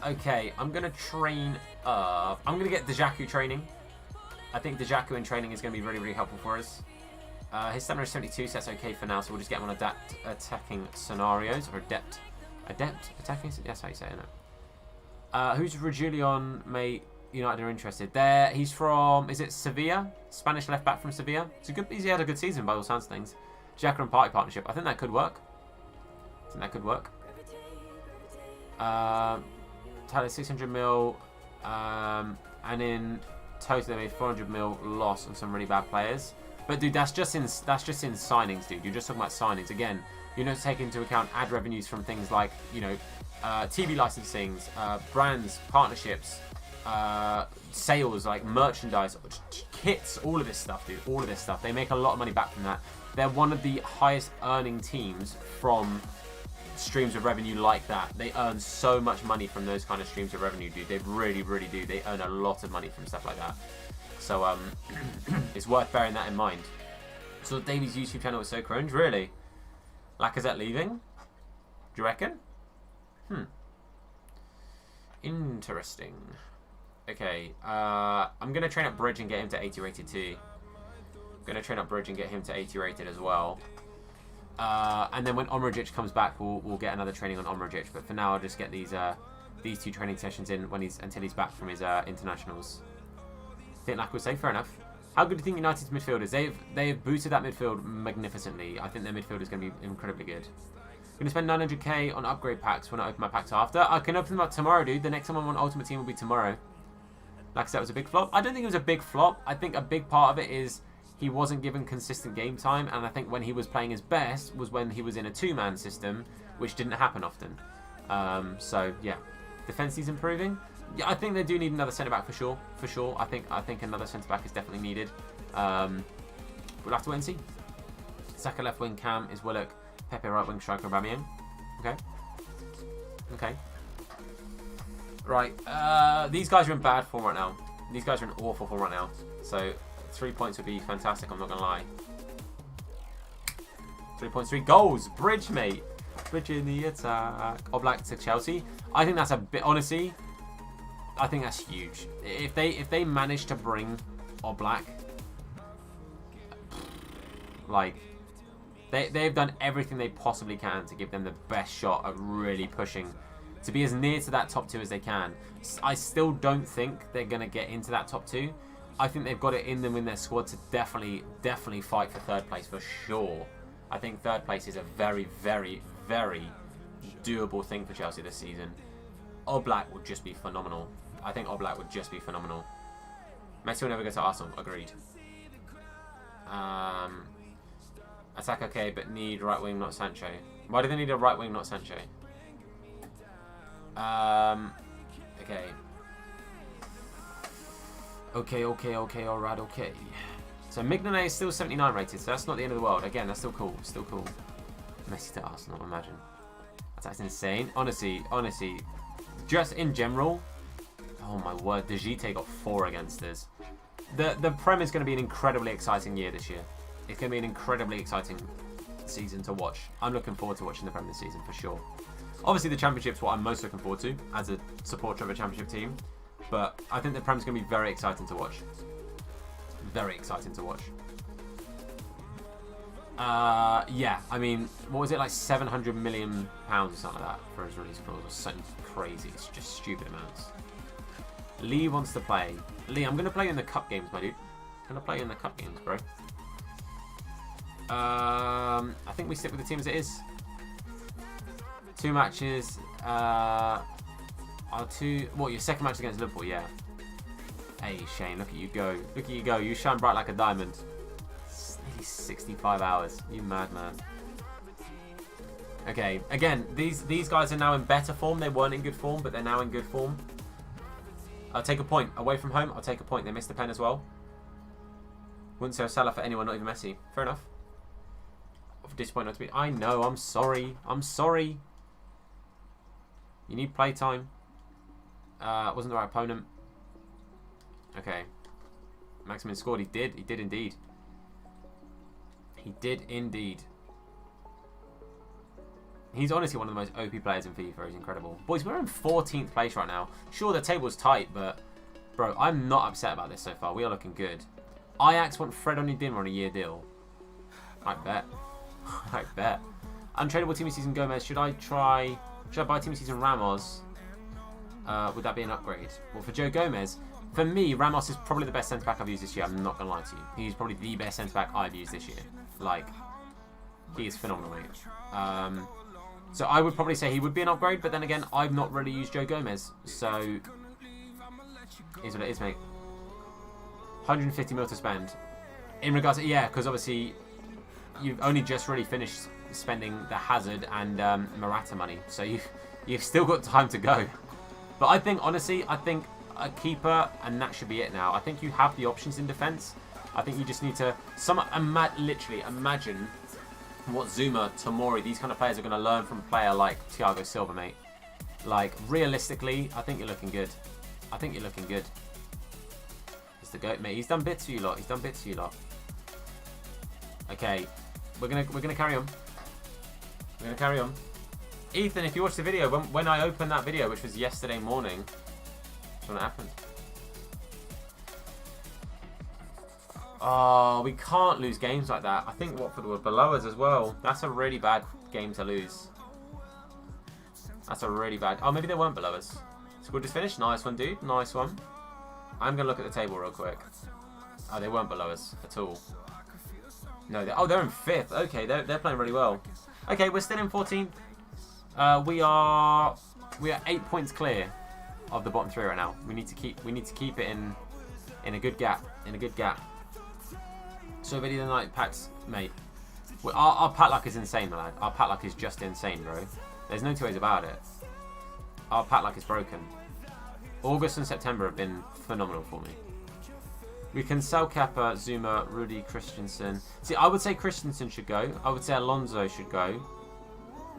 Okay. I'm going to train up. I'm going to get Djaku training. I think Djaku in training is going to be really, really helpful for us. His stamina is 72, so that's okay for now. So we'll just get him on attacking scenarios, or adept attacking. That's how you say it. Who's Reguilon? Mate, United are interested. There, he's from. Is it Sevilla? Spanish left back from Sevilla. He had a good season by all sounds of things. Xhaka and Party partnership. I think that could work. Tyler 600 mil, and in total they made 400 mil loss on some really bad players. But dude, that's just in signings, dude. You're just talking about signings. Again, you know, to take into account ad revenues from things like, you know, TV licensings, brands, partnerships, sales, like merchandise, kits, all of this stuff, dude. All of this stuff. They make a lot of money back from that. They're one of the highest earning teams from streams of revenue like that. They earn so much money from those kind of streams of revenue, dude. They really, really do. They earn a lot of money from stuff like that. So it's worth bearing that in mind. So Davies' YouTube channel is so cringe, really. Lacazette leaving? Do you reckon? Interesting. Okay, I'm going to train up Bridge and get him to 80 rated too. I'm going to train up Bridge and get him to 80 rated as well. And then when Omrajic comes back, we'll get another training on Omrajic. But for now, I'll just get these 2 training sessions in until he's back from his internationals. I think Lack would say, fair enough. How good do you think United's midfield is? They've boosted that midfield magnificently. I think their midfield is going to be incredibly good. I'm going to spend 900k on upgrade packs when I open my packs after. I can open them up tomorrow, dude. The next time I'm on Ultimate Team will be tomorrow. Like I said, it was a big flop. I don't think it was a big flop. I think a big part of it is he wasn't given consistent game time. And I think when he was playing his best was when he was in a 2-man system, which didn't happen often. So, yeah. Defense is improving. Yeah, I think they do need another centre-back for sure. For sure. I think another centre-back is definitely needed. We'll have to wait and see. Saka left wing, Cam is Willock. Pepe right wing, striker, Aubameyang. Okay. Okay. Right. These guys are in bad form right now. These guys are in awful form right now. So 3 points would be fantastic, I'm not going to lie. 3 points, 3 goals. Bridge, mate. Bridge in the attack. Oblak to Chelsea. I think that's a bit, honestly, I think that's huge. If they manage to bring Oblak, like, they've done everything they possibly can to give them the best shot at really pushing to be as near to that top 2 as they can. I still don't think they're going to get into that top 2. I think they've got it in them in their squad to definitely fight for 3rd place for sure. I think 3rd place is a very, very, very doable thing for Chelsea this season. Oblak would just be phenomenal. I think Oblak would just be phenomenal. Messi will never go to Arsenal. Agreed. Attack okay, but need right wing, not Sancho. Why do they need a right wing, not Sancho? Okay. Okay, alright, okay. So Mignolet is still 79 rated, so that's not the end of the world. Again, that's still cool, still cool. Messi to Arsenal, imagine. That's insane. Honestly, just in general, oh my word, De Gite got 4 against us. The Prem is going to be an incredibly exciting year this year. It's going to be an incredibly exciting season to watch. I'm looking forward to watching the Prem this season for sure. Obviously, the Championship's what I'm most looking forward to as a supporter of a Championship team. But I think the Prem's going to be very exciting to watch. Very exciting to watch. Yeah, I mean, what was it, like £700 million or something like that for his release clause or something crazy. It's just stupid amounts. Lee wants to play. Lee, I'm going to play you in the cup games, my dude. I'm going to play you in the cup games, bro. I think we stick with the team as it is. 2 matches. What, your second match against Liverpool? Yeah. Hey, Shane, look at you go. Look at you go. You shine bright like a diamond. It's nearly 65 hours. You madman. Okay, again, these guys are now in better form. They weren't in good form, but they're now in good form. I'll take a point. Away from home, I'll take a point. They missed the pen as well. Wouldn't sell Salah for anyone, not even Messi. Fair enough. Disappointed not to be. I know, I'm sorry. I'm sorry. You need playtime. Wasn't the right opponent. Okay. Maximin scored. He did. He did indeed. He did indeed. He's honestly one of the most OP players in FIFA. He's incredible. Boys, we're in 14th place right now. Sure, the table's tight, but... Bro, I'm not upset about this so far. We are looking good. Ajax want Fred Onyedinma on a year deal. I bet. I bet. Untradeable team season Gomez. Should I buy team season Ramos? Would that be an upgrade? Well, for Joe Gomez, for me, Ramos is probably the best centre-back I've used this year. I'm not going to lie to you. He's probably the best centre-back I've used this year. Like, he is phenomenal, mate. So I would probably say he would be an upgrade, but then again, I've not really used Joe Gomez. So, is what it is, mate. 150 mil to spend. In regards to, yeah, because obviously, you've only just really finished spending the Hazard and Morata money. So you've still got time to go. But I think, honestly, I think a keeper, and that should be it now. I think you have the options in defence. I think you just need to, literally imagine what Zuma, Tomori, these kind of players are going to learn from a player like Thiago Silva, mate. Like, realistically, I think you're looking good. I think you're looking good. He's the GOAT, mate. He's done bits for you lot. He's done bits for you lot. Okay, we're gonna carry on. We're going to carry on. Ethan, if you watched the video, when I opened that video, which was yesterday morning, that's when it happened. Oh, we can't lose games like that. I think Watford were below us as well. That's a really bad game to lose. That's a really bad... Oh, maybe they weren't below us. Squad just finished. Nice one, dude. Nice one. I'm going to look at the table real quick. Oh, they weren't below us at all. No, they're in 5th. Okay, they're playing really well. Okay, we're still in 14th. We are 8 points clear of the bottom 3 right now. We need to keep it in a good gap. So video of the night packs, mate. Our pack luck is insane, lad. Our pack luck is just insane, bro. There's no two ways about it. Our pack luck is broken. August and September have been phenomenal for me. We can sell Kepa, Zuma, Rudy, Christensen. See, I would say Christensen should go. I would say Alonso should go.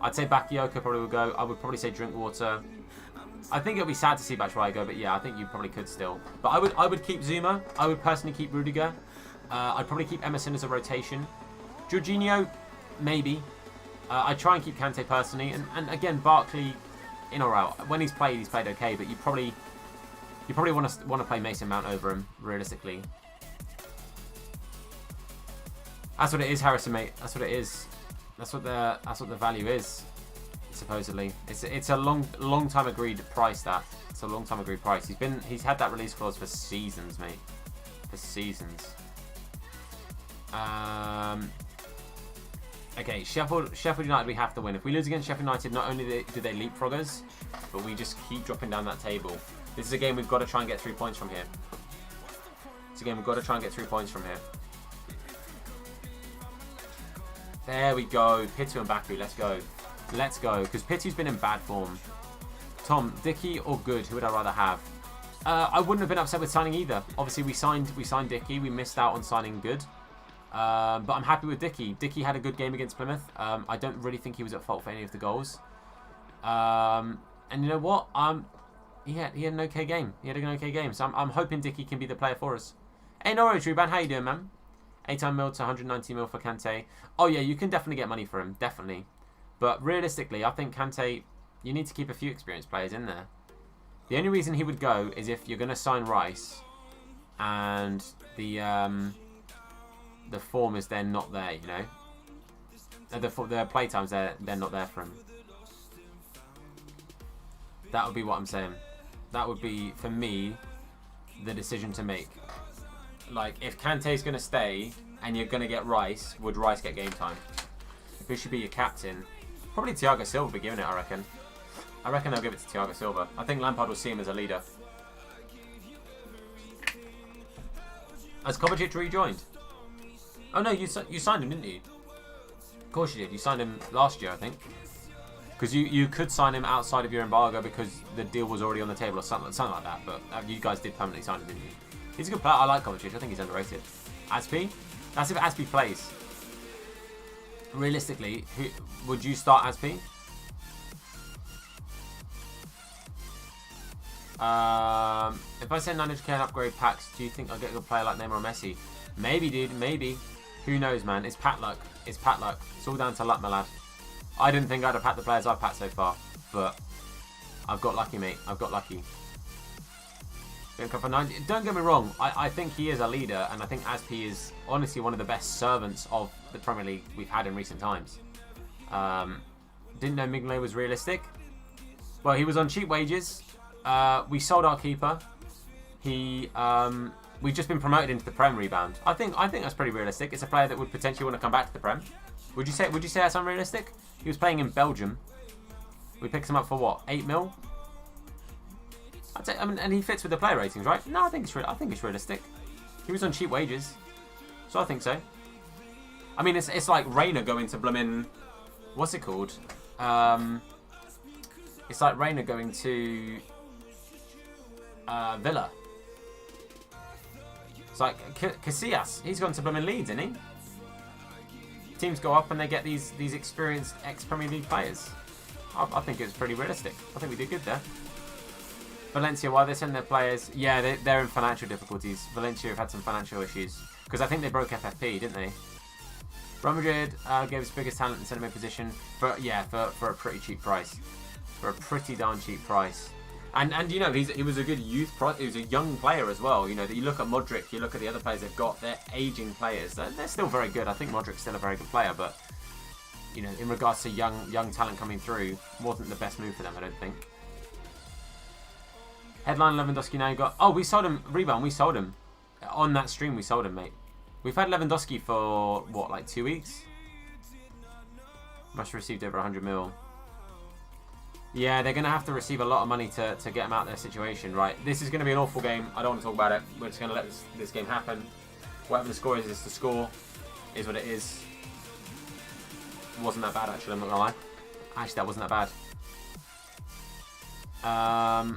I'd say Bakayoko probably would go. I would probably say Drinkwater. I think it'll be sad to see Batshuayi go, but yeah, I think you probably could still. But I would keep Zuma. I would personally keep Rudiger. I'd probably keep Emerson as a rotation. Jorginho, maybe. I'd try and keep Kante personally. And again, Barkley, in or out. When he's played okay, but you probably want to play Mason Mount over him, realistically. That's what it is, Harrison, mate. That's what it is. That's what the value is, supposedly. It's a long time agreed price. It's a long time agreed price. He's had that release clause for seasons, mate. For seasons. Okay, Sheffield United, we have to win. If we lose against Sheffield United, not only do they leapfrog us, but we just keep dropping down that table. This is a game we've got to try and get 3 points from here. It's a game we've got to try and get 3 points from here. There we go. Pitu and Baku, let's go. Let's go, because Pitu's been in bad form. Tom, Dickey or Good, who would I rather have? I wouldn't have been upset with signing either. Obviously, we signed Dickey. We missed out on signing Good. But I'm happy with Dickey. Dickey had a good game against Plymouth. I don't really think he was at fault for any of the goals. And you know what? He had an okay game. So I'm hoping Dickey can be the player for us. Hey, Norwich, Ruban, how you doing, man? 8-time mil to 190 mil for Kante. Oh, yeah, you can definitely get money for him. Definitely. But realistically, I think Kante, you need to keep a few experienced players in there. The only reason he would go is if you're going to sign Rice and the form is then not there, you know. The play times they're not there for him. That would be what I'm saying. That would be, for me, the decision to make. Like, if Kante's going to stay and you're going to get Rice, would Rice get game time? Who should be your captain? Probably Thiago Silva will be giving it, I reckon. I reckon they'll give it to Thiago Silva. I think Lampard will see him as a leader. Has Kovacic rejoined? Oh no, you signed him, didn't you? Of course you did. You signed him last year, I think. Because you could sign him outside of your embargo because the deal was already on the table or something like that. But you guys did permanently sign him, didn't you? He's a good player. I like Kovacic. I think he's underrated. Aspie? That's if Aspie plays. Realistically, would you start Aspie? If I send 900k and upgrade packs, do you think I'll get a good player like Neymar or Messi? Maybe, dude. Maybe. Who knows, man? It's pat luck. It's pat luck. It's all down to luck, my lad. I didn't think I'd have packed the players I've packed so far, but I've got lucky, mate. I've got lucky. Don't get me wrong. I think he is a leader, and I think Aspie is honestly one of the best servants of the Premier League we've had in recent times. Didn't know Mignolet was realistic. Well, he was on cheap wages. We sold our keeper. We've just been promoted into the Prem rebound. I think that's pretty realistic. It's a player that would potentially want to come back to the Prem. Would you say that's unrealistic? He was playing in Belgium. We picked him up for what? 8 mil? I'd say, and he fits with the player ratings, right? No, I think it's realistic. He was on cheap wages, so I think so. I mean, it's like Reina going to Bloomin', what's it called? It's like Reina going to Villa. It's like Casillas. He's gone to Bloomin' Leeds, isn't he? Teams go up and they get these experienced ex-Premier League players. I think it's pretty realistic. I think we did good there. Valencia, why they send their players? Yeah, they're in financial difficulties. Valencia have had some financial issues because I think they broke FFP, didn't they? Real Madrid gave his biggest talent in centre mid position for a pretty cheap price. For a pretty darn cheap price. And you know, he was a good youth he was a young player as well. You know, you look at Modric, you look at the other players they've got, they're aging players. They're still very good. I think Modric's still a very good player, but you know, in regards to young talent coming through, wasn't the best move for them, I don't think. Headline Lewandowski now got... Oh, we sold him. Rebound, we sold him. On that stream, we sold him, mate. We've had Lewandowski for, what, like 2 weeks? Must have received over 100 mil. Yeah, they're going to have to receive a lot of money to get him out of their situation, right? This is going to be an awful game. I don't want to talk about it. We're just going to let this game happen. Whatever the score is the score. Is what it is. Wasn't that bad, actually. I'm not going to lie. Actually, that wasn't that bad.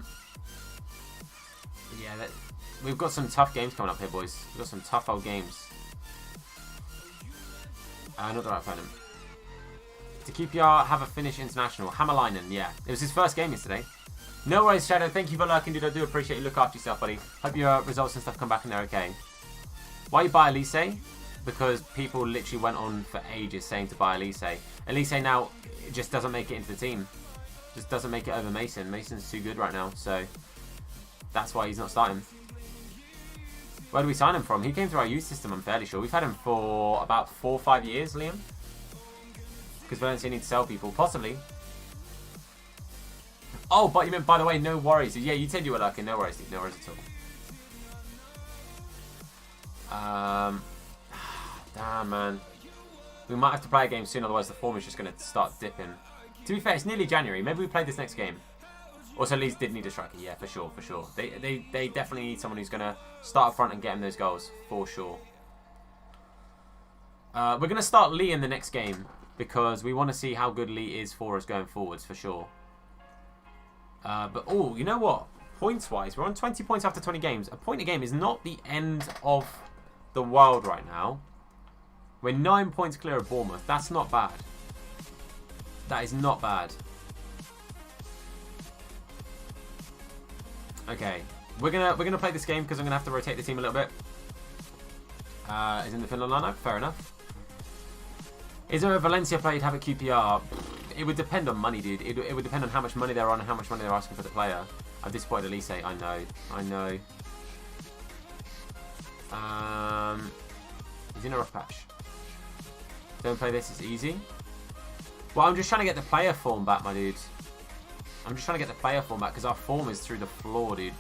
Yeah, we've got some tough games coming up here, boys. We've got some tough old games. Not the right opponent. To QPR have a Finnish international. Hämäläinen, yeah. It was his first game yesterday. No worries, Shadow. Thank you for lurking, dude. I do appreciate you. Look after yourself, buddy. Hope your results and stuff come back and they're okay. Why you buy Elise? Because people literally went on for ages saying to buy Elise. Elise now just doesn't make it into the team. Just doesn't make it over Mason. Mason's too good right now, so that's why he's not starting. Where do we sign him from? He came through our youth system, I'm fairly sure. We've had him for about 4 or 5 years, Liam. Because Valencia need to sell people. Possibly. Oh, but you meant, by the way, no worries. Yeah, you said you were lucky. No worries, dude. No worries at all. Damn, man. We might have to play a game soon, otherwise the form is just going to start dipping. To be fair, it's nearly January. Maybe we play this next game. Also, Leeds did need a striker. Yeah, for sure, for sure. They definitely need someone who's going to start up front and get him those goals. For sure. We're going to start Lee in the next game. Because we want to see how good Lee is for us going forwards, for sure. But, oh, you know what? Points-wise, we're on 20 points after 20 games. A point a game is not the end of the world right now. We're 9 points clear of Bournemouth. That's not bad. That is not bad. Okay. We're gonna play this game because I'm going to have to rotate the team a little bit. Is in the Finland lineup? Fair enough. Is there a Valencia player you'd have at QPR? It would depend on money, dude. It would depend on how much money they're on and how much money they're asking for the player. I'm disappointed Elise. I know. He's in a rough patch. Don't play this, it's easy. Well, I'm just trying to get the player form back, my dude. I'm just trying to get the player form back because our form is through the floor, dude.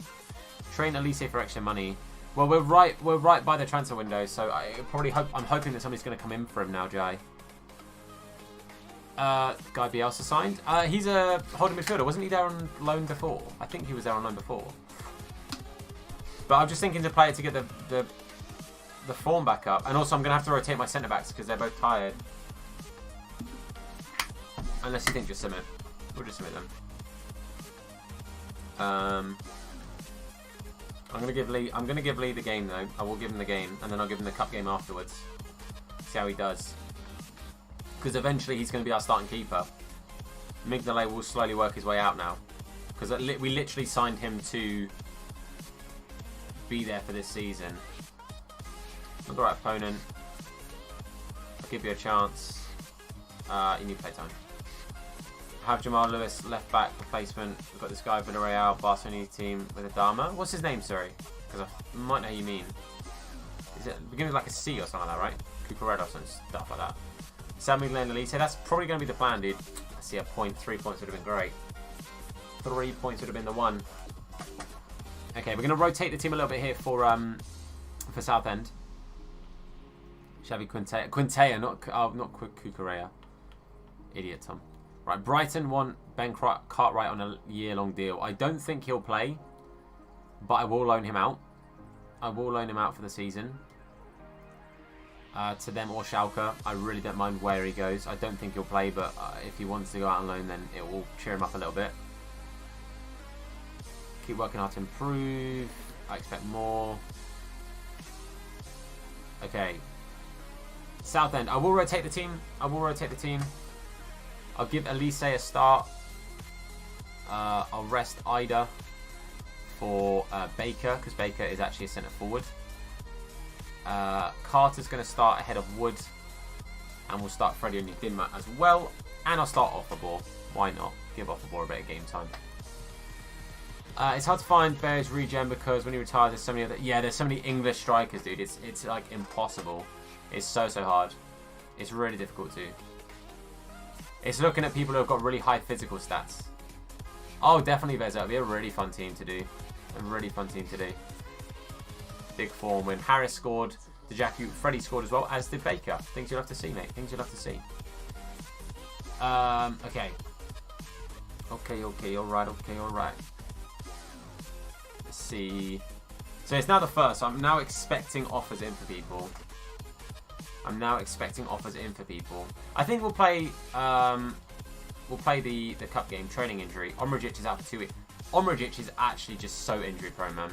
Train Elise for extra money. Well, we're right by the transfer window, so I'm hoping that somebody's going to come in for him now, Jai. Guy Bielsa signed. He's a holding midfielder. Wasn't he there on loan before? I think he was there on loan before. But I'm just thinking to play it to get the form back up. And also I'm going to have to rotate my centre-backs because they're both tired. Unless you think just submit. We'll just submit them. I'm going to give Lee the game though. I will give him the game and then I'll give him the cup game afterwards. See how he does. Because eventually he's going to be our starting keeper. Mignolet will slowly work his way out now. Because we literally signed him to be there for this season. Not the right opponent. I'll give you a chance. You need playtime. Have Jamal Lewis left back replacement. We've got this guy Villarreal, Barcelona team with Adama. What's his name, sorry? Because I might know who you mean. Is it beginning with like a C or something like that, right? Cucurella and stuff like that. Sam Miguel and Elise. That's probably going to be the plan, dude. I see a point. 3 points would have been great. 3 points would have been the one. Okay, we're going to rotate the team a little bit here for Southend. Xavi Quintea, not Cucurella. Idiot, Tom. Right, Brighton want Ben Cartwright on a year-long deal. I don't think he'll play, but I will loan him out. I will loan him out for the season. To them or Schalke. I really don't mind where he goes. I don't think he'll play, but if he wants to go out on loan, then it will cheer him up a little bit. Keep working hard to improve. I expect more. Okay. Southend. I will rotate the team. I'll give Elise a start. I'll rest Ida for Baker, because Baker is actually a centre forward. Carter's going to start ahead of Wood. And we'll start Freddie and Dinma as well. And I'll start Offerbore. Why not? Give Offerbore a bit of game time. It's hard to find Bear's regen because when he retires, there's so many other... Yeah, there's so many English strikers, dude. It's like impossible. It's so hard. It's really difficult to. It's looking at people who have got really high physical stats. Oh, definitely Bears. That would be a really fun team to do. A really fun team to do. Big form win. Harris scored. The Jackie, Freddie scored as well, as did Baker. Things you'll have to see, mate. Things you'll have to see. Okay. Okay, alright. Let's see. So it's now the first. So I'm now expecting offers in for people. I think we'll play the cup game, training injury. Omragic is out for 2 weeks. Omragic is actually just so injury prone, man.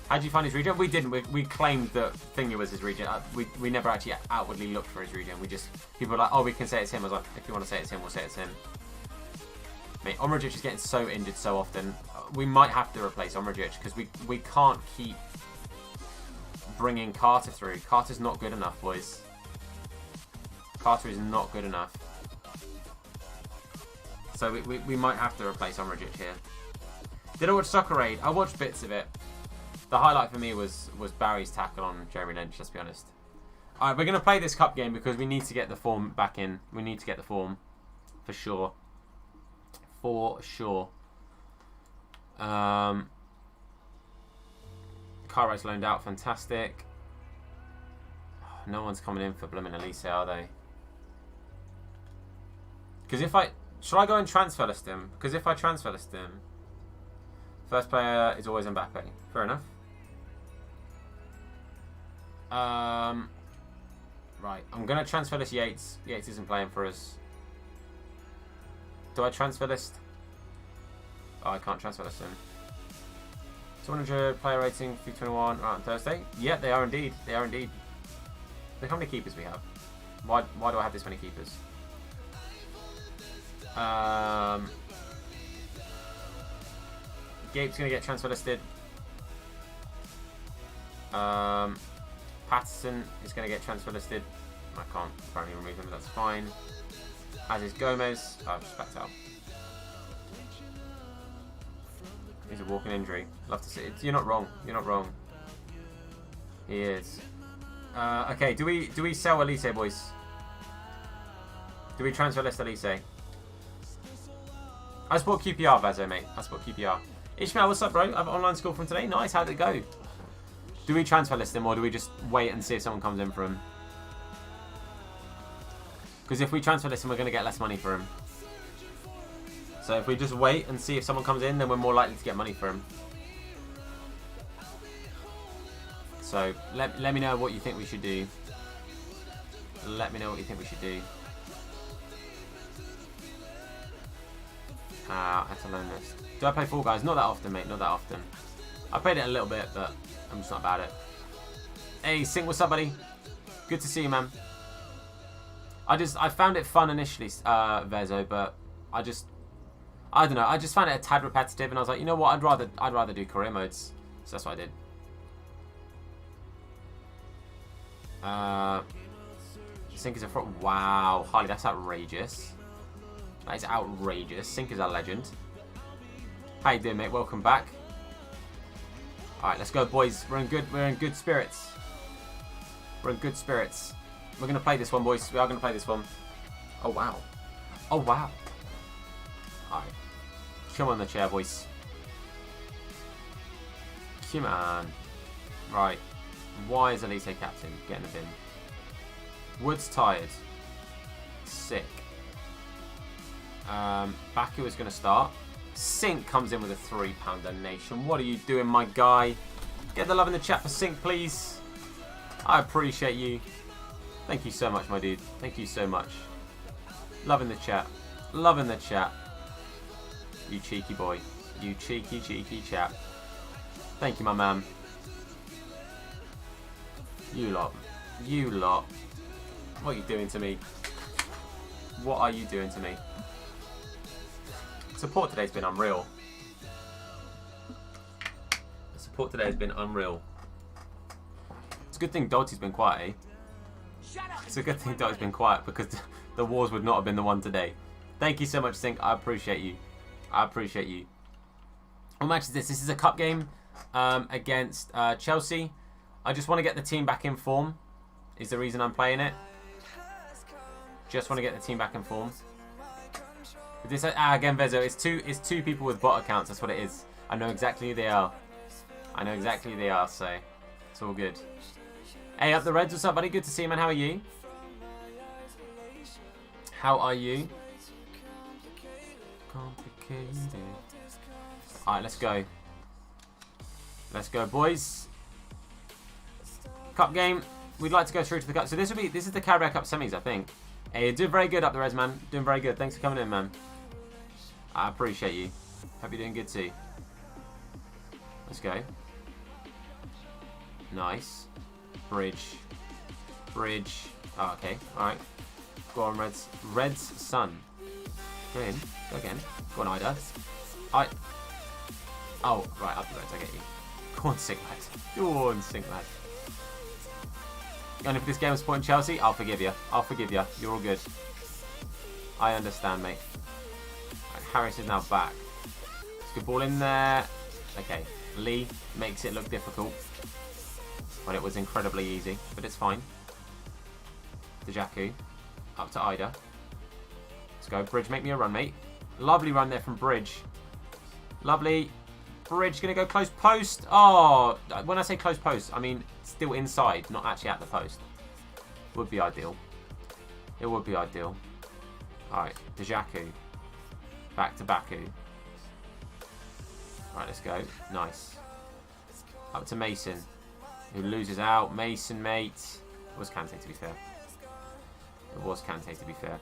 How did you find his regen? We didn't. We claimed that Thingy was his regen. We never actually outwardly looked for his regen. We just... People were like, oh, we can say it's him. I was like, if you want to say it's him, we'll say it's him. Mate, Omragic is getting so injured so often. We might have to replace Omragic because we can't keep bringing Carter through. Carter's not good enough, boys. Carter is not good enough. So we might have to replace Omragic here. Did I watch Soccer Aid? I watched bits of it. The highlight for me was Barry's tackle on Jeremy Lynch, let's be honest. Alright, we're going to play this cup game because we need to get the form back in. We need to get the form. For sure. For sure. Car race loaned out, fantastic. No one's coming in for blooming Elise, are they? Because if I... Should I go and transfer list him? Because if I transfer list him... First player is always Mbappe. Fair enough. Right, I'm going to transfer list Yates. Yates isn't playing for us. Do I transfer list? Oh, I can't transfer list him. 200 player rating, 321 right on Thursday. Yeah, they are indeed. They are indeed. Look how many keepers we have. Why do I have this many keepers? Gabe's going to get transfer listed. Patterson is going to get transfer listed. I can't apparently remove him, but that's fine. As is Gomez. Oh, I've just backed out. He's a walking injury. Love to see it. You're not wrong. You're not wrong. He is. Okay, do we sell Elise, boys? Do we transfer list Elise? I support QPR, Vazo, mate. I support QPR. Ishmael, what's up, bro? I have online school from today. Nice, how'd it go? Do we transfer list him or do we just wait and see if someone comes in for him? Because if we transfer list him, we're going to get less money for him. So if we just wait and see if someone comes in, then we're more likely to get money for him. So let me know what you think we should do. Let me know what you think we should do. At a loan list. Do I play Fall Guys? Not that often, mate. Not that often. I played it a little bit, but I'm just not about it. Hey, Sink, what's up, buddy? Good to see you, man. I found it fun initially, Vezo, but I don't know. I just found it a tad repetitive, and I was like, you know what? I'd rather do career modes. So that's what I did. Sink is a front. Wow, Harley, that's outrageous. That is outrageous. Sink is a legend. How you doing, mate? Welcome back. All right, let's go, boys. We're in good spirits. We're in good spirits. We're gonna play this one, boys. We are gonna play this one. Oh wow. Oh wow. All right. Come on, the Chairboys. Come on. Right. Why is Elise captain? Get in the bin. Wood's tired. Sick. Baku is going to start. Sink comes in with a £3 donation. What are you doing, my guy? Get the love in the chat for Sink, please. I appreciate you. Thank you so much, my dude. Thank you so much. Love in the chat. Love in the chat. You cheeky boy. You cheeky chap. Thank you, my man. You lot. You lot. What are you doing to me? What are you doing to me? Support today's been unreal. The support today has been unreal. It's a good thing Dolty's been quiet, eh? It's a good thing Dot's been quiet because the wars would not have been the one today. Thank you so much, Sink. I appreciate you. I appreciate you. What match is this? This is a cup game against Chelsea. I just want to get the team back in form. Is the reason I'm playing it. Just want to get the team back in form. This again, Vezo. It's two people with bot accounts. That's what it is. I know exactly who they are. I know exactly who they are. So it's all good. Hey, up the Reds. What's up, buddy? Good to see you, man. How are you? How are you? Complicated. All right, let's go. Let's go, boys. Cup game. We'd like to go through to the cup. So this is the Carabao Cup semis, I think. Hey, you're doing very good up the Reds, man. Doing very good. Thanks for coming in, man. I appreciate you. Hope you're doing good too. Let's go. Nice. Bridge. Bridge. Oh, okay. Alright. Go on, Reds. Reds, Sun. Go in. Go again. Go on, Ida. Oh, right. Up the Reds. I get you. Go on, Sink, lad. Go on, Sink, lad. And if this game was supporting Chelsea, I'll forgive you. I'll forgive you. You're all good. I understand, mate. Right, Harris is now back. Good ball in there. Okay. Lee makes it look difficult when it was incredibly easy, but it's fine. Dejaku. Up to Ida. Let's go. Bridge, make me a run, mate. Lovely run there from Bridge. Lovely. Bridge going to go close post. Oh, when I say close post, I mean still inside, not actually at the post. Would be ideal. It would be ideal. Alright, Dejaku. Back to Baku. Right, let's go. Nice. Up to Mason, who loses out. Mason, mate. It was Kante, to be fair. It was Kante, to be fair.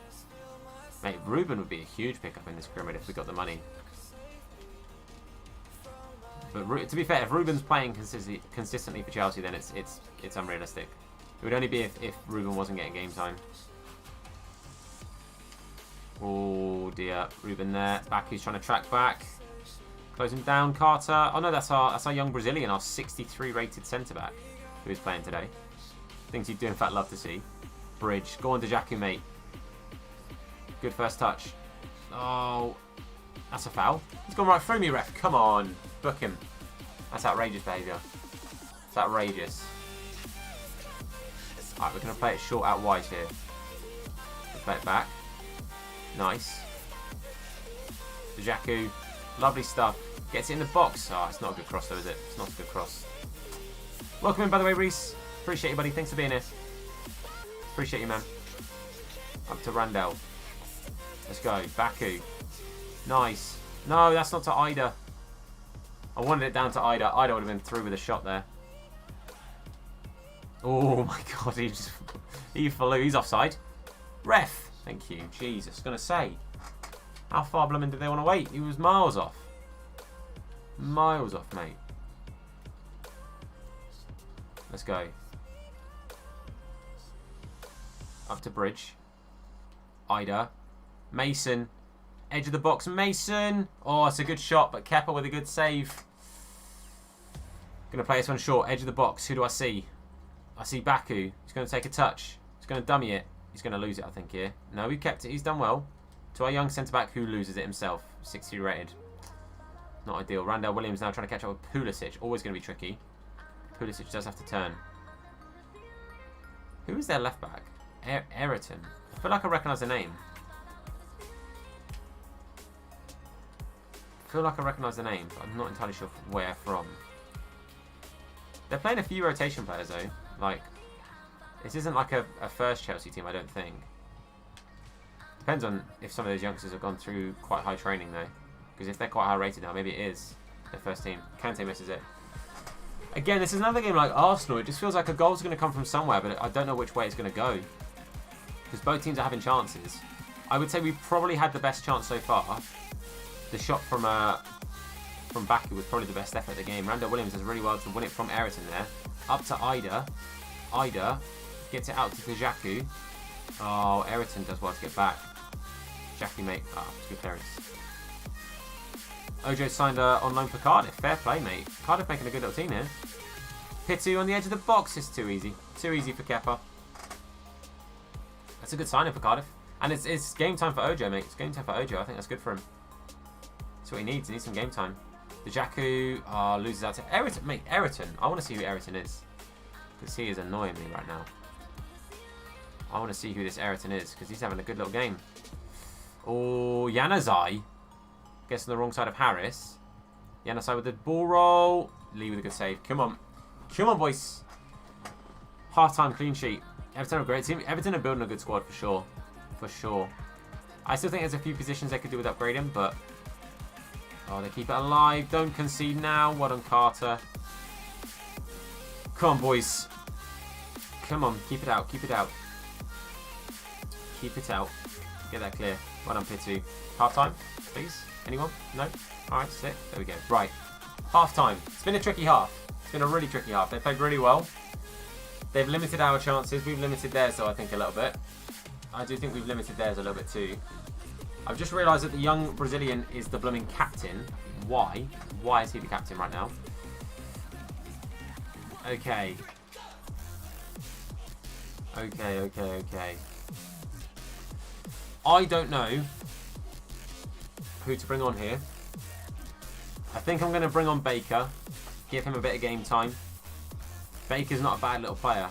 Mate, Ruben would be a huge pickup in this pyramid if we got the money. But to be fair, if Ruben's playing consistently for Chelsea, then it's unrealistic. It would only be if Ruben wasn't getting game time. Oh dear, Ruben there. Baku's trying to track back. Close him down, Carter. Oh no, that's our young Brazilian, our 63 rated centre back, who is playing today. Things you'd do in fact love to see. Bridge, go on, Dejaku, mate. Good first touch. Oh, that's a foul. He's gone right through me, ref. Come on. Book him. That's outrageous behaviour. It's outrageous. Alright, we're going to play it short out wide here. We'll play it back. Nice. Dejaku. Lovely stuff. Gets it in the box. Oh, it's not a good cross though, is it? It's not a good cross. Welcome in, by the way, Reese. Appreciate you, buddy. Thanks for being here. Appreciate you, man. Up to Randall. Let's go. Baku. Nice. No, that's not to Ida. I wanted it down to Ida. Ida would have been through with a shot there. Oh my god, he flew. He's offside. Ref. Thank you. Jesus, I was going to say. How far blooming did they want to wait? He was miles off. Miles off, mate. Let's go. Up to Bridge. Ida. Mason. Edge of the box, Mason. Oh, it's a good shot, but Kepa with a good save. Going to play this one short. Edge of the box. Who do I see? I see Baku. He's going to take a touch. He's going to dummy it. He's going to lose it, I think, here. No, he kept it. He's done well. To our young centre-back who loses it himself. 60 rated. Not ideal. Randall Williams now trying to catch up with Pulisic. Always going to be tricky. Pulisic does have to turn. Who is their left-back? Ayrton. I feel like I recognise the name. I feel like I recognise the name, but I'm not entirely sure where from. They're playing a few rotation players though. Like, this isn't like a first Chelsea team, I don't think. Depends on if some of those youngsters have gone through quite high training though. Because if they're quite high rated now, maybe it is their first team. Kante misses it. Again, this is another game like Arsenal. It just feels like a goal's going to come from somewhere, but I don't know which way it's going to go. Because both teams are having chances. I would say we probably had the best chance so far. The shot from Baku was probably the best effort of the game. Randall Williams does really well to win it from Ayrton there. Up to Ida. Ida gets it out to Dejaku. Oh, Ayrton does well to get back. Jackie, mate. Ah, oh, good clearance. Ojo signed on loan for Cardiff. Fair play, mate. Cardiff making a good little team here. Pitu on the edge of the box is too easy. Too easy for Kepa. That's a good signing for Cardiff. And it's game time for Ojo, mate. It's game time for Ojo. I think that's good for him. That's what he needs. He needs some game time. The Jaku loses out to Eriton. Mate, Eriton. I want to see who Eriton is. Because he is annoying me right now. I want to see who this Eriton is. Because he's having a good little game. Oh, Yanazai. Gets on the wrong side of Harris. Yanazai with the ball roll. Lee with a good save. Come on. Come on, boys. Half-time clean sheet. Everton are a great team. Everton are building a good squad for sure. For sure. I still think there's a few positions they could do with upgrading, but... Oh, they keep it alive. Don't concede now. Well done, Carter. Come on, boys. Come on. Keep it out. Keep it out. Keep it out. Get that clear. Well done, Pitu. Half-time, please? Anyone? No? Alright, sick. There we go. Right. Half-time. It's been a tricky half. It's been a really tricky half. They played really well. They've limited our chances. We've limited theirs, though, I think, a little bit. I do think we've limited theirs a little bit, too. I've just realised that the young Brazilian is the blooming captain. Why? Why is he the captain right now? Okay. Okay. I don't know who to bring on here. I think I'm going to bring on Baker. Give him a bit of game time. Baker's not a bad little player.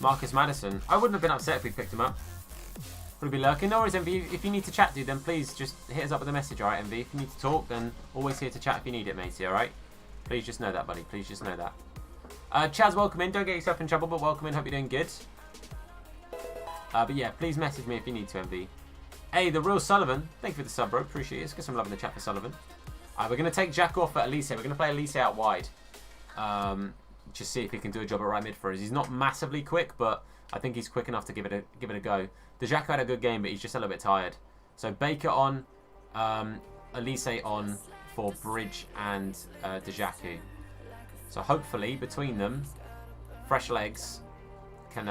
Marcus Maddison. I wouldn't have been upset if we picked him up. Would be lurking. No worries, MV. If you need to chat, dude, then please just hit us up with a message, alright, MV? If you need to talk, then always here to chat if you need it, matey, alright? Please just know that, buddy. Please just know that. Chaz, welcome in. Don't get yourself in trouble, but welcome in. Hope you're doing good. But yeah, please message me if you need to, MV. Hey, the real Sullivan. Thank you for the sub, bro. Appreciate it. Let's get some love in the chat for Sullivan. We're going to take Jack off at Elise. We're going to play Elise out wide. Just see if he can do a job at right mid for us. He's not massively quick, but I think he's quick enough to give it a go. The Jack had a good game, but he's just a little bit tired. So Baker on, Elise on for Bridge and Dejaku. So hopefully between them, fresh legs can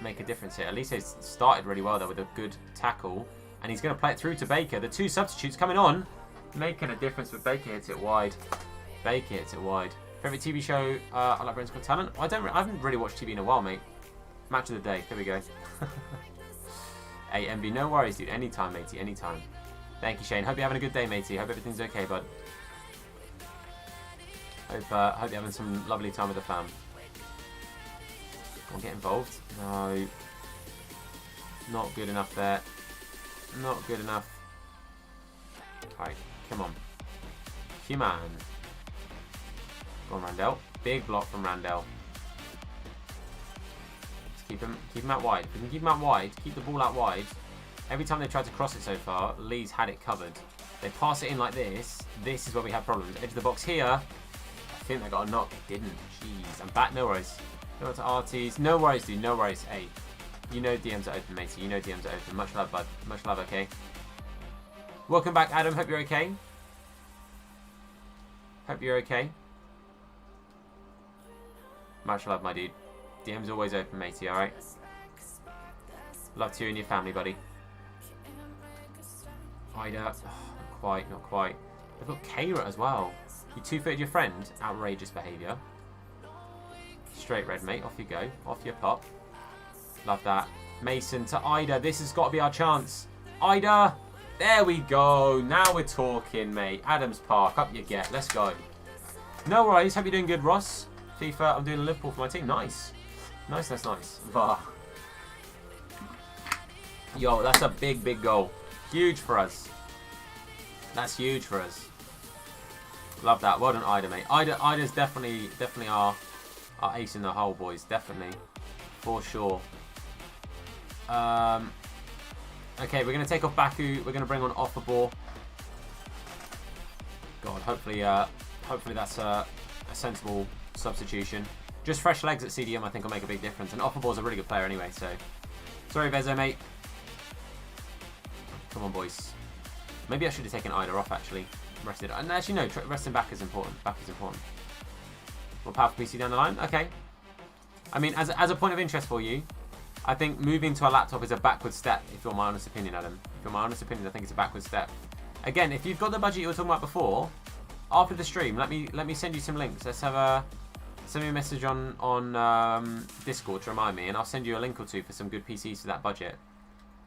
make a difference here. Elise started really well though with a good tackle, and he's going to play it through to Baker. The two substitutes coming on, making a difference. With Baker hits it wide. Baker hits it wide. Favorite TV show? I like Britain's Got Talent. I haven't really watched TV in a while, mate. Match of the day. There we go. Hey, MB, no worries, dude. Anytime, matey. Anytime. Thank you, Shane. Hope you're having a good day, matey. Hope everything's okay, bud. Hope you're having some lovely time with the fam. Come on, get involved. No. Not good enough there. Not good enough. Alright, come on. Human. Go on, Randell. Big block from Randell. Keep him out wide. If we can keep him out wide, keep the ball out wide. Every time they tried to cross it so far, Lee's had it covered. They pass it in like this. This is where we have problems. Edge of the box here. I think they got a knock. They didn't. Jeez. I'm back. No worries. Go on to RTs. No worries, dude. No worries. Hey, you know DMs are open, matey. You know DMs are open. Much love, bud. Much love, okay? Welcome back, Adam. Hope you're okay. Hope you're okay. Much love, my dude. DM's always open, matey, alright? Love to you and your family, buddy. Ida. Oh, not quite. They've got Kara as well. You two-footed your friend. Outrageous behaviour. Straight red, mate. Off you go. Off your pop. Love that. Mason to Ida. This has got to be our chance. Ida. There we go. Now we're talking, mate. Adams Park. Up you get. Let's go. No worries. Hope you're doing good, Ross. FIFA. I'm doing a Liverpool for my team. Nice. Nice. Bah. Yo, that's a big goal. Huge for us. That's huge for us. Love that. Well done, Ida, mate. Ida's definitely our ace in the hole, boys. Definitely. For sure. Okay, we're going to take off Baku. We're going to bring on Offerball. God, hopefully that's a sensible substitution. Just fresh legs at CDM, I think, will make a big difference. And Offerball's a really good player anyway, so... Sorry, Vezo, mate. Come on, boys. Maybe I should have taken Ida off, actually. Rested. And actually, no, resting back is important. Back is important. More powerful PC down the line? Okay. I mean, as a point of interest for you, I think moving to a laptop is a backward step, if you're my honest opinion, Adam. If you're my honest opinion, I think it's a backward step. Again, if you've got the budget you were talking about before, after the stream, let me send you some links. Let's have Send me a message on Discord to remind me, and I'll send you a link or two for some good PCs for that budget.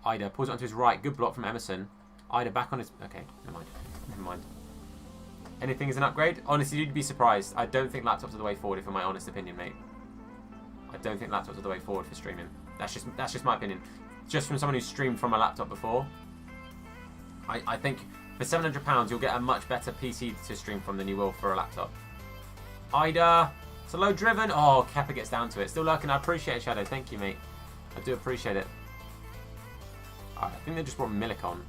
Ida, pulls it onto his right. Good block from Emerson. Ida back on his... Okay, never mind. Never mind. Anything is an upgrade? Honestly, you'd be surprised. I don't think laptops are the way forward, if in my honest opinion, mate. I don't think laptops are the way forward for streaming. That's just my opinion. Just from someone who's streamed from a laptop before. I think for £700 you'll get a much better PC to stream from than you will for a laptop. Ida, it's a low driven. Oh, Kepper gets down to it. Still lurking. I appreciate it, Shadow. Thank you, mate. I do appreciate it. Alright, I think they just brought Milik on.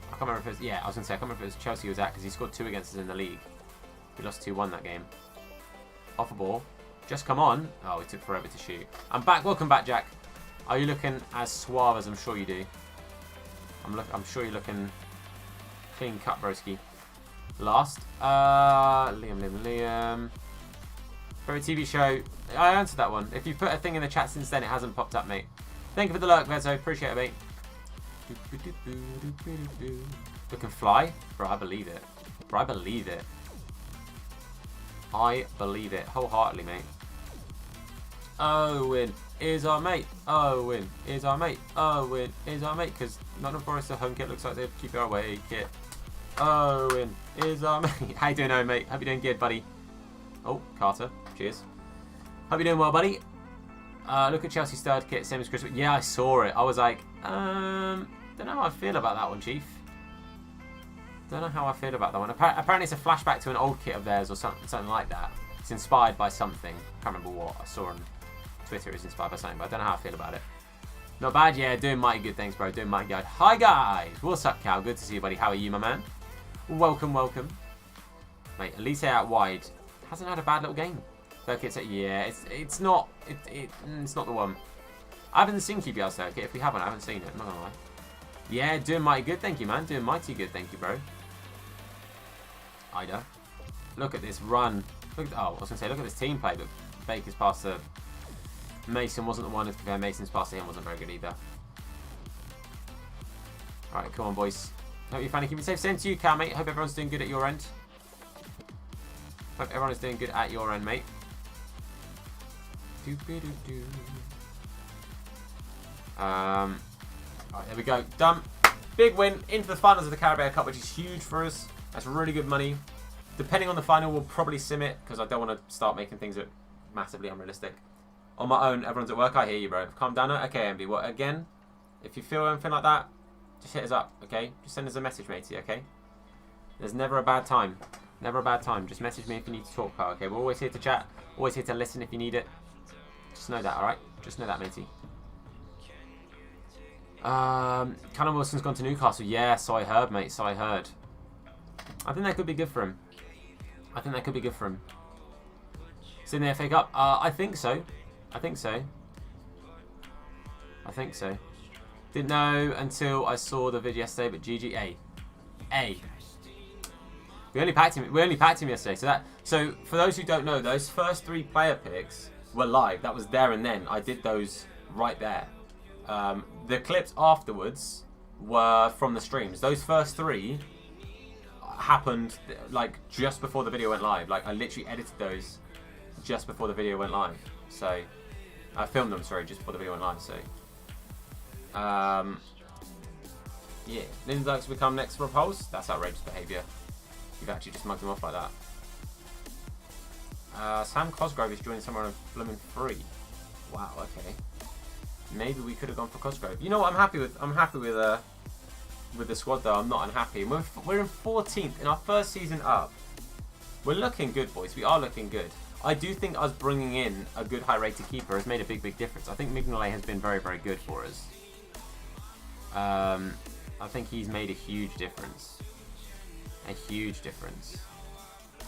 I can't remember if it was... Yeah, I was going to say, I can't remember if it was Chelsea he was at, because he scored 2 against us in the league. We lost 2-1 that game. Off a ball. Just come on. Oh, it took forever to shoot. I'm back. Welcome back, Jack. Are you looking as suave as I'm sure you do? I'm sure you're looking clean cut, broski. Last. Liam. Favorite TV show? I answered that one. If you put a thing in the chat since then, it hasn't popped up, mate. Thank you for the lurk, Vezo. Appreciate it, mate. Look and fly? Bro, I believe it. Bro, I believe it. I believe it wholeheartedly, mate. Owen is our mate. Owen is our mate. Owen is our mate. Because Nottingham Forest, the home kit looks like they keep our away kit. Owen is our mate. How you doing, Owen, mate? Hope you're doing good, buddy. Oh, Carter. Cheers. Hope you're doing well, buddy. Look at Chelsea's third kit, same as Christmas. Yeah, I saw it. I was like, don't know how I feel about that one, Chief. Don't know how I feel about that one. Apparently it's a flashback to an old kit of theirs or something like that. It's inspired by something. Can't remember what. I saw on Twitter it was inspired by something, but I don't know how I feel about it. Not bad, yeah. Doing mighty good things, bro. Doing mighty good. Hi, guys. What's up, Cal? Good to see you, buddy. How are you, my man? Welcome, welcome. Mate, Elise out wide. Hasn't had a bad little game. Yeah, it's not the one. I haven't seen QPR circuit. If we haven't, I haven't seen it. I'm not gonna lie. Yeah, doing mighty good. Thank you, man. Doing mighty good. Thank you, bro. Ida, look at this run. Look at, oh, I was gonna say, look at this team play, but Baker's pass to Mason wasn't the one. To compare, Mason's pass to him wasn't very good either. All right, come on, boys. Hope you're finding keeping safe. Same to you, Cal, mate. Hope everyone's doing good at your end. Hope everyone is doing good at your end, mate. Alright, there we go. Done. Big win into the finals of the Carabao Cup, which is huge for us. That's really good money. Depending on the final, we'll probably sim it because I don't want to start making things massively unrealistic. On my own, everyone's at work. I hear you, bro. Calm down. Okay, MB. What again? If you feel anything like that, just hit us up, okay? Just send us a message, matey, okay? There's never a bad time. Never a bad time. Just message me if you need to talk, pal, okay? We're always here to chat. Always here to listen if you need it. Just know that, alright? Just know that, matey. Callum Wilson's gone to Newcastle. Yeah, so I heard, mate. So I heard. I think that could be good for him. I think that could be good for him. It's in the FA Cup. I think so. I think so. I think so. Didn't know until I saw the video yesterday, but GG. A. We only packed him yesterday. So for those who don't know, those first 3 player picks were live. That was there and then. I did those right there. The clips afterwards were from the streams. Those first 3 happened like just before the video went live. Like I literally edited those just before the video went live. So I filmed them, sorry, just before the video went live. So yeah, Linton's likes to become next Rob Holes. That's outrageous behaviour. You've actually just mugged him off like that. Sam Cosgrove is joining somewhere on a blooming free. Wow, okay. Maybe we could have gone for Cosgrove. You know what I'm happy with? I'm happy with the squad though. I'm not unhappy. We're in 14th in our first season up. We're looking good, boys. We are looking good. I do think us bringing in a good high-rated keeper has made a big difference. I think Mignolet has been very, very good for us. I think he's made a huge difference. A huge difference.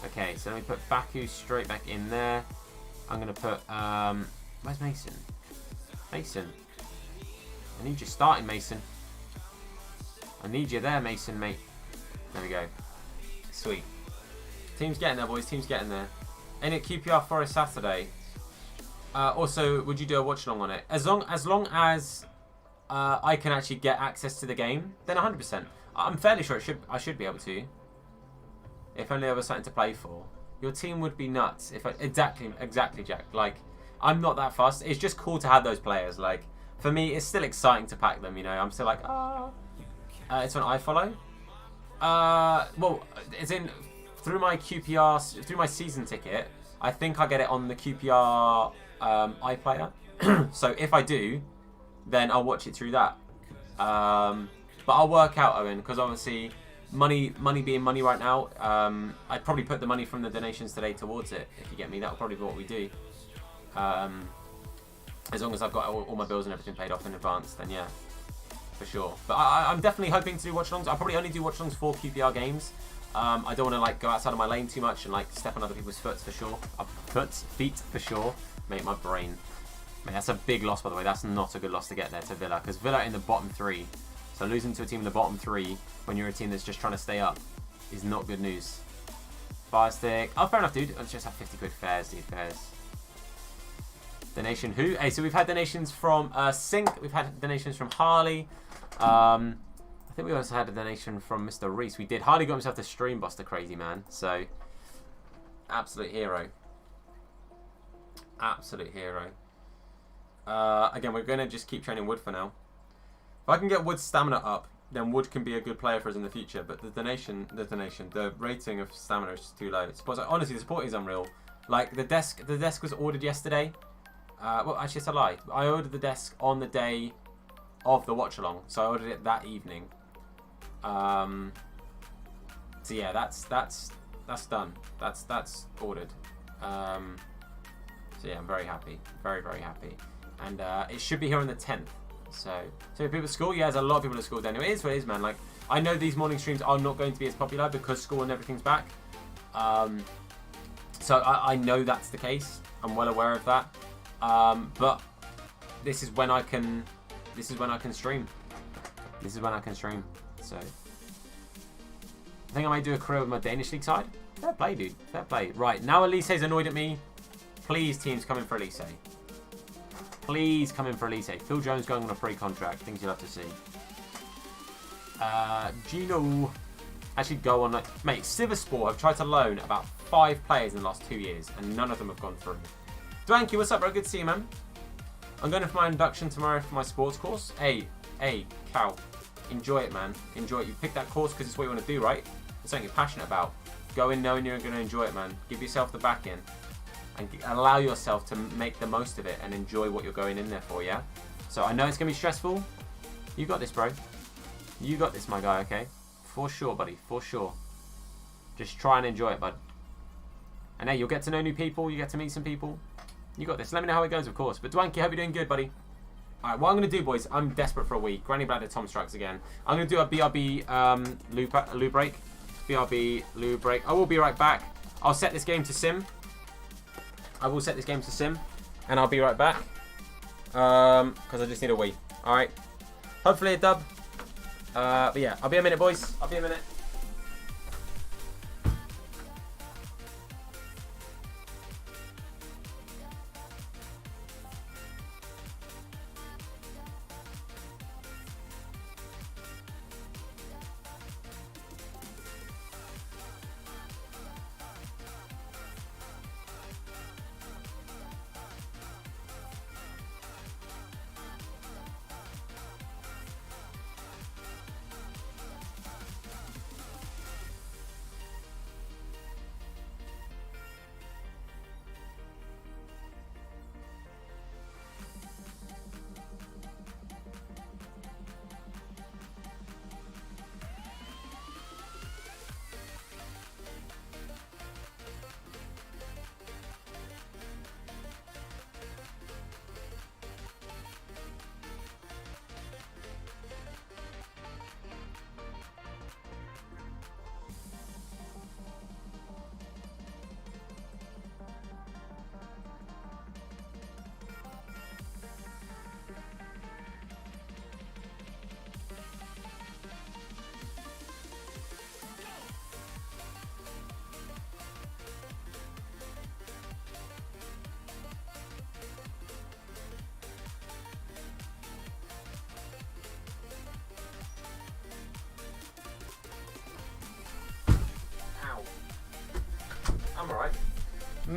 Okay, so let me put Baku straight back in there. I'm going to put... where's Mason? Mason. I need you starting, Mason. I need you there, Mason, mate. There we go. Sweet. Team's getting there, boys. Team's getting there. Any at QPR Forest Saturday? Also, would you do a watch-along on it? As long as I can actually get access to the game, then 100%. I'm fairly sure I should be able to. If only there was something to play for. Your team would be nuts if exactly, Jack. Like, I'm not that fussed. It's just cool to have those players. Like, for me, it's still exciting to pack them. You know, I'm still like, it's when I follow. Well, it's in through my QPR, through my season ticket. I think I get it on the QPR iPlayer. So if I do, then I'll watch it through that. But I'll work out, Owen, because obviously money being money right now. I'd probably put the money from the donations today towards it. If you get me, that'll probably be what we do. As long as I've got all my bills and everything paid off in advance, then yeah, for sure. But I'm definitely hoping to do watch-alongs. I'll probably only do watch-alongs for QPR games. I don't want to like go outside of my lane too much and like step on other people's feet for sure. Feet for sure. Mate, my brain. Mate, that's a big loss, by the way. That's not a good loss to get there to Villa, because Villa are in the bottom 3. So losing to a team in the bottom 3 when you're a team that's just trying to stay up is not good news. Fire stick. Oh, fair enough, dude. Let's just have 50 quid fares, dude. Fares. Donation who? Hey, so we've had donations from Sync. We've had donations from Harley. I think we also had a donation from Mr. Reese. We did. Harley got himself the Stream Buster, crazy man. So, absolute hero. Absolute hero. Again, we're going to just keep training Wood for now. If I can get Wood's stamina up, then Wood can be a good player for us in the future. But the rating of stamina is just too low. Honestly, the support is unreal. Like, the desk was ordered yesterday. Well, actually, it's a lie. I ordered the desk on the day of the watch-along. So I ordered it that evening. So yeah, that's done. That's ordered. So yeah, I'm very happy. Very, very happy. And it should be here on the 10th. So people at school, yeah, there's a lot of people at school. Anyway, it is what it is, man. Like, I know these morning streams are not going to be as popular because school and everything's back. So I know that's the case. I'm well aware of that. But this is when I can stream. This is when I can stream. So I think I might do a career with my Danish league side. Fair play, dude. Fair play. Right, now Elise's annoyed at me. Please, teams, come in for Elise. Please come in for Elise. Phil Jones going on a free contract. Things you'll have to see. Gino. Actually go on like... Mate, Siversport have tried to loan about 5 players in the last 2 years, and none of them have gone through. Dwanky, what's up, bro? Good to see you, man. I'm going for my induction tomorrow for my sports course. Hey, Cal. Enjoy it, man. Enjoy it. You picked that course because it's what you want to do, right? It's something you're passionate about. Go in knowing you're going to enjoy it, man. Give yourself the back in. And allow yourself to make the most of it and enjoy what you're going in there for, yeah? So I know it's going to be stressful. You got this, bro. You got this, my guy, okay? For sure, buddy. For sure. Just try and enjoy it, bud. And hey, you'll get to know new people. You get to meet some people. You got this. Let me know how it goes, of course. But Dwanky, hope you're doing good, buddy. Alright, what I'm going to do, boys, I'm desperate for a week. Granny Bladder Tom strikes again. I'm going to do a BRB loo break. BRB loo break. I will be right back. I'll set this game to sim. And I'll be right back. Because I just need a wee. Alright. Hopefully a dub. But yeah, I'll be a minute, boys. I'll be a minute.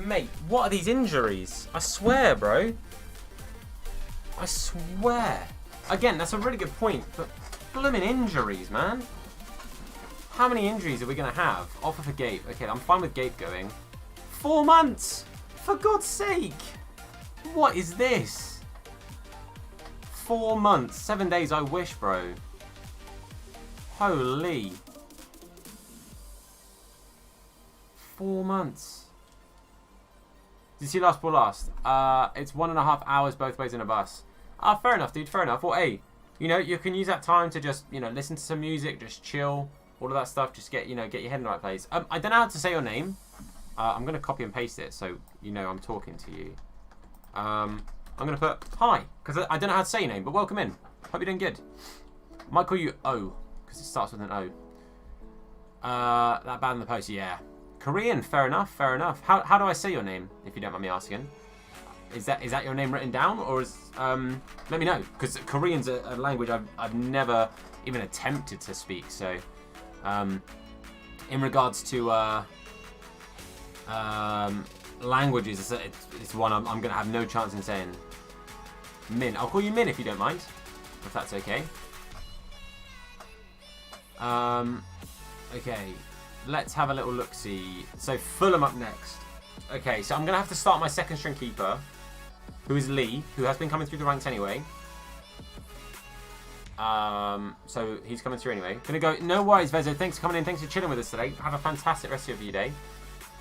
Mate, what are these injuries? I swear, bro. I swear. Again, that's a really good point, but blooming injuries, man. How many injuries are we going to have? Offer for Gape. Okay, I'm fine with Gape going. 4 months! For God's sake! What is this? 4 months. 7 days, I wish, bro. Holy. 4 months. Did you see Last Ball Last? It's 1.5 hours both ways in a bus. Fair enough, dude. Fair enough. Well, hey, you know, you can use that time to just, you know, listen to some music, just chill, all of that stuff. Just get, you know, get your head in the right place. I don't know how to say your name. I'm going to copy and paste it so you know I'm talking to you. I'm going to put hi, because I don't know how to say your name, but welcome in. Hope you're doing good. Might call you O, because it starts with an O. That bad in the post, yeah. Korean, fair enough, fair enough. How do I say your name, if you don't mind me asking? Is that your name written down, or is let me know, because Korean's a language I've never even attempted to speak. So, in regards to languages, it's one I'm gonna have no chance in saying. Min, I'll call you Min if you don't mind, if that's okay. Okay, let's have a little look-see. So Fulham up next. Okay, so I'm gonna have to start my second string keeper, who is Lee, who has been coming through the ranks anyway. So he's coming through anyway. Gonna go. No worries, Vezo. Thanks for coming in. Thanks for chilling with us today. Have a fantastic rest of your day.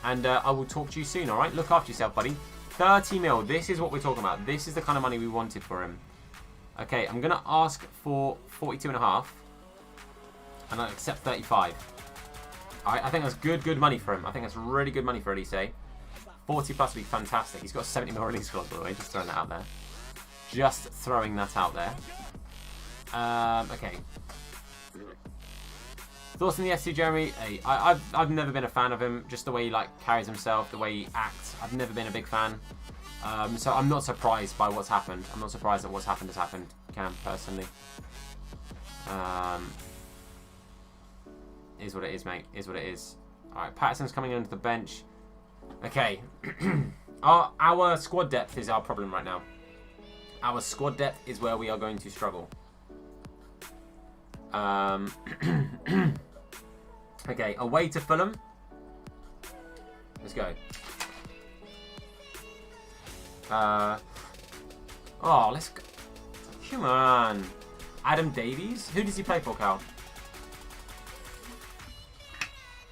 And I will talk to you soon, alright? Look after yourself, buddy. 30 mil. This is what we're talking about. This is the kind of money we wanted for him. Okay, I'm going to ask for 42.5. And I'll accept 35. Alright, I think that's good money for him. I think that's really good money for Elise. 40 plus would be fantastic. He's got a 70 mil release clause, by the way. Just throwing that out there. Just throwing that out there. Okay. Thoughts on the SC Jeremy? Hey, I've never been a fan of him. Just the way he carries himself, the way he acts. I've never been a big fan. So I'm not surprised by what's happened. I'm not surprised that what's happened has happened, Cam, personally. Is what it is, mate. Is what it is. Alright, Patterson's coming onto the bench. Okay. Our squad depth is our problem right now. Our squad depth is where we are going to struggle. Okay, away to Fulham. Let's go. Oh, let's go. Come on. Adam Davies? Who does he play for, Cal?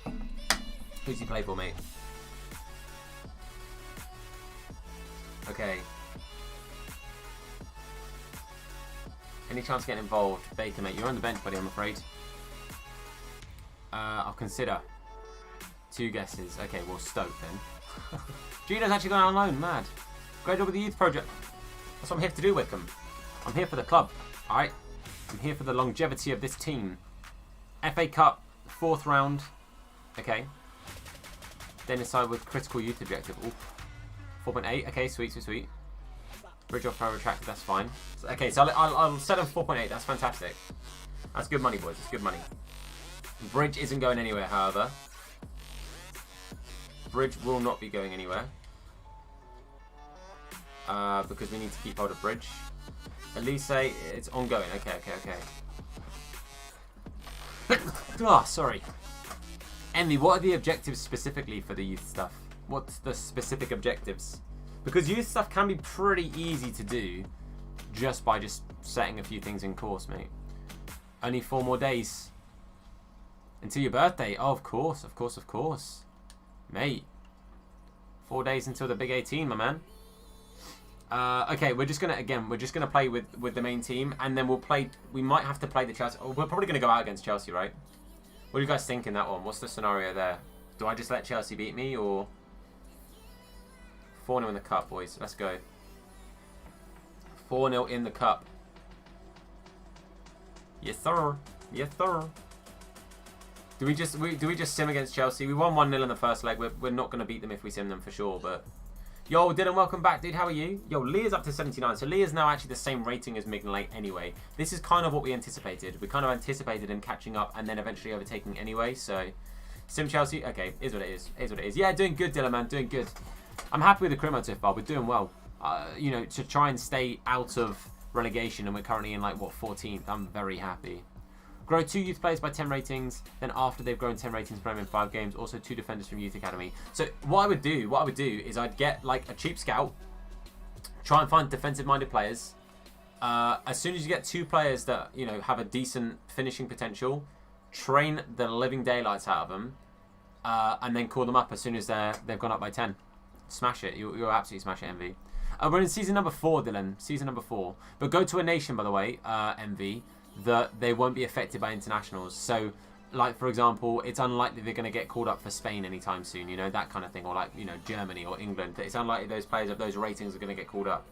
Who does he play for, mate? Okay. Any chance of getting involved? Baker, mate. You're on the bench, buddy, I'm afraid. I'll consider 2 guesses. Okay, well, Stoke then. Gino's actually gone out on loan. Mad. Great job with the youth project. That's what I'm here to do, Wycombe. I'm here for the club. Alright? I'm here for the longevity of this team. FA Cup, 4th round. Okay. Then inside with critical youth objective. Oof. 4.8. Okay, sweet. Bridge off power retracted, that's fine. Okay, so I'll set him 4.8. That's fantastic. That's good money, boys. It's good money. Bridge isn't going anywhere, however. Bridge will not be going anywhere. Because we need to keep hold of Bridge. Elise, it's ongoing. Okay. Oh, sorry. Envy, what are the objectives specifically for the youth stuff? What's the specific objectives? Because youth stuff can be pretty easy to do just by setting a few things in course, mate. Only 4 more days until your birthday. Oh, of course. Mate. 4 days until the big 18, my man. Okay, we're just gonna play with the main team, and then we might have to play the Chelsea. Oh, we're probably gonna go out against Chelsea, right? What do you guys think in that one? What's the scenario there? Do I just let Chelsea beat me, or 4-0 in the cup, boys? Let's go. 4-0 in the cup. Yes, sir. Do we just sim against Chelsea? We won 1-0 in the first leg. We're not going to beat them if we sim them for sure. But yo, Dylan, welcome back, dude. How are you? Yo, Leah's up to 79. So Leah's now actually the same rating as Mignolet anyway. This is kind of what we anticipated. We kind of anticipated him catching up and then eventually overtaking anyway. So sim Chelsea. Okay, is what it is. Yeah, doing good, Dylan, man. Doing good. I'm happy with the career mode so far. We're doing well. You know, to try and stay out of relegation, and we're currently in like what 14th. I'm very happy. Grow 2 youth players by 10 ratings. Then after they've grown 10 ratings, Prem in 5 games. Also 2 defenders from youth academy. So what I would do is I'd get like a cheap scout. Try and find defensive-minded players. As soon as you get 2 players that, you know, have a decent finishing potential, train the living daylights out of them, and then call them up as soon as they've gone up by 10. Smash it. You'll absolutely smash it, MV. We're in season number 4, Dylan. Season number 4. But go to a nation, by the way, MV, that they won't be affected by internationals. So, like, for example, it's unlikely they're going to get called up for Spain anytime soon, you know, that kind of thing. Or, like, you know, Germany or England. It's unlikely those players of those ratings are going to get called up.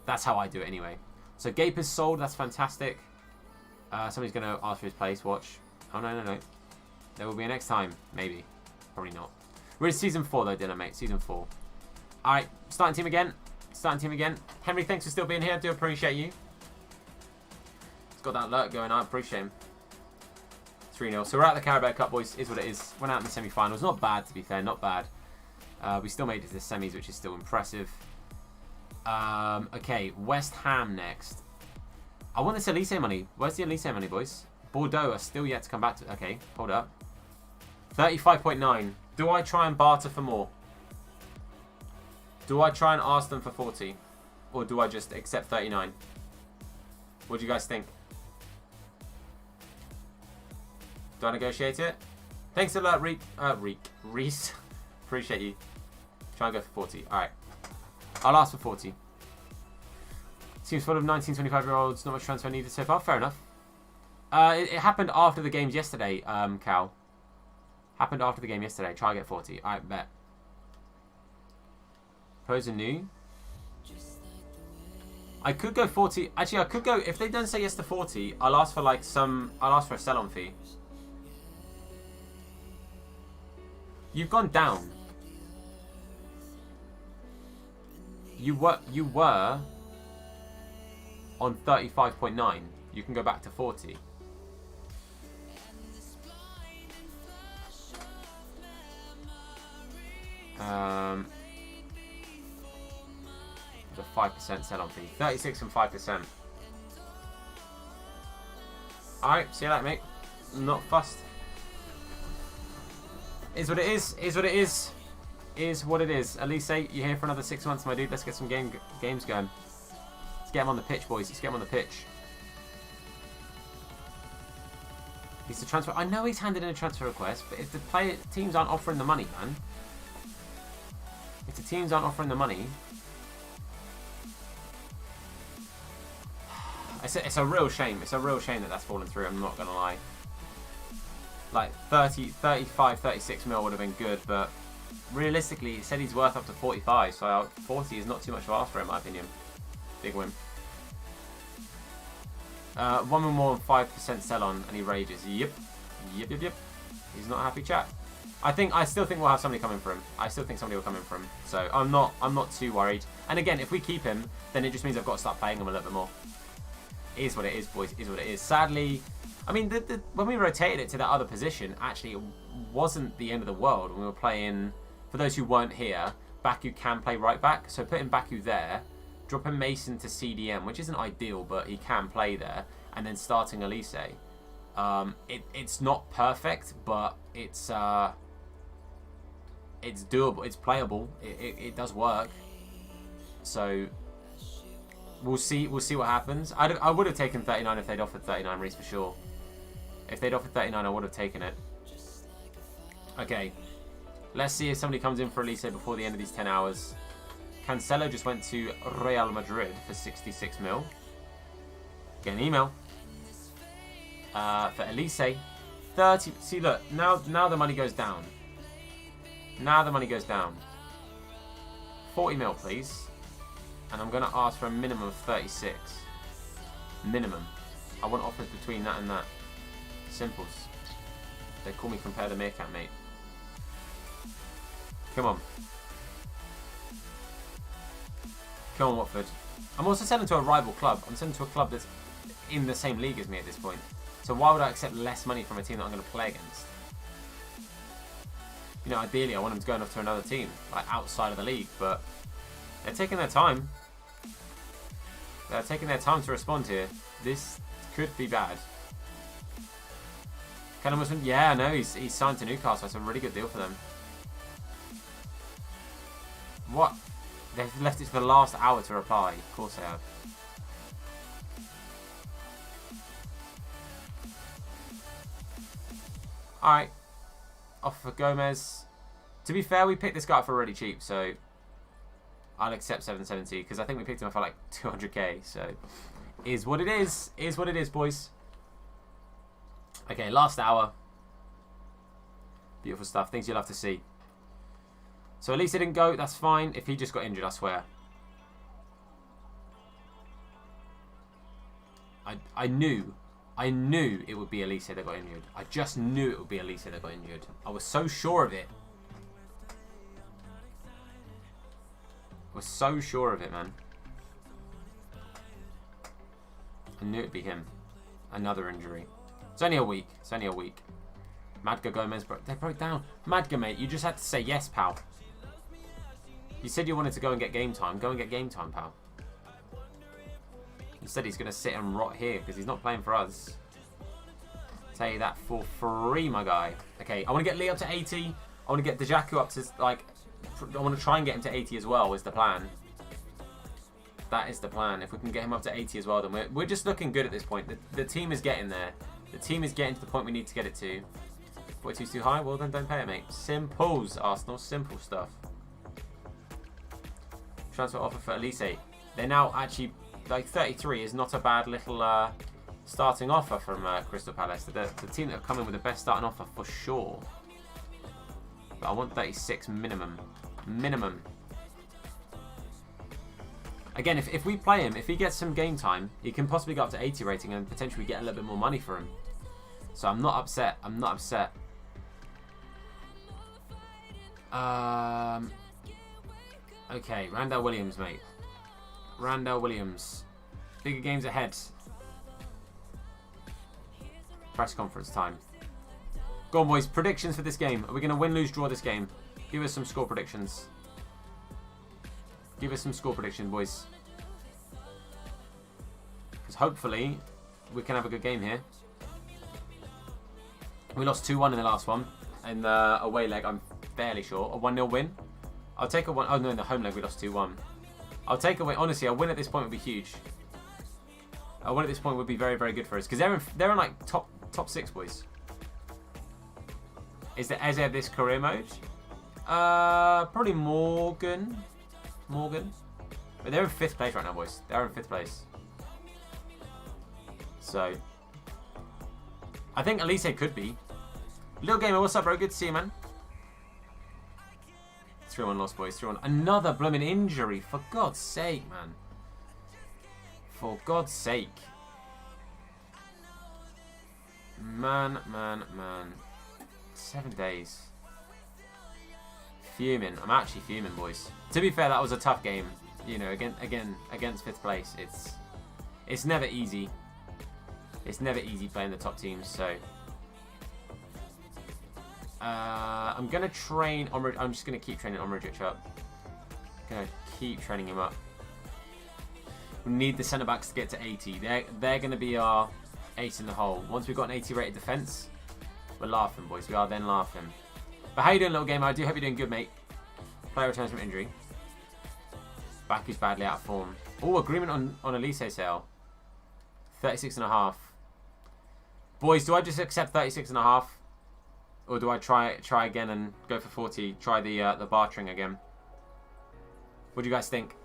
That's how I do it anyway. So, Gape is sold. That's fantastic. Somebody's going to ask for his place. Watch. Oh, no. There will be a next time. Maybe. Probably not. We're in season 4, though, Dylan, mate. Season 4. All right. Starting team again. Henry, thanks for still being here. I do appreciate you. He's got that alert going. I appreciate him. 3-0. So we're out of the Carabao Cup, boys. Is what it is. Went out in the semi-finals. Not bad, to be fair. Not bad. We still made it to the semis, which is still impressive. Okay. West Ham next. I want this Elise money. Where's the Elise money, boys? Bordeaux are still yet to come back to... Okay. Hold up. 35.9. Do I try and barter for more? Do I try and ask them for 40? Or do I just accept 39? What do you guys think? Do I negotiate it? Thanks a lot, Reese. Appreciate you. Try and go for 40. Alright. I'll ask for 40. Seems full of 19, 25-year-olds. Not much transfer needed so far. Fair enough. It happened after the games yesterday, Cal. Happened after the game yesterday. Try and get 40. Alright, bet. Pose a new. I could go 40. Actually, I could go... If they don't say yes to 40, I'll ask for like some... I'll ask for a sell-on fee. You've gone down. You were on 35.9. You can go back to 40. The 5% sell-on fee. 36 and 5%. Alright, see you later, mate. Not fussed. Is what it is. Is what it is. Is what it is. Elise, you're here for another 6 months, my dude. Let's get some games going. Let's get him on the pitch, boys. Let's get him on the pitch. He's the transfer. I know he's handed in a transfer request, but if the teams aren't offering the money, man. If the teams aren't offering the money... It's a real shame. It's a real shame that that's fallen through. I'm not going to lie. Like 30, 35, 36 mil would have been good, but realistically, he said he's worth up to 45, so 40 is not too much to ask for, in my opinion. Big win. 1 more than 5% sell on, and he rages. Yep. He's not a happy chap. I still think we'll have somebody coming for him. I still think somebody will come in for him. So I'm not too worried. And again, if we keep him, then it just means I've got to start paying him a little bit more. It is what it is, boys. It is what it is. Sadly, I mean, when we rotated it to that other position, actually, it wasn't the end of the world. When we were playing, for those who weren't here, Baku can play right back. So putting Baku there, dropping Mason to CDM, which isn't ideal, but he can play there, and then starting Elise. It's not perfect, but it's doable. It's playable. It does work. So we'll see what happens. I would have taken 39 if they'd offered 39, Reese, for sure. If they'd offered 39, I would have taken it. Okay. Let's see if somebody comes in for Elise before the end of these 10 hours. Cancelo just went to Real Madrid for 66 mil. Get an email. For Elise, 30. See, look, now the money goes down. Now the money goes down. 40 mil, please. And I'm going to ask for a minimum of 36. Minimum. I want offers between that and that. Simples. They call me Compare the Meerkat, mate. Come on. Come on, Watford. I'm also selling to a rival club. I'm selling to a club that's in the same league as me at this point. So why would I accept less money from a team that I'm going to play against? You know, ideally I want him to go off to another team, like outside of the league, but they're taking their time. They're taking their time to respond here. This could be bad. Callum Wilson, yeah, no, he's signed to Newcastle. That's a really good deal for them. What? They've left it to the last hour to reply. Of course they have. Alright. Off for Gomez. To be fair, we picked this guy up for really cheap, so I'll accept 770 because I think we picked him up for like 200k. So, is what it is. Is what it is, boys. Okay, last hour. Beautiful stuff. Things you'll have to see. So at least he didn't go. That's fine. If he just got injured, I swear. I knew it would be Elise that got injured. I just knew it would be Elise that got injured. I was so sure of it. I was so sure of it, man. I knew it'd be him. Another injury. It's only a week. It's only a week. Madga Gomez, they broke down. Madga, mate, you just had to say yes, pal. You said you wanted to go and get game time. Go and get game time, pal. Instead, he's going to sit and rot here because he's not playing for us. Tell you that for free, my guy. Okay, I want to get Lee up to 80. I want to get Dejaku up to, like, I want to try and get him to 80 as well, is the plan. That is the plan. If we can get him up to 80 as well, then we're just looking good at this point. The team is getting there. The team is getting to the point we need to get it to. 42's too high? Well, then don't pay it, mate. Simples, Arsenal. Simple stuff. Transfer offer for Elise. They're now actually, like, 33 is not a bad little starting offer from Crystal Palace. The team that have come in with the best starting offer for sure. But I want 36 minimum. Minimum. Again, if we play him, if he gets some game time, he can possibly go up to 80 rating and potentially get a little bit more money for him. So I'm not upset. I'm not upset. Okay, Randall Williams, mate. Randall Williams. Bigger games ahead. Press conference time. Go on, boys. Predictions for this game. Are we going to win, lose, draw this game? Give us some score predictions. Give us some score prediction, boys. Because hopefully we can have a good game here. We lost 2-1 in the last one. In the away leg, I'm fairly sure. A 1-0 win. I'll take a 1. Oh, no, in the home leg we lost 2-1. I'll take a win. Honestly, a win at this point would be huge. A win at this point would be very, very good for us. Because they're in like top 6, boys. Is the Eze this career mode? Probably Morgan. But they're in 5th place right now, boys. They're in 5th place. So, I think Elise could be. Little Gamer, what's up, bro? Good to see you, man. 3-1 loss, boys. 3-1. Another blooming injury. For God's sake, man. For God's sake. Man. 7 days. Fuming. I'm actually fuming, boys. To be fair, that was a tough game. You know, again against 5th place. It's never easy. It's never easy playing the top teams. So I'm gonna train. I'm just gonna keep training Omric up. Gonna keep training him up. We need the centre backs to get to 80. They're gonna be our ace in the hole. Once we've got an 80 rated defence, we're laughing, boys. We are then laughing. But how you doing, little gamer? I do hope you're doing good, mate. Player returns from injury. Baku's badly out of form. Oh, agreement on Elise sale. 36.5. Boys, do I just accept 36.5? Or do I try again and go for 40? Try the bartering again. What do you guys think?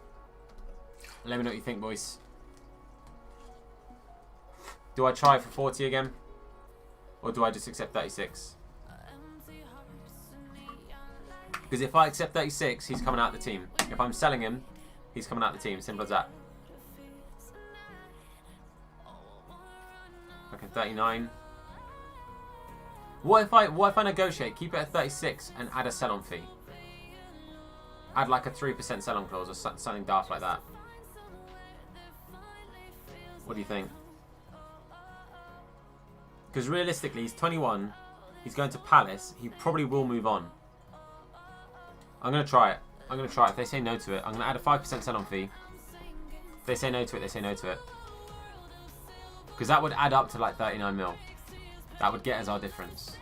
Let me know what you think, boys. Do I try for 40 again? Or do I just accept 36? Because if I accept 36, he's coming out of the team. If I'm selling him, he's coming out of the team. Simple as that. Okay, 39. What if I negotiate, keep it at 36 and add a sell-on fee? Add like a 3% sell-on clause or something daft like that. What do you think? Because realistically, he's 21. He's going to Palace. He probably will move on. I'm going to try it. I'm going to try it. If they say no to it, I'm going to add a 5% sell-on fee. If they say no to it, they say no to it. Because that would add up to like 39 mil. That would get us our difference.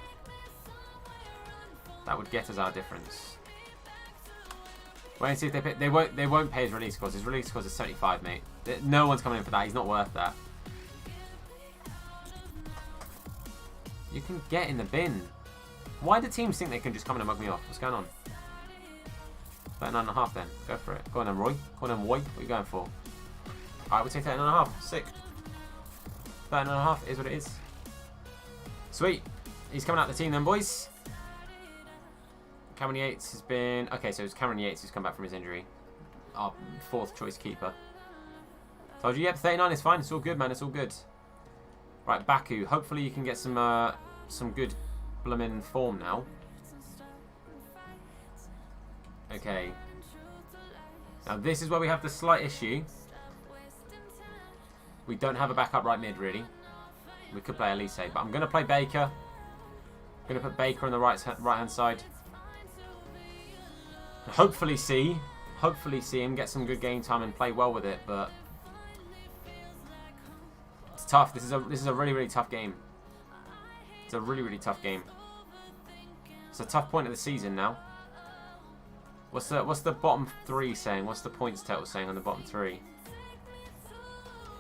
That would get us our difference. Wait and see if they pay. They won't pay his release cost. His release cost is 75, mate. No one's coming in for that. He's not worth that. You can get in the bin. Why do teams think they can just come in and mug me off? What's going on? 39.5 then. Go for it. Go on then, Roy. Go on then, Roy. What are you going for? Alright, we'll take 39.5. Sick. 39.5 is what it is. Sweet. He's coming out the team then, boys. Cameron Yates has been... Okay, so it's Cameron Yates who's come back from his injury. Our 4th choice keeper. Told you, yep, 39 is fine. It's all good, man. It's all good. Right, Baku. Hopefully you can get some good bloomin' form now. Okay. Now this is where we have the slight issue. We don't have a backup right mid, really. We could play Elise, but I'm going to play Baker. I'm going to put Baker on the right-hand side. Hopefully see him get some good game time and play well with it, but it's tough. This is a really, really tough game. It's a really, really tough game. It's a tough point of the season now. What's the bottom 3 saying? What's the points total saying on the bottom 3?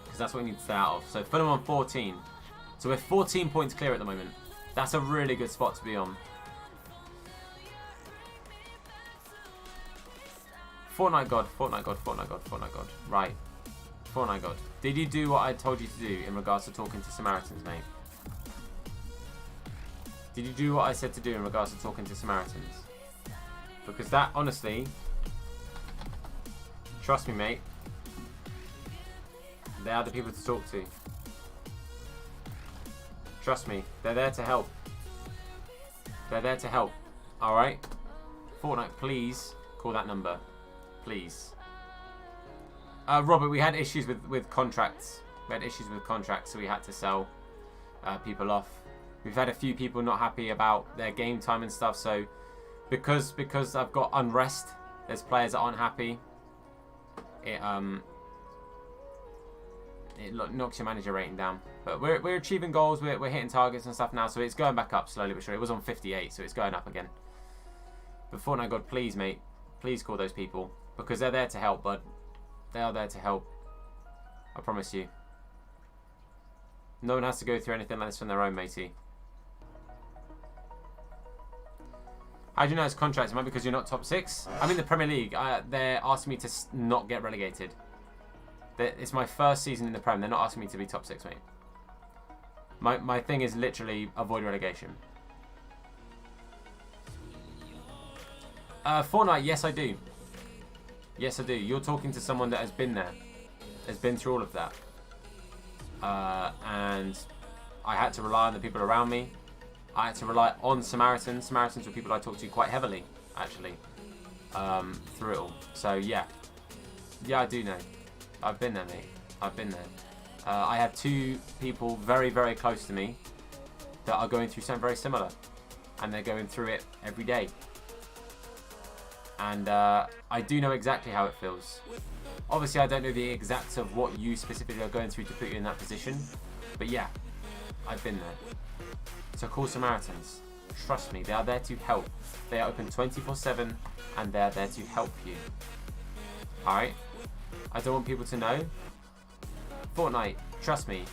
Because that's what we need to stay out of. So Fulham on 14. So we're 14 points clear at the moment. That's a really good spot to be on. Fortnite God, Fortnite God, Fortnite God, Fortnite God. Right. Fortnite God. Did you do what I told you to do in regards to talking to Samaritans, mate? Did you do what I said to do in regards to talking to Samaritans? Because that, honestly, trust me, mate, they are the people to talk to. Trust me, they're there to help. They're there to help. Alright? Fortnite, please call that number. Please. Robert, we had issues with contracts. We had issues with contracts, so we had to sell people off. We've had a few people not happy about their game time and stuff, so because I've got unrest, there's players that aren't happy. It knocks your manager rating down. But we're achieving goals, we're hitting targets and stuff now, so it's going back up slowly but surely. It was on 58, so it's going up again. But Fortnite God, please, mate, please call those people. Because they're there to help, bud. They are there to help. I promise you. No one has to go through anything like this on their own, matey. How do you know it's contracts? Am I because you're not top 6? I'm in the Premier League. They're asking me to not get relegated. It's my first season in the Prem. They're not asking me to be top 6, mate. My thing is literally avoid relegation. Fortnite, yes I do. Yes I do. You're talking to someone that has been there. Has been through all of that. And I had to rely on the people around me. I had to rely on Samaritans. Samaritans were people I talked to quite heavily, actually, through it all. So, yeah. Yeah, I do know. I've been there, mate. I've been there. I have 2 people very, very close to me that are going through something very similar. And they're going through it every day. And I do know exactly how it feels. Obviously, I don't know the exacts of what you specifically are going through to put you in that position. But yeah, I've been there. So call Samaritans. Trust me, they are there to help. They are open 24/7 and they are there to help you. Alright? I don't want people to know. Fortnite, trust me.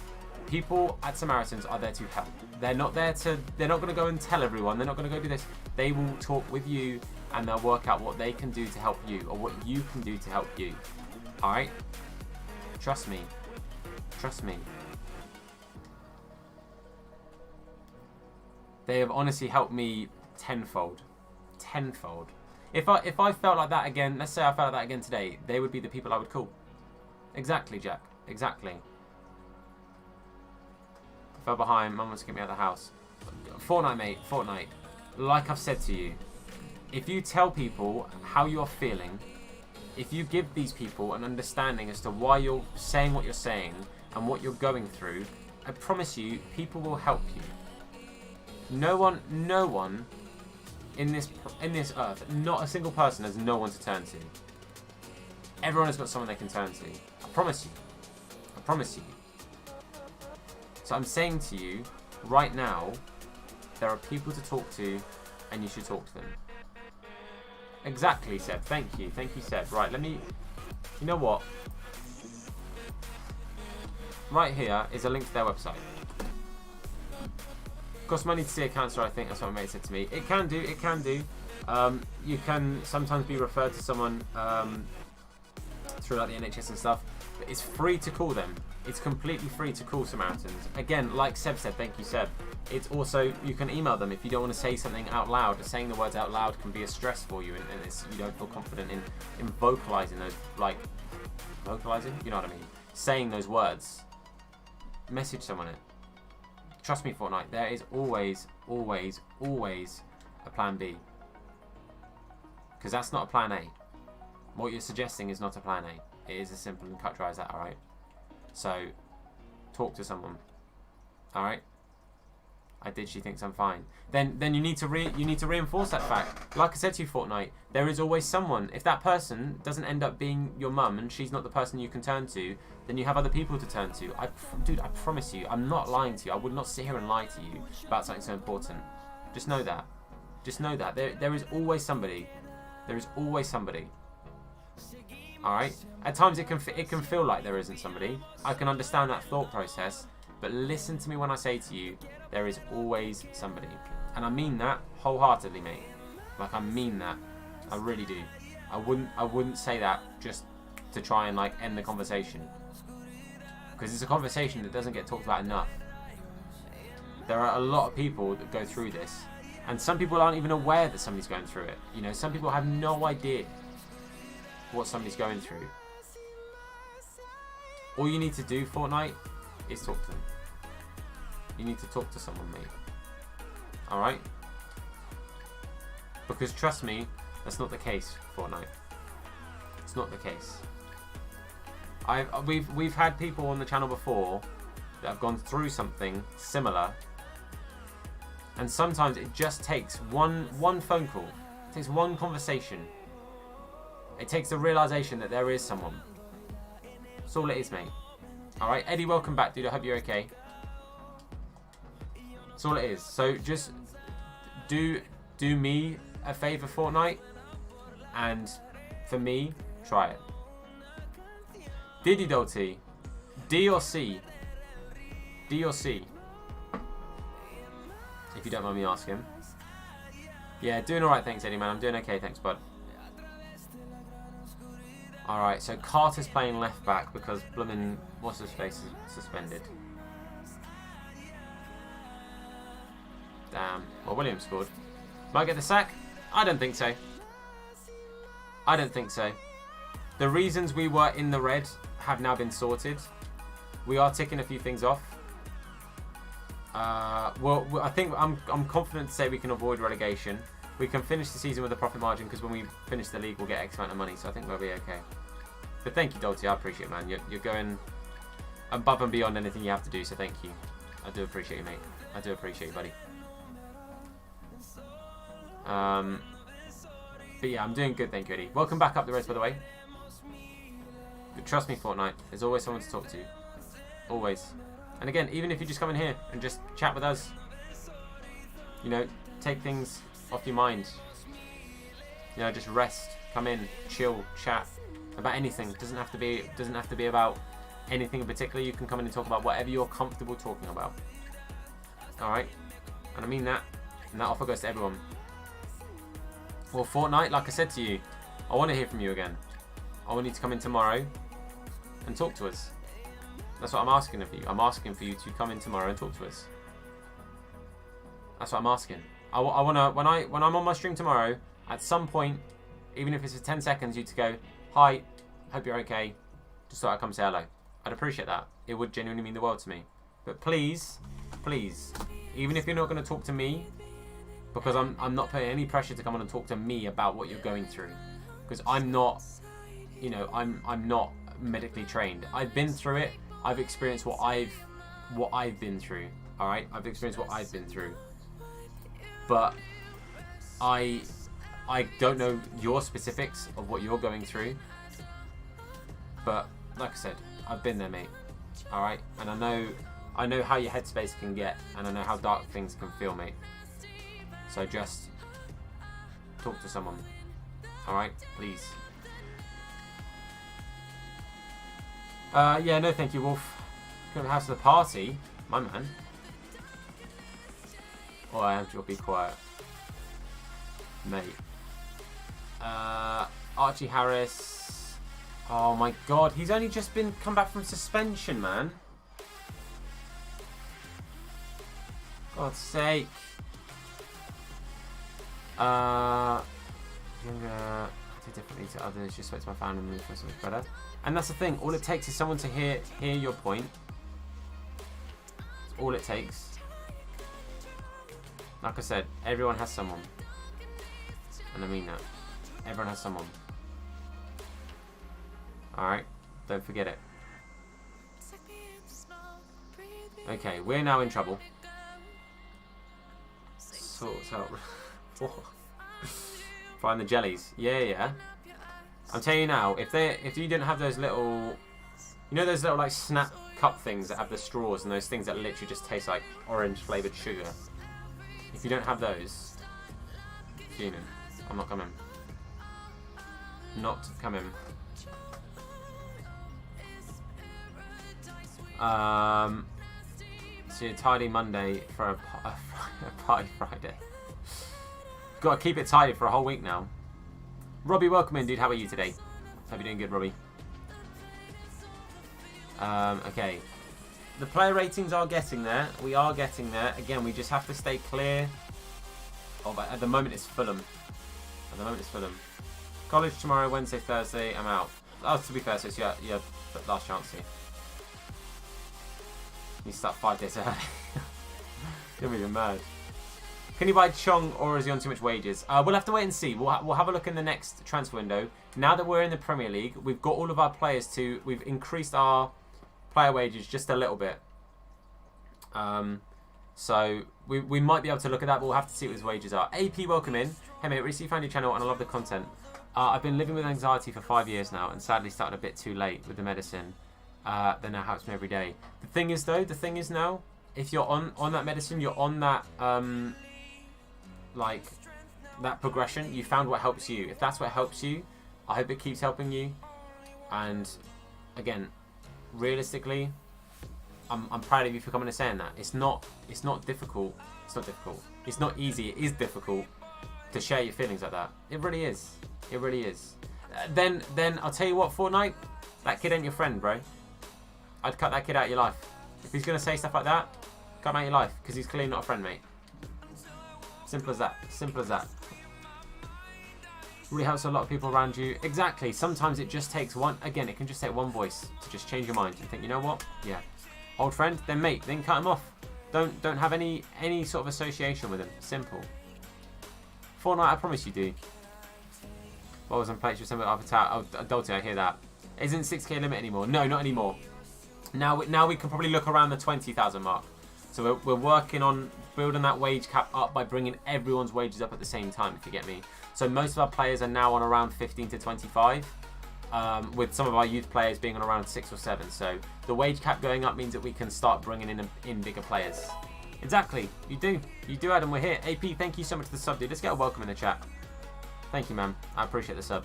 People at Samaritans are there to help. They're not there to... They're not going to go and tell everyone. They're not going to go do this. They will talk with you and they'll work out what they can do to help you or what you can do to help you. Alright? Trust me. Trust me. They have honestly helped me tenfold. Tenfold. If I felt like that again, let's say I felt like that again today, they would be the people I would call. Exactly, Jack. Exactly. I fell behind. Mum wants to get me out of the house. Fortnite, mate. Fortnite. Like I've said to you, if you tell people how you're feeling, if you give these people an understanding as to why you're saying what you're saying and what you're going through, I promise you, people will help you. No one in this earth, not a single person has no one to turn to. Everyone has got someone they can turn to. I promise you. I promise you. So I'm saying to you, right now, there are people to talk to, and you should talk to them. Exactly, Seb. Thank you. Thank you, Seb. Right, let me... You know what? Right here is a link to their website. Costs money to see a counsellor, I think that's what my mate said to me. It can do, it can do. You can sometimes be referred to someone through like the NHS and stuff. But it's free to call them. It's completely free to call Samaritans. Again, like Seb said, thank you, Seb. It's also, you can email them if you don't want to say something out loud. Saying the words out loud can be a stress for you, and you don't feel confident in vocalising those, like, vocalising? You know what I mean? Saying those words. Message someone it. Trust me, Fortnite, there is always, always, always a plan B. Because that's not a plan A. What you're suggesting is not a plan A. It is as simple and cut dry as that, alright? So, talk to someone. Alright? I did, she thinks I'm fine. Then you need to reinforce that fact. Like I said to you, Fortnite, there is always someone. If that person doesn't end up being your mum and she's not the person you can turn to, then you have other people to turn to. Dude, I promise you, I'm not lying to you. I would not sit here and lie to you about something so important. Just know that. Just know that. There is always somebody. There is always somebody. Alright? At times it can feel like there isn't somebody. I can understand that thought process. But listen to me when I say to you, there is always somebody. And I mean that wholeheartedly, mate. Like, I mean that. I really do. I wouldn't say that just to try and, like, end the conversation. Because it's a conversation that doesn't get talked about enough. There are a lot of people that go through this. And some people aren't even aware that somebody's going through it. You know, some people have no idea what somebody's going through. All you need to do, Fortnite, is talk to them. You need to talk to someone, mate. Alright? Because trust me, that's not the case, Fortnite. It's not the case. We've had people on the channel before that have gone through something similar, and sometimes it just takes one phone call. It takes one conversation. It takes the realization that there is someone. That's all it is, mate. Alright, Eddie, welcome back, dude. I hope you're okay. That's all it is. So just do me a favour, Fortnite, and for me, try it. Diddy Dolty, D or C? D or C? If you don't mind me asking. Yeah, doing alright, thanks, Eddie, man. I'm doing okay, thanks, bud. Alright, so Carter's playing left back because bloomin' what's his face is suspended. Damn. Well, Williams scored. Might get the sack? I don't think so. I don't think so. The reasons we were in the red have now been sorted. We are ticking a few things off. Well, I think I'm confident to say we can avoid relegation. We can finish the season with a profit margin because when we finish the league, we'll get X amount of money. So I think we'll be okay. But thank you, Dolty. I appreciate it, man. You're going above and beyond anything you have to do. So thank you. I do appreciate you, mate. I do appreciate you, buddy. But yeah, I'm doing good, thank you, Eddie. Welcome back up the Reds, by the way. But trust me, Fortnite, there's always someone to talk to. Always. And again, even if you just come in here and just chat with us, you know, take things off your mind. You know, just rest, come in, chill, chat about anything. Doesn't have to be about anything in particular. You can come in and talk about whatever you're comfortable talking about. All right, and I mean that, and that offer goes to everyone. Well, Fortnite, like I said to you, I want to hear from you again. I want you to come in tomorrow and talk to us. That's what I'm asking of you. I'm asking for you to come in tomorrow and talk to us. That's what I'm asking. I want to, when I'm on my stream tomorrow, at some point, even if it's for 10 seconds, you to go, hi, hope you're okay. Just thought I'd come say hello. I'd appreciate that. It would genuinely mean the world to me. But please, please, even if you're not going to talk to me, because I'm not putting any pressure to come on and talk to me about what you're going through, because I'm not, you know, I'm not medically trained. I've been through it. I've experienced what I've been through. All right, I've experienced what I've been through. But I don't know your specifics of what you're going through, but like I said, I've been there, mate. All right, and I know how your headspace can get, and I know how dark things can feel, mate. So just talk to someone. All right, please. Yeah, no, thank you, Wolf. Come to the house of the party, my man. Oh, I am. You'll be quiet, mate. Archie Harris. Oh my God, he's only just come back from suspension, man. God's sake. Younger, do differently to others. Just spoke to my family and move for something better. And that's the thing. All it takes is someone to hear your point. That's all it takes. Like I said, everyone has someone, and I mean that. Everyone has someone. All right, don't forget it. Okay, we're now in trouble. Sorts out. Find the jellies. Yeah. I'm telling you now, if you didn't have those little, you know those little like snap cup things that have the straws and those things that literally just taste like orange flavored sugar. If you don't have those, fuming. I'm not coming. Not coming. So a tidy Monday for a party Friday. Got to keep it tidy for a whole week now. Robbie, welcome in, dude. How are you today? Hope you're doing good, Robbie. Okay. The player ratings are getting there. We are getting there. Again, we just have to stay clear. Oh, but at the moment it's Fulham. At the moment it's Fulham. College tomorrow, Wednesday, Thursday. I'm out. Oh, to be fair, so it's your last chance here. You start 5 days early. You're even mad. Can you buy Chong, or is he on too much wages? We'll have to wait and see. We'll have a look in the next transfer window. Now that we're in the Premier League, we've got all of our players we've increased our player wages just a little bit. So we might be able to look at that, but we'll have to see what his wages are. AP, welcome in. Hey mate, recently found your channel and I love the content. I've been living with anxiety for 5 years now, and sadly started a bit too late with the medicine. That now helps me every day. The thing is now, if you're on that medicine, you're on that like that progression. You found what helps you. If that's what helps you, I hope it keeps helping you. And again, realistically, I'm proud of you for coming and saying that. It's not difficult. It's not difficult. It's not easy. It is difficult to share your feelings like that. It really is. It really is. Then I'll tell you what, Fortnite, that kid ain't your friend, bro. I'd cut that kid out of your life. If he's gonna say stuff like that, cut him out of your life, because he's clearly not a friend, mate. Simple as that. Simple as that. Really helps a lot of people around you. Exactly. Sometimes it just takes one. Again, it can just take one voice to just change your mind and think, you know what? Yeah, old friend. Then mate. Then cut him off. Don't have any sort of association with him. Simple. Fortnite, I promise you do. What was on plates with something after tower? Oh, Adulty, I hear that. Isn't 6k limit anymore? No, not anymore. Now we can probably look around the 20,000 mark. So we're working on building that wage cap up by bringing everyone's wages up at the same time, if you get me. So most of our players are now on around 15 to 25, with some of our youth players being on around 6 or 7. So the wage cap going up means that we can start bringing in bigger players. Exactly, you do, Adam. We're here. AP, thank you so much for the sub, dude. Let's get a welcome in the chat. Thank you, man. I appreciate the sub.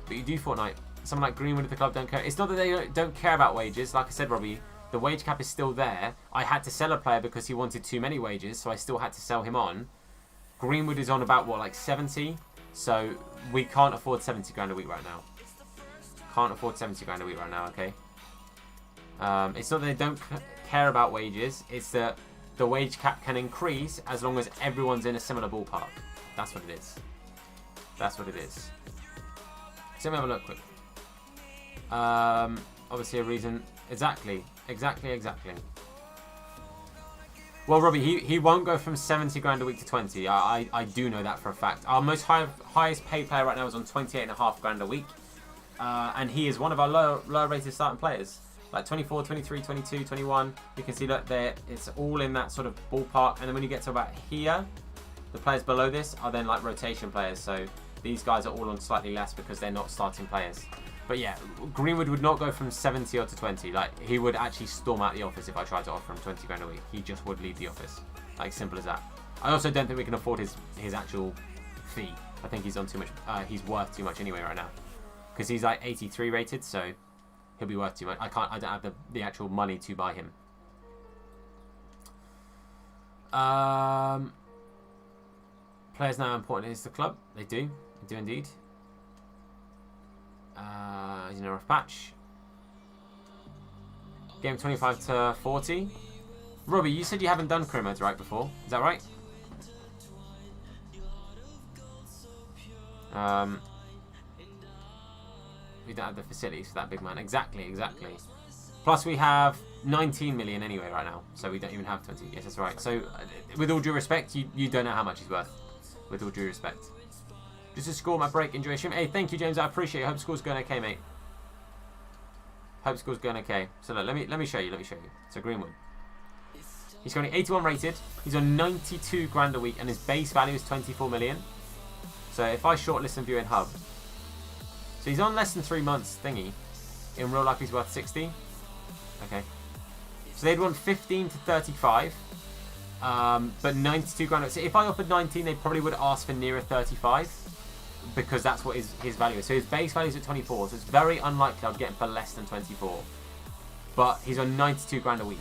But you do Fortnite. Someone like Greenwood at the club don't care. It's not that they don't care about wages. Like I said, Robbie, the wage cap is still there. I had to sell a player because he wanted too many wages, so I still had to sell him on. Greenwood is on about, what, like 70? So we can't afford 70 grand a week right now. Can't afford 70 grand a week right now, okay? It's not that they don't care about wages. It's that the wage cap can increase as long as everyone's in a similar ballpark. That's what it is. That's what it is. So let me have a look quick. Obviously a reason. Exactly. Well, Robbie, he won't go from 70 grand a week to 20. I do know that for a fact. Our most highest paid player right now is on 28.5 grand a week. And he is one of our lower rated starting players. like 24, 23, 22, 21. You can see that it's all in that sort of ballpark. And then when you get to about here, the players below this are then like rotation players. So these guys are all on slightly less because they're not starting players. But yeah, Greenwood would not go from 70 or to 20. Like, he would actually storm out the office if I tried to offer him 20 grand a week. He just would leave the office. Like, simple as that. I also don't think we can afford his actual fee. I think he's on too much. He's worth too much anyway right now, because he's like 83 rated, so he'll be worth too much. I don't have the actual money to buy him. Players now important is the club. They do indeed. He's in a rough patch. Game 25 to 40. Robbie, you said you haven't done career modes right before. Is that right? We don't have the facilities for that big man. Exactly. Plus we have 19 million anyway right now, so we don't even have 20. Yes, that's right. So with all due respect, you don't know how much he's worth. With all due respect. Just to score my break, enjoy stream. Hey, thank you, James. I appreciate it. Hope school's going okay, mate. Hope school's going okay. So look, let me show you. So Greenwood. He's currently 81 rated. He's on 92 grand a week, and his base value is 24 million. So if I shortlist and view in hub, so he's on less than 3 months thingy. In real life, he's worth 60. Okay. So they'd want 15 to 35. But 92 grand. So if I offered 19, they probably would ask for nearer 35, because that's what his value is. So his base value is at 24. So it's very unlikely I'll get him for less than 24. But he's on 92 grand a week.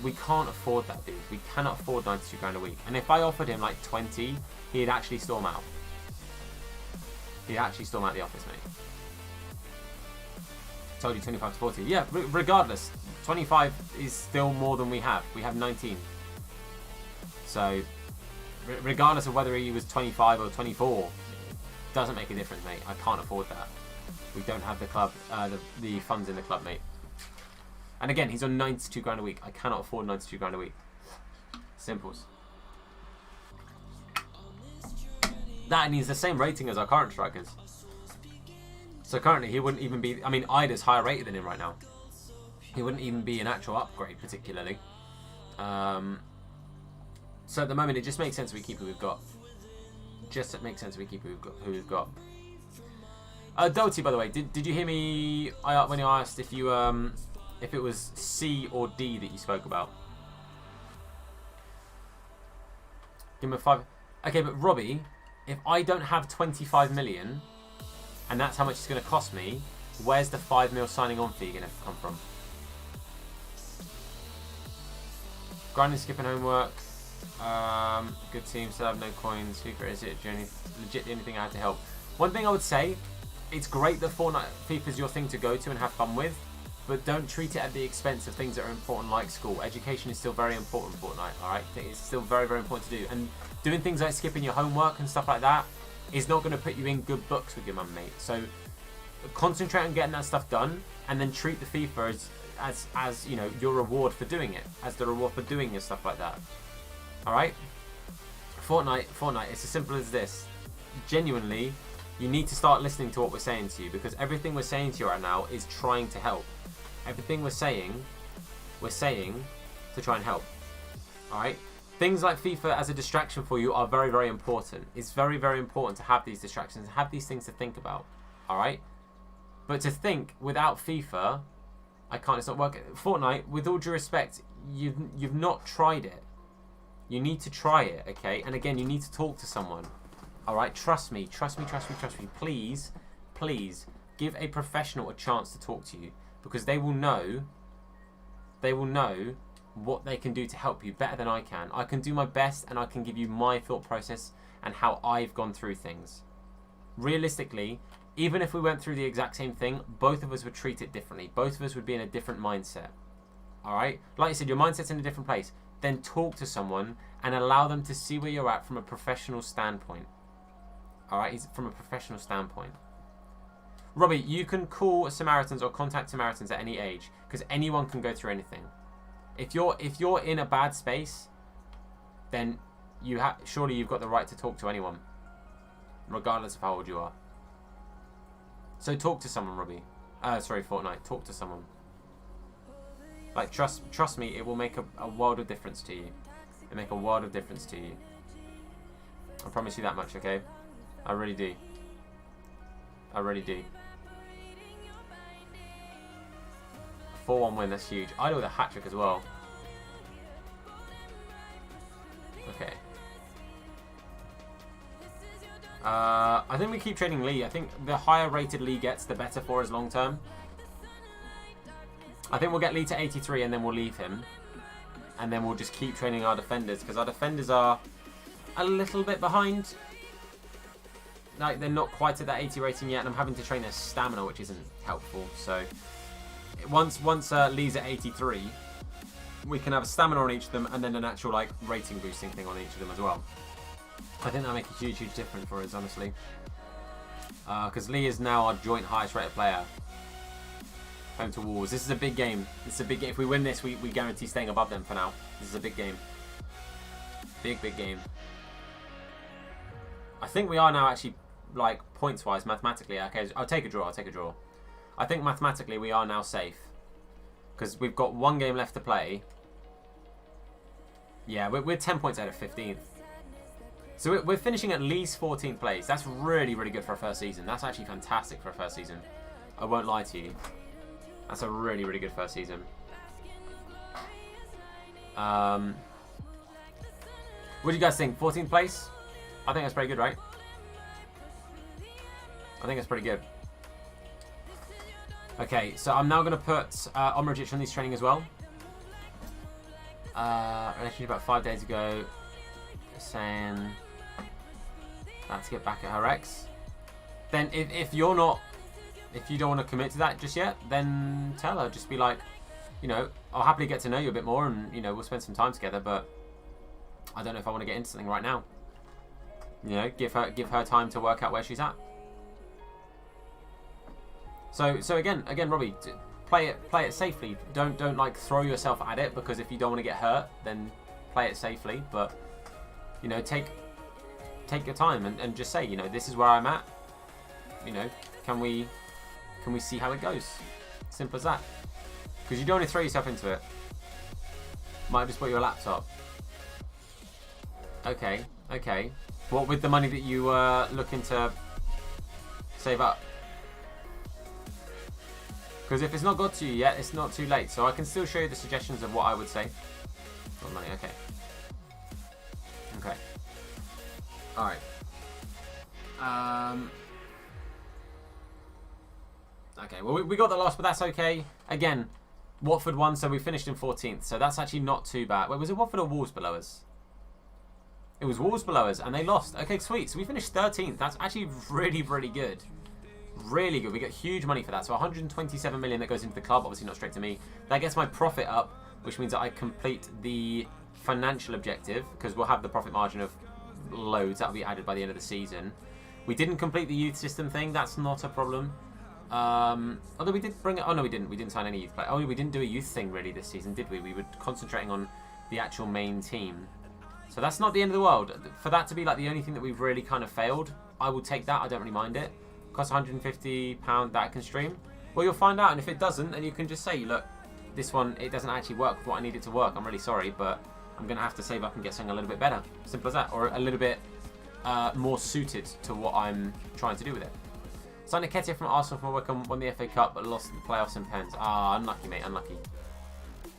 We can't afford that, dude. We cannot afford 92 grand a week. And if I offered him like 20, he'd actually storm out. He'd actually storm out the office, mate. Told you 25 to 40. Yeah, regardless, 25 is still more than we have. We have 19. So, regardless of whether he was 25 or 24, doesn't make a difference, mate. I can't afford that. We don't have the club, the funds in the club, mate. And again, he's on 92 grand a week. I cannot afford 92 grand a week. Simples. That, and he's the same rating as our current strikers. So currently, he wouldn't even be... I mean, Ida's higher rated than him right now. He wouldn't even be an actual upgrade, particularly. So at the moment, it just makes sense we keep who we've got. Just makes sense we keep who we've got. Doty, by the way, did you hear me when I asked if you if it was C or D that you spoke about? Give him a 5. Okay, but Robbie, if I don't have 25 million, and that's how much it's going to cost me, where's the 5 mil signing on fee going to come from? Grinding, skipping homework. Good team, still have no coins. Fifa is it legit the only thing I had to help. One thing I would say, it's great that FIFA is your thing to go to and have fun with, but don't treat it at the expense of things that are important like school. Education is still very important in Fortnite, alright? It's still very, very important to do. And doing things like skipping your homework and stuff like that is not going to put you in good books with your mum, mate. So concentrate on getting that stuff done, and then treat the FIFA as you know, your reward for doing it, as the reward for doing your stuff like that. Alright? Fortnite, it's as simple as this. Genuinely, you need to start listening to what we're saying to you, because everything we're saying to you right now is trying to help. Everything we're saying to try and help. Alright? Things like FIFA as a distraction for you are very, very important. It's very, very important to have these distractions and have these things to think about. Alright? But to think without FIFA, I can't, it's not working. Fortnite, with all due respect, you've not tried it. You need to try it, okay? And again, you need to talk to someone. Alright? Trust me. Please, give a professional a chance to talk to you, because they will know what they can do to help you better than I can. I can do my best, and I can give you my thought process and how I've gone through things. Realistically, even if we went through the exact same thing, both of us would treat it differently. Both of us would be in a different mindset. Alright? Like I said, your mindset's in a different place. Then talk to someone and allow them to see where you're at from a professional standpoint. Alright? From a professional standpoint. Robbie, you can call Samaritans or contact Samaritans at any age, because anyone can go through anything. If you're in a bad space, then surely you've got the right to talk to anyone, regardless of how old you are. So talk to someone, Robbie. Sorry, Fortnite. Talk to someone. Like, trust me, it will make a world of difference to you. It'll make a world of difference to you. I promise you that much, okay? I really do. I really do. 4-1 win, that's huge. I know with a hat-trick as well. Okay. I think we keep trading Lee. I think the higher rated Lee gets, the better for us long term. I think we'll get Lee to 83 and then we'll leave him. And then we'll just keep training our defenders, because our defenders are a little bit behind. Like, they're not quite at that 80 rating yet, and I'm having to train their stamina, which isn't helpful. So once Lee's at 83, we can have a stamina on each of them and then an actual like rating boosting thing on each of them as well. I think that'll make a huge difference for us, honestly. Because Lee is now our joint highest rated player. Home to Wolves. This is a big game. This is a big game. If we win this, we guarantee staying above them for now. This is a big game. Big game. I think we are now actually, like, points-wise, mathematically. Okay, I'll take a draw. I think mathematically we are now safe. Because we've got one game left to play. Yeah, we're 10 points out of 15th. So we're finishing at least 14th place. That's really good for a first season. That's actually fantastic for a first season. I won't lie to you. That's a really good first season. What do you guys think? 14th place? I think that's pretty good, right? I think that's pretty good. Okay, so I'm now going to put Omrajic on this training as well. Actually, about 5 days ago, saying let's get back at her ex. Then if you don't want to commit to that just yet, then tell her. Just be like, you know, I'll happily get to know you a bit more, and you know, we'll spend some time together. But I don't know if I want to get into something right now. You know, give her time to work out where she's at. So again, Robbie, play it safely. Don't like throw yourself at it, because if you don't want to get hurt, then play it safely. But you know, take your time and just say, you know, this is where I'm at. You know, can we see how it goes? Simple as that. Because you don't want to throw yourself into it. Might have just bought you a laptop. Okay. What with the money that you were looking to save up? Because if it's not got to you yet, it's not too late. So I can still show you the suggestions of what I would say. Not money, okay. Alright. Okay, well, we got the loss, but that's okay. Again, Watford won, so we finished in 14th. So that's actually not too bad. Wait, was it Watford or Wolves below us? It was Wolves below us, and they lost. Okay, sweet. So we finished 13th. That's actually really good. Really good. We get huge money for that. So 127 million that goes into the club. Obviously not straight to me. That gets my profit up, which means that I complete the financial objective, because we'll have the profit margin of loads. That'll be added by the end of the season. We didn't complete the youth system thing. That's not a problem. Although we did bring it. Oh no, we didn't. We didn't sign any youth players. Oh, we didn't do a youth thing really this season, did we? We were concentrating on the actual main team. So that's not the end of the world. For that to be like the only thing that we've really kind of failed, I will take that. I don't really mind it. Costs £150 that I can stream. Well, you'll find out, and if it doesn't, then you can just say, look, this one, it doesn't actually work with what I need it to work. I'm really sorry, but I'm going to have to save up and get something a little bit better. Simple as that. Or a little bit more suited to what I'm trying to do with it. Signed Nketiah from Arsenal from Wycombe, won the FA Cup, but lost the playoffs in pens. Ah, unlucky, mate, unlucky.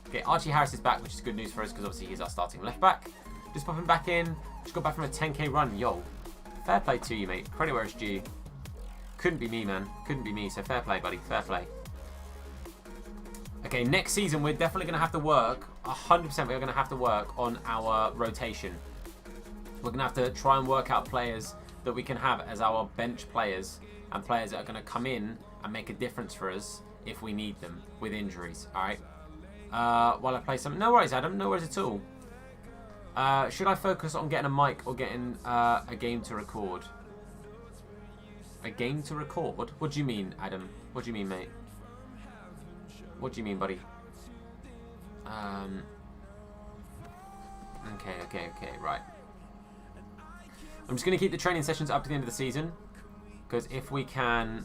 Okay, Archie Harris is back, which is good news for us, because obviously he's our starting left back. Just popping back in. Just got back from a 10k run. Yo, fair play to you, mate. Credit where it's due. Couldn't be me, man. Couldn't be me. So fair play, buddy. Fair play. Okay, next season we're definitely going to have to work. 100% we're going to have to work on our rotation. We're going to have to try and work out players that we can have as our bench players, and players that are going to come in and make a difference for us if we need them with injuries. All right. While I play some. No worries, Adam. No worries at all. Should I focus on getting a mic or getting a game to record? A game to record? What do you mean, Adam? What do you mean, mate? What do you mean, buddy? Okay, right. I'm just going to keep the training sessions up to the end of the season, because if we can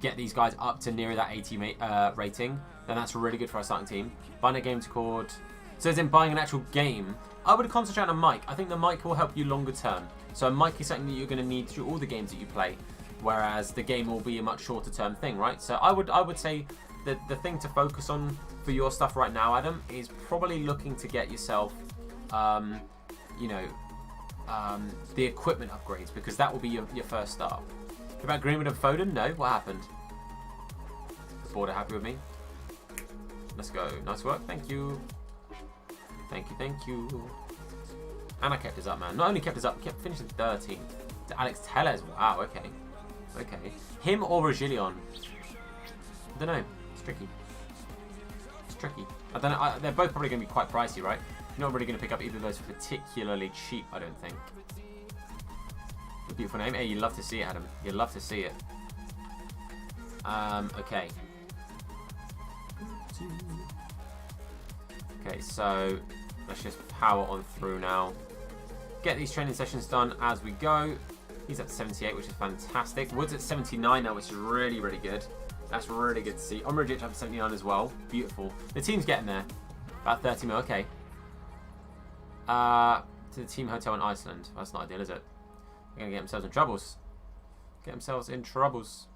get these guys up to near that 80 rating, then that's really good for our starting team. Buying a game to called... So as in buying an actual game, I would concentrate on a mic. I think the mic will help you longer term. So a mic is something that you're going to need through all the games that you play, whereas the game will be a much shorter term thing, right? So I would say that the thing to focus on for your stuff right now, Adam, is probably looking to get yourself, you know, the equipment upgrades, because that will be your first start. About Greenwood and Foden? No. What happened? The board are happy with me. Let's go. Nice work. Thank you. Thank you. Thank you. And I kept us up, man. Not only kept us up, kept finishing 13th. To Alex Tellez. Wow. Okay. Okay. Him or Reguilon? I don't know. It's tricky. It's tricky. I don't know. They're both probably going to be quite pricey, right? You're not really going to pick up either of those for particularly cheap, I don't think. A beautiful name. Hey, you love to see it, Adam. You love to see it. Okay. Okay, so let's just power on through now. Get these training sessions done as we go. He's at 78, which is fantastic. Wood's at 79 now, which is really, really good. That's really good to see. Omrajic up to 79 as well. Beautiful. The team's getting there. About 30 mil. Okay. To the team hotel in Iceland. That's not ideal, is it? They're going to get themselves in troubles. Get themselves in troubles.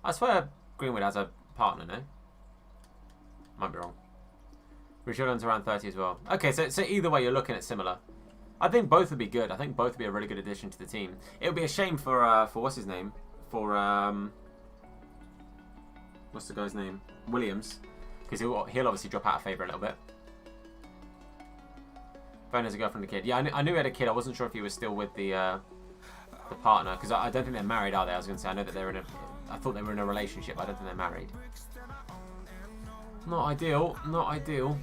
I swear Greenwood has a partner, no? Might be wrong. Richardon's around 30 as well. Okay, so either way, you're looking at similar. I think both would be good. I think both would be a really good addition to the team. It would be a shame for what's his name? For, what's the guy's name? Williams. Because he'll obviously drop out of favour a little bit. Phone has a girlfriend and a kid. Yeah, I knew he had a kid. I wasn't sure if he was still with the partner, because I don't think they're married, are they? I was going to say, I know that they're in a... I thought they were in a relationship, but I don't think they're married. Not ideal. Not ideal.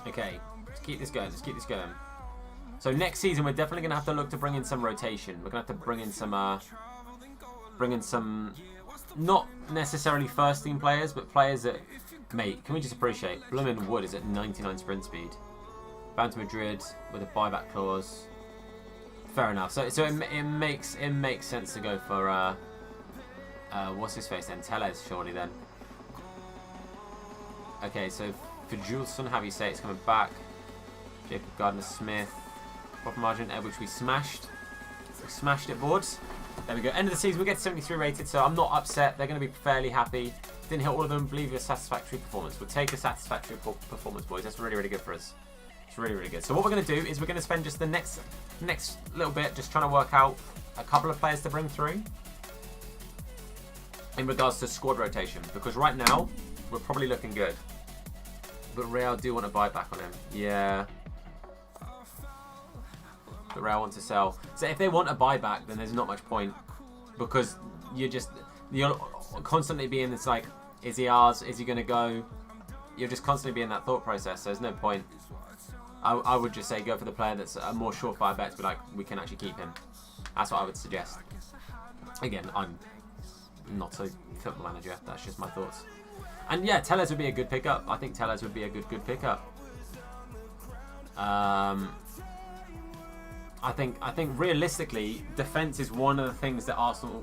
Okay, let's keep this going. Let's keep this going. So next season, we're definitely going to have to look to bring in some rotation. We're going to have to bring in some... Not necessarily first team players, but players that... Mate, can we just appreciate... Bloomin' Wood is at 99 sprint speed. Bound to Madrid with a buyback clause. Fair enough. So it makes sense to go for what's his face then? Tellez, surely then. Okay, so for Juleson, how do you say it's coming back? Jacob Gardner-Smith, profit margin, which we smashed. We smashed it, boards. There we go. End of the season, we get 73 rated, so I'm not upset. They're going to be fairly happy. Didn't hit all of them. Believe a satisfactory performance. We'll take a satisfactory performance, boys. That's really, really good for us. It's really, really good. So what we're going to do is we're going to spend just the next little bit just trying to work out a couple of players to bring through in regards to squad rotation, because right now we're probably looking good. But Real do want to buy back on him. Yeah. But Real want to sell. So if they want a buyback, then there's not much point, because you're constantly being this like, is he ours? Is he going to go? You're just constantly being that thought process. So there's no point. I would just say go for the player that's a more surefire bet to be like, we can actually keep him. That's what I would suggest. Again, I'm not a football manager. That's just my thoughts. And yeah, Tellez would be a good pickup. I think Tellez would be a good pickup. I think realistically, defence is one of the things that Arsenal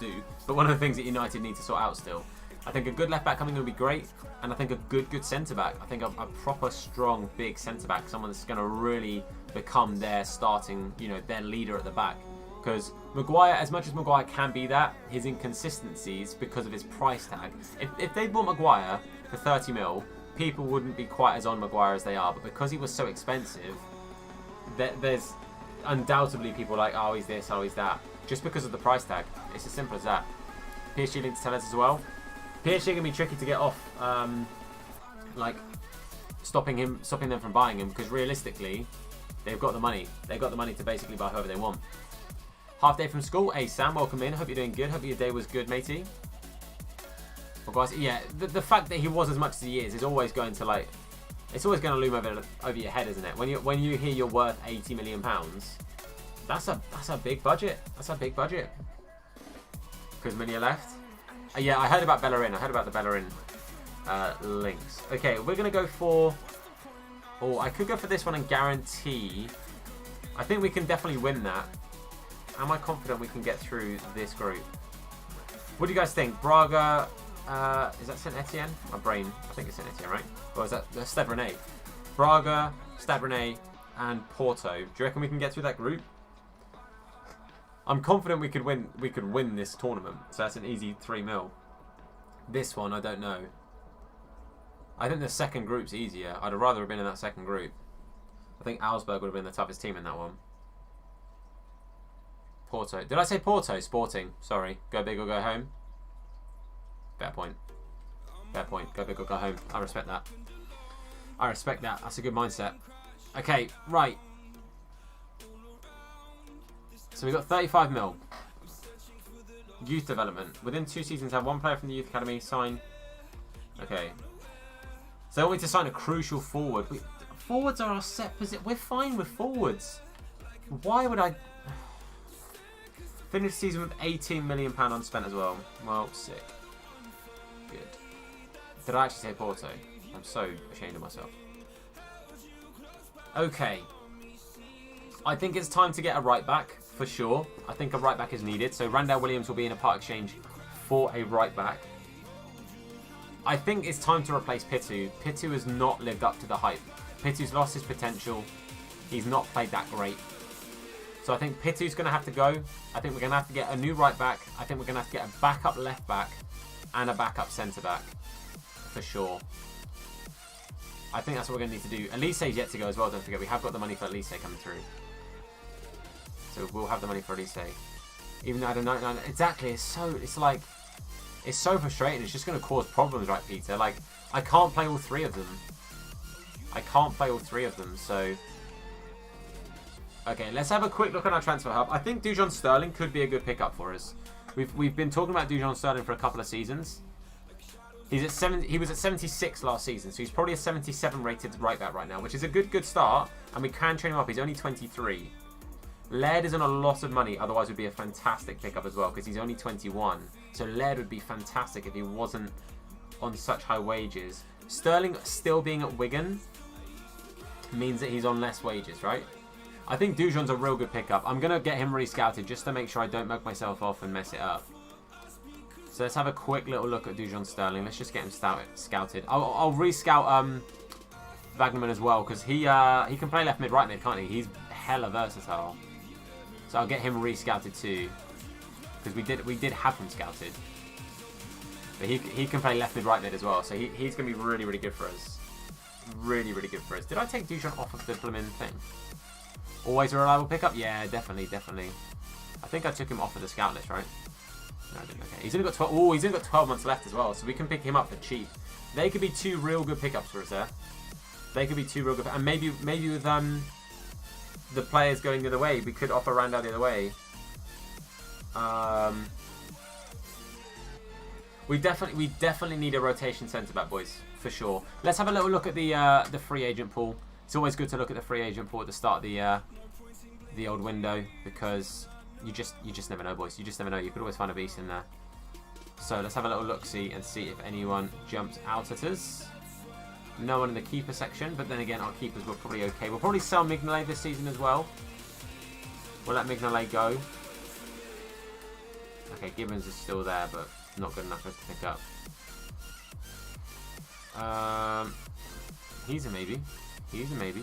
do, but one of the things that United need to sort out still. I think a good left back coming would be great, and I think a good centre back. I think a proper strong big centre back, someone that's going to really become their starting, their leader at the back. Because Maguire, as much as Maguire can be that, his inconsistencies because of his price tag. If they bought Maguire for 30 mil, people wouldn't be quite as on Maguire as they are. But because he was so expensive, there's undoubtedly people like, oh, he's this, oh, he's that. Just because of the price tag. It's as simple as that. PSG linked to Tellez as well. PSG going to be tricky to get off, stopping them from buying him, because realistically, they've got the money. They've got the money to basically buy whoever they want. Half day from school. Hey Sam, welcome in. Hope you're doing good. Hope your day was good, matey. Well, guys, yeah, the fact that he was as much as he is always going to it's always going to loom over your head, isn't it? When you hear you're worth £80 million, that's a big budget. That's a big budget. Because many are left. Yeah, I heard about Bellerin. I heard about the Bellerin links. Okay, we're going to go for... Oh, I could go for this one and guarantee... I think we can definitely win that. Am I confident we can get through this group? What do you guys think? Braga, is that Saint Etienne? My brain, I think it's Saint Etienne, right? Or is that Stade Rennais? Braga, Stade Rennais, and Porto. Do you reckon we can get through that group? I'm confident we could win. We could win this tournament. So that's an easy 3-0. This one, I don't know. I think the second group's easier. I'd have rather have been in that second group. I think Augsburg would have been the toughest team in that one. Porto. Did I say Porto? Sporting. Sorry. Go big or go home. Fair point. Fair point. Go big or go home. I respect that. I respect that. That's a good mindset. Okay, right. So we got 35 mil. Youth development. Within 2 seasons, have 1 player from the youth academy sign. Okay. So they want me to sign a crucial forward. Forwards are our set position. We're fine with forwards. Why would I finish the season with £18 million unspent as well? Well, sick. Good. Did I actually say Porto? I'm so ashamed of myself. Okay. I think it's time to get a right back for sure. I think a right back is needed. So Randall Williams will be in a part exchange for a right back. I think it's time to replace Pitu. Pitu has not lived up to the hype. Pitu's lost his potential. He's not played that great. So I think Pitu's going to have to go. I think we're going to have to get a new right back. I think we're going to have to get a backup left back and a backup centre back for sure. I think that's what we're going to need to do. Elise's yet to go as well, don't forget. We have got the money for Elise coming through. So we'll have the money for Elise. Even though I don't know. Exactly. It's so frustrating. It's just going to cause problems, right, Peter? Like, I can't play all 3 of them. So... Okay, let's have a quick look at our transfer hub. I think Dujon Sterling could be a good pickup for us. We've been talking about Dujon Sterling for a couple of seasons. He was at 76 last season, so he's probably a 77 rated right back right now, which is a good start, and we can train him up. He's only 23. Laird is on a lot of money, otherwise would be a fantastic pickup as well, because he's only 21. So Laird would be fantastic if he wasn't on such high wages. Sterling still being at Wigan means that he's on less wages, right? I think Dujon's a real good pickup. I'm going to get him re-scouted just to make sure I don't mug myself off and mess it up. So let's have a quick little look at Dujon Sterling. Let's just get him scouted. I'll re-scout Wagnerman as well, because he can play left mid, right mid, can't he? He's hella versatile. So I'll get him re-scouted too, because we did have him scouted. But he can play left mid, right mid as well. So he's going to be really, really good for us. Really, really good for us. Did I take Dujon off of the Flamin thing? Always a reliable pickup? Yeah, definitely. I think I took him off of the scout list, right? No, I didn't. Okay. He's only got 12. Oh, he's only got 12 months left as well, so we can pick him up for cheap. They could be 2 real good pickups for us there. They could be 2 real good, and maybe with the players going the other way, we could offer Randall the other way. We definitely need a rotation centre back, boys, for sure. Let's have a little look at the free agent pool. It's always good to look at the free agent pool at the start of the old window, because you just never know, boys. You just never know. You could always find a beast in there. So let's have a little look-see and see if anyone jumps out at us. No one in the keeper section, but then again, our keepers were probably okay. We'll probably sell Mignolet this season as well. We'll let Mignolet go. Okay, Gibbons is still there, but not good enough for us to pick up. He's a maybe. He's a maybe.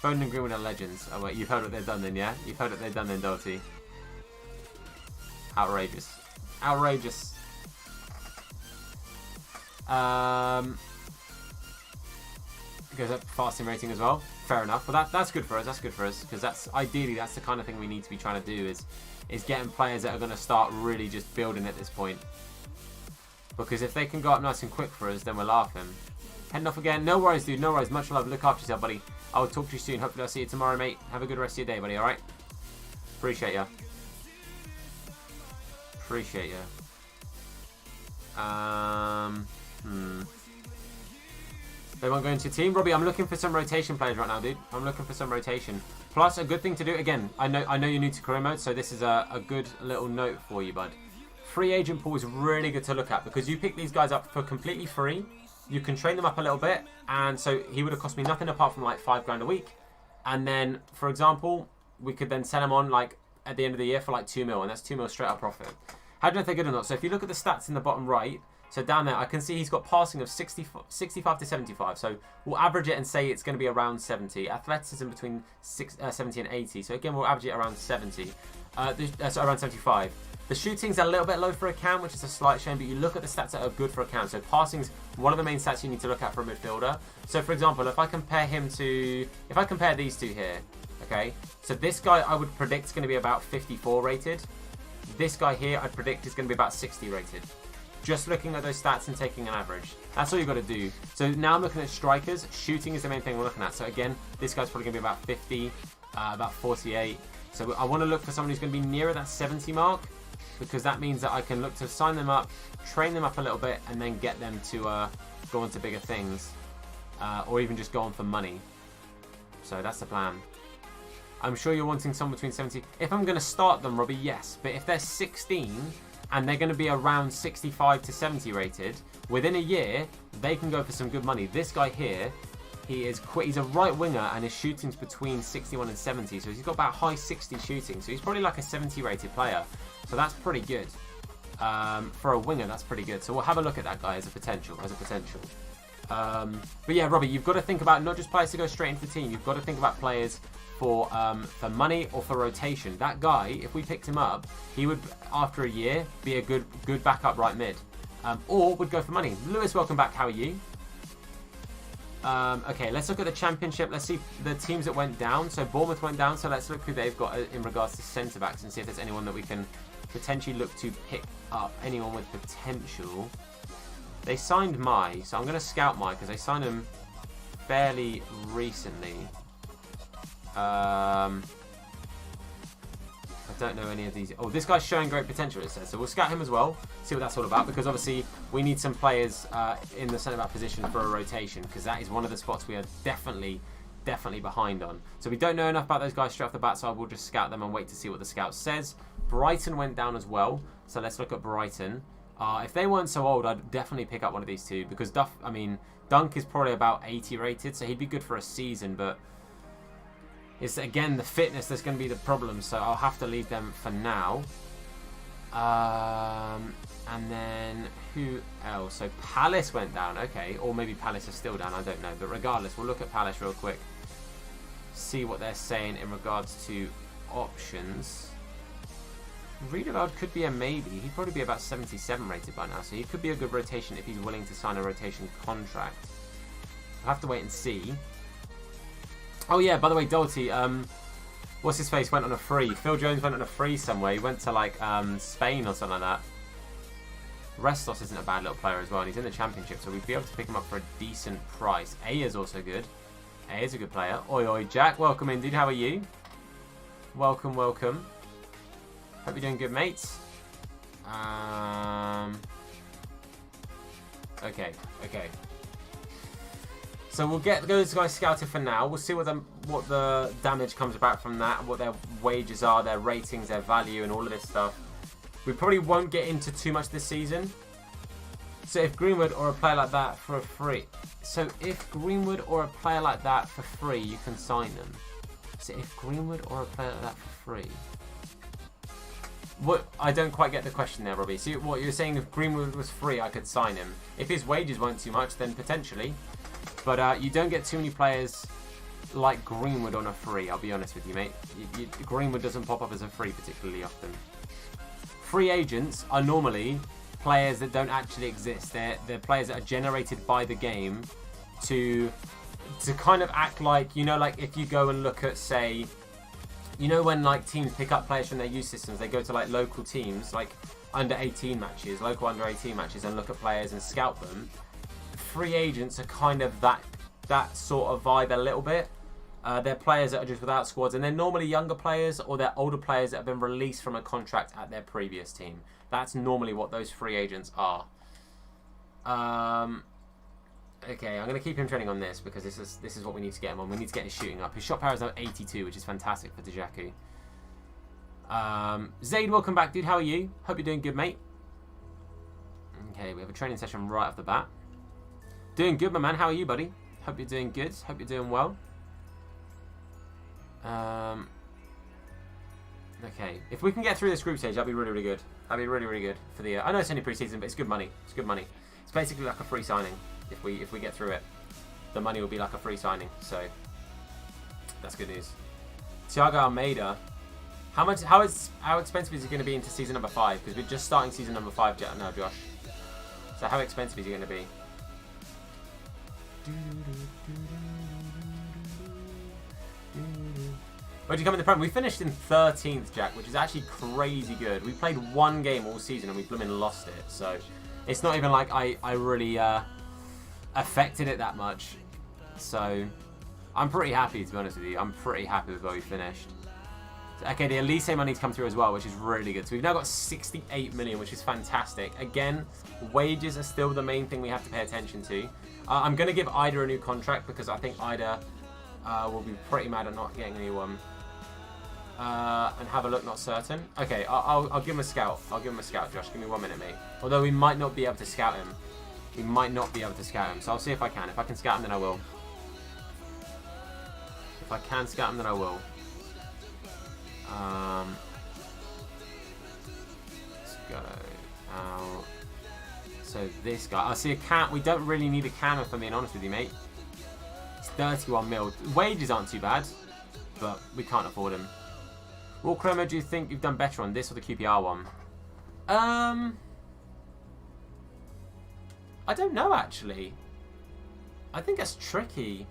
Foden and Greenwood are legends. Oh wait, you've heard what they've done then, yeah? You've heard what they've done then, Doherty. Outrageous. Outrageous. Goes up fasting rating as well. Fair enough. But that's good for us. That's good for us, because that's the kind of thing we need to be trying to do is getting players that are going to start really just building at this point. Because if they can go up nice and quick for us, then we're laughing. Heading off again. No worries, dude. No worries. Much love. Look after yourself, buddy. I will talk to you soon. Hopefully I'll see you tomorrow, mate. Have a good rest of your day, buddy. Alright? Appreciate ya. Appreciate ya. They won't go into your team. Robbie, I'm looking for some rotation players right now, dude. I'm looking for some rotation. Plus, a good thing to do, again, I know you're new to career mode, so this is a good little note for you, bud. Free agent pool is really good to look at, because you pick these guys up for completely free. You can train them up a little bit, and so he would have cost me nothing apart from like £5 grand a week. And then, for example, we could then sell him on like at the end of the year for like 2 mil, and that's 2 mil straight up profit. How do you know if they're good or not? So if you look at the stats in the bottom right, so down there, I can see he's got passing of 65 to 75. So we'll average it and say it's going to be around 70. Athleticism between 70 and 80. So again, we'll average it around 70. So around 75. The shooting's a little bit low for a cam, which is a slight shame, but you look at the stats that are good for a cam. So passing's one of the main stats you need to look at for a midfielder. So for example, if I compare these two here, okay, so this guy I would predict is going to be about 54 rated. This guy here I'd predict is going to be about 60 rated. Just looking at those stats and taking an average. That's all you've got to do. So now I'm looking at strikers. Shooting is the main thing we're looking at. So again, this guy's probably going to be about 50, about 48. So I want to look for someone who's going to be nearer that 70 mark, because that means that I can look to sign them up, train them up a little bit, and then get them to go on to bigger things, or even just go on for money. So that's the plan. I'm sure you're wanting someone between 70. If I'm going to start them, Robbie, yes. But if they're 16 and they're going to be around 65 to 70 rated, within a year, they can go for some good money. This guy here, he's a right winger, and his shooting's between 61 and 70. So he's got about high 60 shooting. So he's probably like a 70 rated player. So that's pretty good. For a winger, that's pretty good. So we'll have a look at that guy as a potential. But yeah, Robbie, you've got to think about not just players to go straight into the team. You've got to think about players for money or for rotation. That guy, if we picked him up, he would, after a year, be a good backup right mid. Or would go for money. Lewis, welcome back. How are you? Okay, let's look at the championship. Let's see the teams that went down. So Bournemouth went down. So let's look who they've got in regards to centre backs and see if there's anyone that we can potentially look to pick up. Anyone with potential. They signed Mai, so I'm going to scout Mai because they signed him fairly recently. I don't know any of these. Oh, this guy's showing great potential, it says. So we'll scout him as well, see what that's all about, because obviously we need some players in the centre-back position for a rotation, because that is one of the spots we are definitely behind on. So we don't know enough about those guys straight off the bat, so I will just scout them and wait to see what the scout says. Brighton went down as well, so let's look at Brighton. If they weren't so old, I'd definitely pick up one of these two, because Dunk is probably about 80 rated, so he'd be good for a season, but it's again the fitness that's going to be the problem, so I'll have to leave them for now. And then who else? So Palace went down, okay, or maybe Palace are still down, I don't know, but regardless, we'll look at Palace real quick, see what they're saying in regards to options. Riedewald could be a maybe. He'd probably be about 77 rated by now, so he could be a good rotation if he's willing to sign a rotation contract. I'll have to wait and see. Oh yeah, by the way, Dolty, what's his face went on a free. Phil Jones went on a free somewhere. He went to like Spain or something like that. Restos isn't a bad little player as well, and he's in the championship, so we'd be able to pick him up for a decent price. Aya's also good. Aya's a good player. Oi oi, Jack, welcome in, dude. How are you? Welcome, welcome. Hope you're doing good, mates. Okay. So we'll get those guys scouted for now. We'll see what the damage comes back from that, what their wages are, their ratings, their value, and all of this stuff. We probably won't get into too much this season. So if Greenwood or a player like that for free. So if Greenwood or a player like that for free, you can sign them. So if Greenwood or a player like that for free. What? I don't quite get the question there, Robbie. So what you're saying, if Greenwood was free, I could sign him. If his wages weren't too much, then potentially. But you don't get too many players like Greenwood on a free, I'll be honest with you, mate. Greenwood doesn't pop up as a free particularly often. Free agents are normally players that don't actually exist. They're players that are generated by the game to kind of act like, you know, like if you go and look at, say, you know, when like teams pick up players from their youth systems, they go to like local teams, like under 18 matches, local under 18 matches, and look at players and scout them. Free agents are kind of that sort of vibe a little bit. They're players that are just without squads, and they're normally younger players or they're older players that have been released from a contract at their previous team. That's normally what those free agents are. Okay, I'm going to keep him training on this because this is what we need to get him on. We need to get his shooting up. His shot power is now 82, which is fantastic for Dejaku. Zaid, welcome back, dude. How are you? Hope you're doing good, mate. Okay, we have a training session right off the bat. Doing good, my man. How are you, buddy? Hope you're doing good. Hope you're doing well. Okay, if we can get through this group stage, that'd be really, really good. That'd be really, really good for the. I know it's only pre-season, but it's good money. It's good money. It's basically like a free signing. If we get through it, the money will be like a free signing. So that's good news. Thiago Almeida. How expensive is he going to be into season number 5? Because we're just starting season number 5 now, Josh. So how expensive is he going to be? Where'd you come in the Prem? We finished in 13th, Jack, which is actually crazy good. We played one game all season and we blooming lost it. So it's not even like I really affected it that much. So I'm pretty happy, to be honest with you. I'm pretty happy with where we finished. Okay, the Elise money's come through as well, which is really good. So we've now got 68 million, which is fantastic. Again, wages are still the main thing we have to pay attention to. I'm going to give Ida a new contract because I think Ida will be pretty mad at not getting a new one. And have a look, not certain. Okay, I'll give him a scout. I'll give him a scout, Josh. Give me 1 minute, mate. Although we might not be able to scout him. We might not be able to scout him. So I'll see if I can. If I can scout him, then I will. If I can scout him, then I will. Let's go out. So this guy. I see a cam. We don't really need a cam, if I'm being honest with you, mate. It's 31 mil. Wages aren't too bad, but we can't afford him. What chromo do you think you've done better on, this or the QPR one? I don't know, actually. I think that's tricky.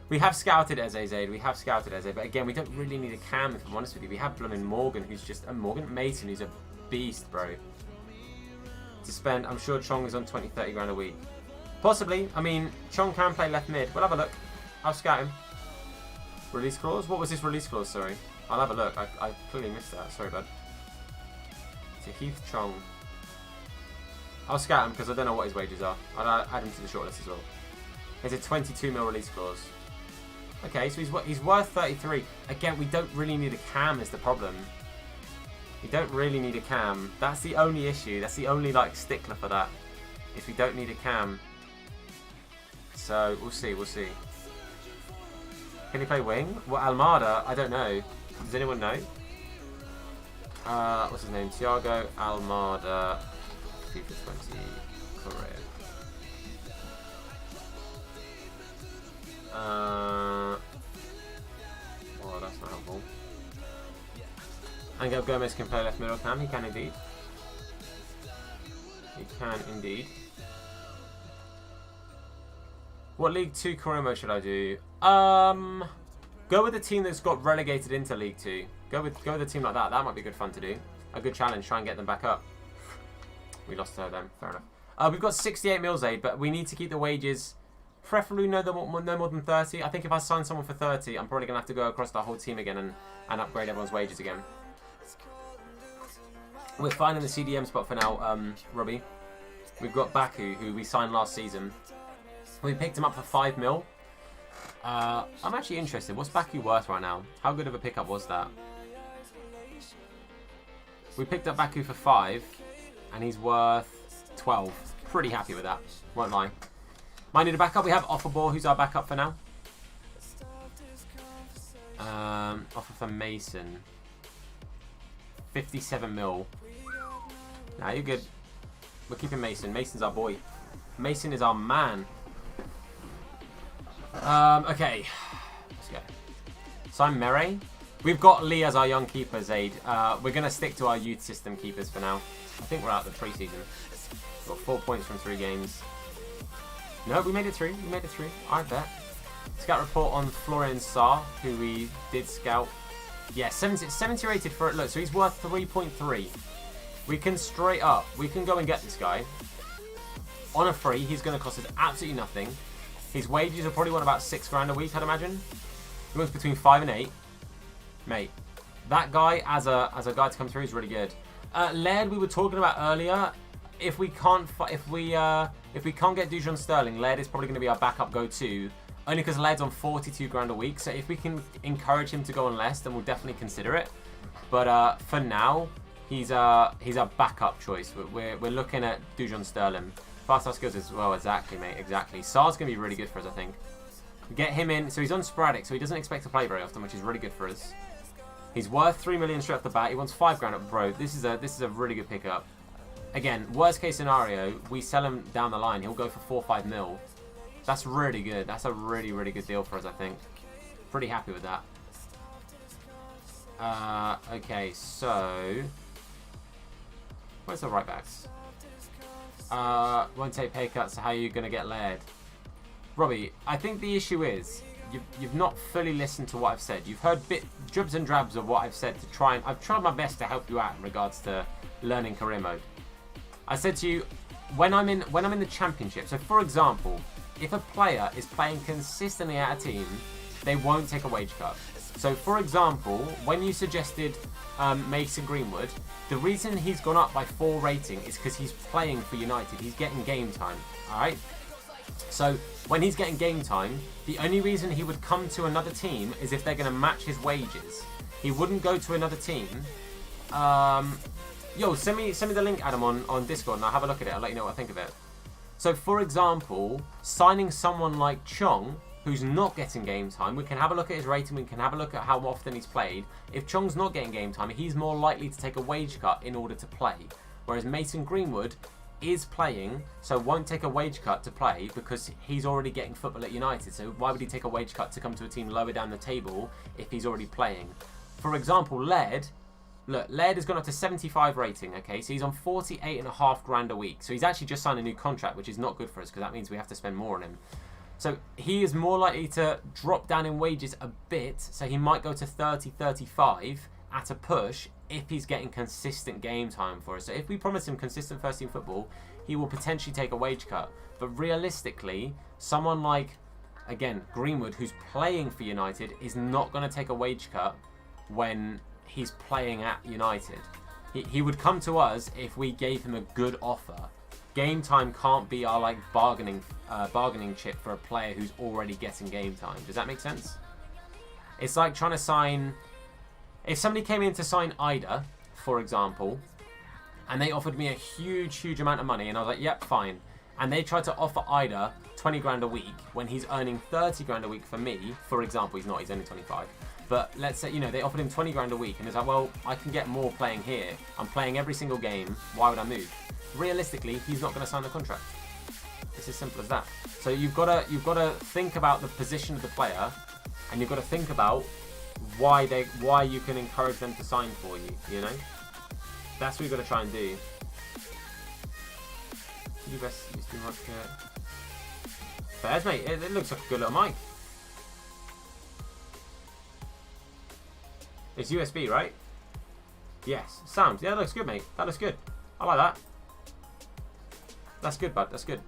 We have scouted Eze Zaid. We have scouted Eze, but again, we don't really need a cam, if I'm honest with you. We have blooming Morgan, who's just a Morgan Mason, who's a beast, bro. To spend, I'm sure Chong is on 20, 30 grand a week. Possibly. I mean, Chong can play left mid. We'll have a look. I'll scout him. Release clause? What was his release clause? Sorry. I'll have a look. I clearly missed that. Sorry, bud. To Heath Chong. I'll scout him because I don't know what his wages are. I'll add him to the shortlist as well. There's a 22 mil release clause. Okay, so he's worth 33. Again, we don't really need a cam is the problem. We don't really need a cam. That's the only issue. That's the only like stickler for that. Is we don't need a cam. So we'll see. We'll see. Can he play wing? Well, Almada, I don't know. Does anyone know? What's his name? Thiago Almada, FIFA 20 career. Well, that's not helpful. Angel Gomez can play left middle cam. He can indeed. He can indeed. What League 2 career mode should I do? Go with the team that's got relegated into League 2. Go with a team like that. That might be good fun to do. A good challenge. Try and get them back up. We lost her then. Fair enough. We've got 68 mils aid, but we need to keep the wages preferably no more than 30. I think if I sign someone for 30, I'm probably going to have to go across the whole team again and upgrade everyone's wages again. We're fine in the CDM spot for now, Robbie. We've got Baku, who we signed last season. We picked him up for 5 mil. I'm actually interested. What's Baku worth right now? How good of a pickup was that? We picked up Baku for 5, and he's worth 12. Pretty happy with that. Won't lie. Might need a backup. We have Offerball, who's our backup for now. Offer for Mason. 57 mil. Nah, you're good. We're keeping Mason. Mason's our boy. Mason is our man. Okay. Let's go. Sign Mere. We've got Lee as our young keepers aid. We're going to stick to our youth system keepers for now. I think we're out of the pre-season. Got 4 points from 3 games. No, we made it through. We made it through. I bet. Scout report on Florian Sarr, who we did scout. Yeah, 70 rated for it. Look, so he's worth 3.3. We can straight up. We can go and get this guy. On a free, he's going to cost us absolutely nothing. His wages are probably about 6 grand a week, I'd imagine. He wants between 5 and 8. Mate, that guy as a guy to come through is really good. Laird, we were talking about earlier. If we can't get Dujon Sterling, Laird is probably going to be our backup go-to. Only because Laird's on 42 grand a week. So if we can encourage him to go on less, then we'll definitely consider it. But for now, he's our backup choice. We're looking at Dujon Sterling. Fast skills as well, exactly, mate, exactly. Sar's going to be really good for us, I think. Get him in. So he's on sporadic, so he doesn't expect to play very often, which is really good for us. He's worth 3 million straight off the bat. He wants 5 grand up, bro. This is a really good pickup. Again, worst case scenario, we sell him down the line. He'll go for 4 or 5 mil. That's really good. That's a really, really good deal for us, I think. Pretty happy with that. Okay, so where's the right backs? Won't take pay cuts. So how are you gonna get layered, Robbie? I think the issue is you've not fully listened to what I've said. You've heard dribs and drabs of what I've said to try and I've tried my best to help you out in regards to learning career mode. I said to you when I'm in the championship. So for example, if a player is playing consistently at a team, they won't take a wage cut. So for example, when you suggested Mason Greenwood, the reason he's gone up by 4 rating is because he's playing for United. He's getting game time. All right. So when he's getting game time, the only reason he would come to another team is if they're going to match his wages. He wouldn't go to another team. Yo, send me the link, Adam, on Discord, and I'll have a look at it. I'll let you know what I think of it. So, for example, signing someone like Chong, who's not getting game time, we can have a look at his rating, we can have a look at how often he's played. If Chong's not getting game time, he's more likely to take a wage cut in order to play. Whereas Mason Greenwood is playing, so won't take a wage cut to play because he's already getting football at United. So why would he take a wage cut to come to a team lower down the table if he's already playing? For example, Laird. Look, Laird has gone up to 75 rating, okay? So he's on 48.5 grand a week. So he's actually just signed a new contract, which is not good for us because that means we have to spend more on him. So he is more likely to drop down in wages a bit. So he might go to 30, 35 at a push if he's getting consistent game time for us. So if we promise him consistent first team football, he will potentially take a wage cut. But realistically, someone like, again, Greenwood, who's playing for United, is not going to take a wage cut when he's playing at United. He would come to us if we gave him a good offer. Game time can't be our like bargaining chip for a player who's already getting game time. Does that make sense? It's like trying to sign. If somebody came in to sign Ida, for example, and they offered me a huge amount of money, and I was like, yep, fine. And they tried to offer Ida 20 grand a week when he's earning 30 grand a week for me, for example. He's not, he's only 25. But let's say, you know, they offered him 20 grand a week, and it's like, well, I can get more playing here. I'm playing every single game. Why would I move? Realistically, he's not going to sign a contract. It's as simple as that. So you've got to think about the position of the player, and you've got to think about why you can encourage them to sign for you. You know, that's what you've got to try and do. You best used to Fairs, mate. It looks like a good little mic. It's USB, right? Yes. Sound. Yeah, that looks good, mate. That looks good. I like that. That's good, bud. That's good.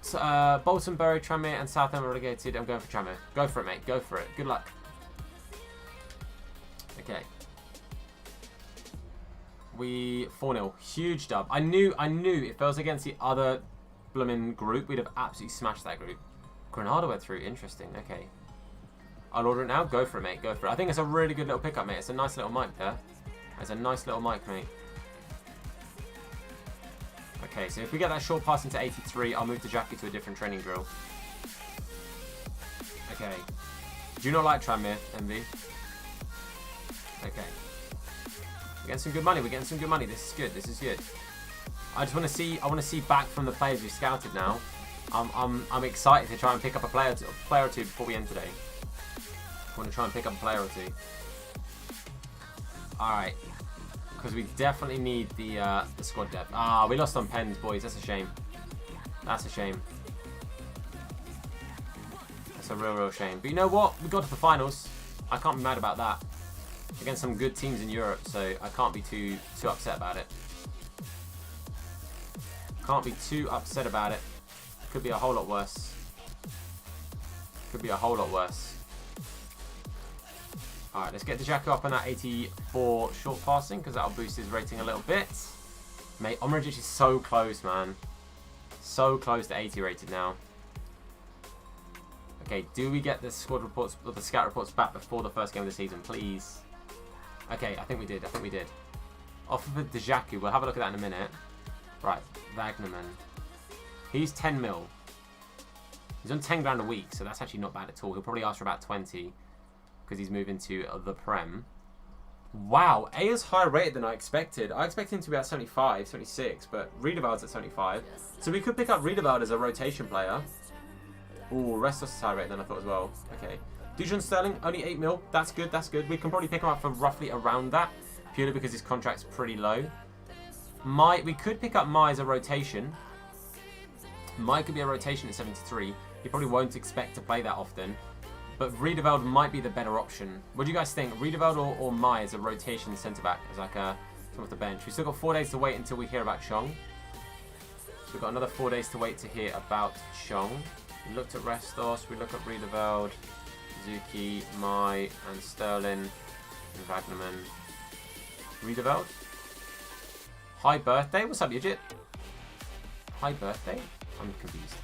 So, Bolton, Bury, Tranmere, and Southend are relegated. I'm going for Tranmere. Go for it, mate. Go for it. Good luck. Okay. We 4-0. Huge dub. I knew if it was against the other blooming group, we'd have absolutely smashed that group. Granada went through. Interesting. Okay. I'll order it now. Go for it, mate. Go for it. I think it's a really good little pickup, mate. It's a nice little mic there. It's a nice little mic, mate. Okay, so if we get that short pass into 83, I'll move the Jackie to a different training drill. Okay. Do you not like Tranmere, MV? Okay. We're getting some good money. We're getting some good money. This is good. This is good. I just want to see. I want to see back from the players we scouted now. I'm excited to try and pick up a player or two before we end today. I want to try and pick up a player or two. Alright. Because we definitely need the squad depth. Ah, we lost on pens, boys. That's a shame. That's a shame. That's a real shame. But you know what? We got to the finals. I can't be mad about that. Against some good teams in Europe, so I can't be too upset about it. Can't be too upset about it. Could be a whole lot worse. Could be a whole lot worse. Alright, let's get the Jacko up on that 84 short passing, because that'll boost his rating a little bit. Mate, Omric is so close, man. So close to 80 rated now. Okay, do we get the squad reports or the scout reports back before the first game of the season, please? Okay, I think we did. I think we did. Offer for Dejaku. We'll have a look at that in a minute. Right, Wagnerman. He's 10 mil. He's on 10 grand a week, so that's actually not bad at all. He'll probably ask for about 20. because he's moving to the Prem. Wow, A is higher rated than I expected. I expected him to be at 75, 76, but Riedewald's at 75. So we could pick up Riedewald as a rotation player. Ooh, Restos is higher rated than I thought as well. Okay. Dujon Sterling, only 8 mil. That's good, that's good. We can probably pick him up for roughly around that, purely because his contract's pretty low. We could pick up Mai as a rotation. Mai could be a rotation at 73. He probably won't expect to play that often. But Riedewald might be the better option. What do you guys think? Riedewald or Mai as a rotation centre-back, as like a someone off the bench. We've still got 4 days to wait until we hear about Chong. So we've got another 4 days to wait to hear about Chong. We looked at Restos, we look at Riedewald, Zuki, Mai, and Sterling, and Wagnerman. Riedewald? High birthday? What's up, Yijit? High birthday? I'm confused.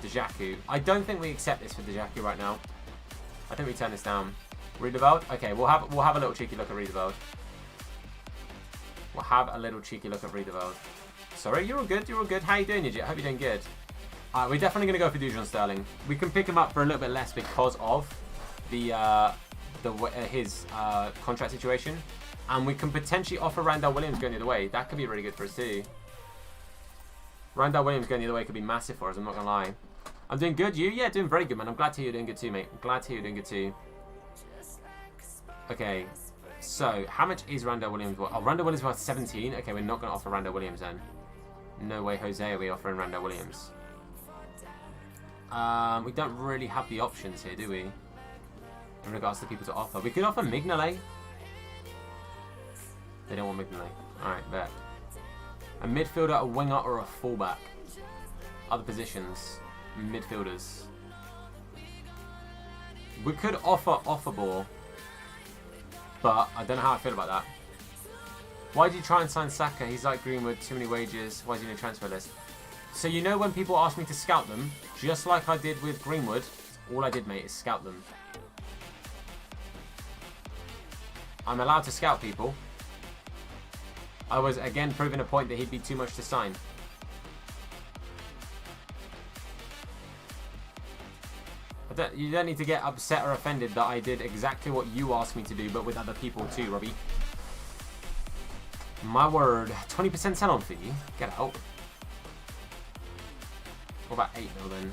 Dejaku. I don't think we accept this for Dejaku right now. I think we turn this down. Riedewald? Okay, we'll have a little cheeky look at Riedewald. We'll have a little cheeky look at Riedewald. Sorry, you're all good. You're all good. How you doing, Yijit? I hope you're doing good. Alright, we're definitely going to go for Dujon Sterling. We can pick him up for a little bit less because of his contract situation. And we can potentially offer Randall Williams going the other way. That could be really good for us too. Randall Williams going the other way could be massive for us, I'm not going to lie. I'm doing good, you? Yeah, doing very good, man. I'm glad to hear you're doing good too, mate. I'm glad to hear you're doing good too. Okay, so how much is Randall Williams worth? Oh, Randall Williams worth 17. Okay, we're not going to offer Randall Williams then. No way, Jose, are we offering Randall Williams? We don't really have the options here, do we? In regards to people to offer. We could offer Mignolet. They don't want Mignolet. Alright, bet. A midfielder, a winger, or a fullback. Other positions. Midfielders. We could offer ball. But I don't know how I feel about that. Why did you try and sign Saka? He's like Greenwood, too many wages. Why is he in a transfer list? So you know when people ask me to scout them, just like I did with Greenwood, all I did, mate, is scout them. I'm allowed to scout people. I was, again, proving a point that he'd be too much to sign. You don't need to get upset or offended that I did exactly what you asked me to do, but with other people too, Robbie. My word. 20% sell-on fee? Get out. What about 8 mil then?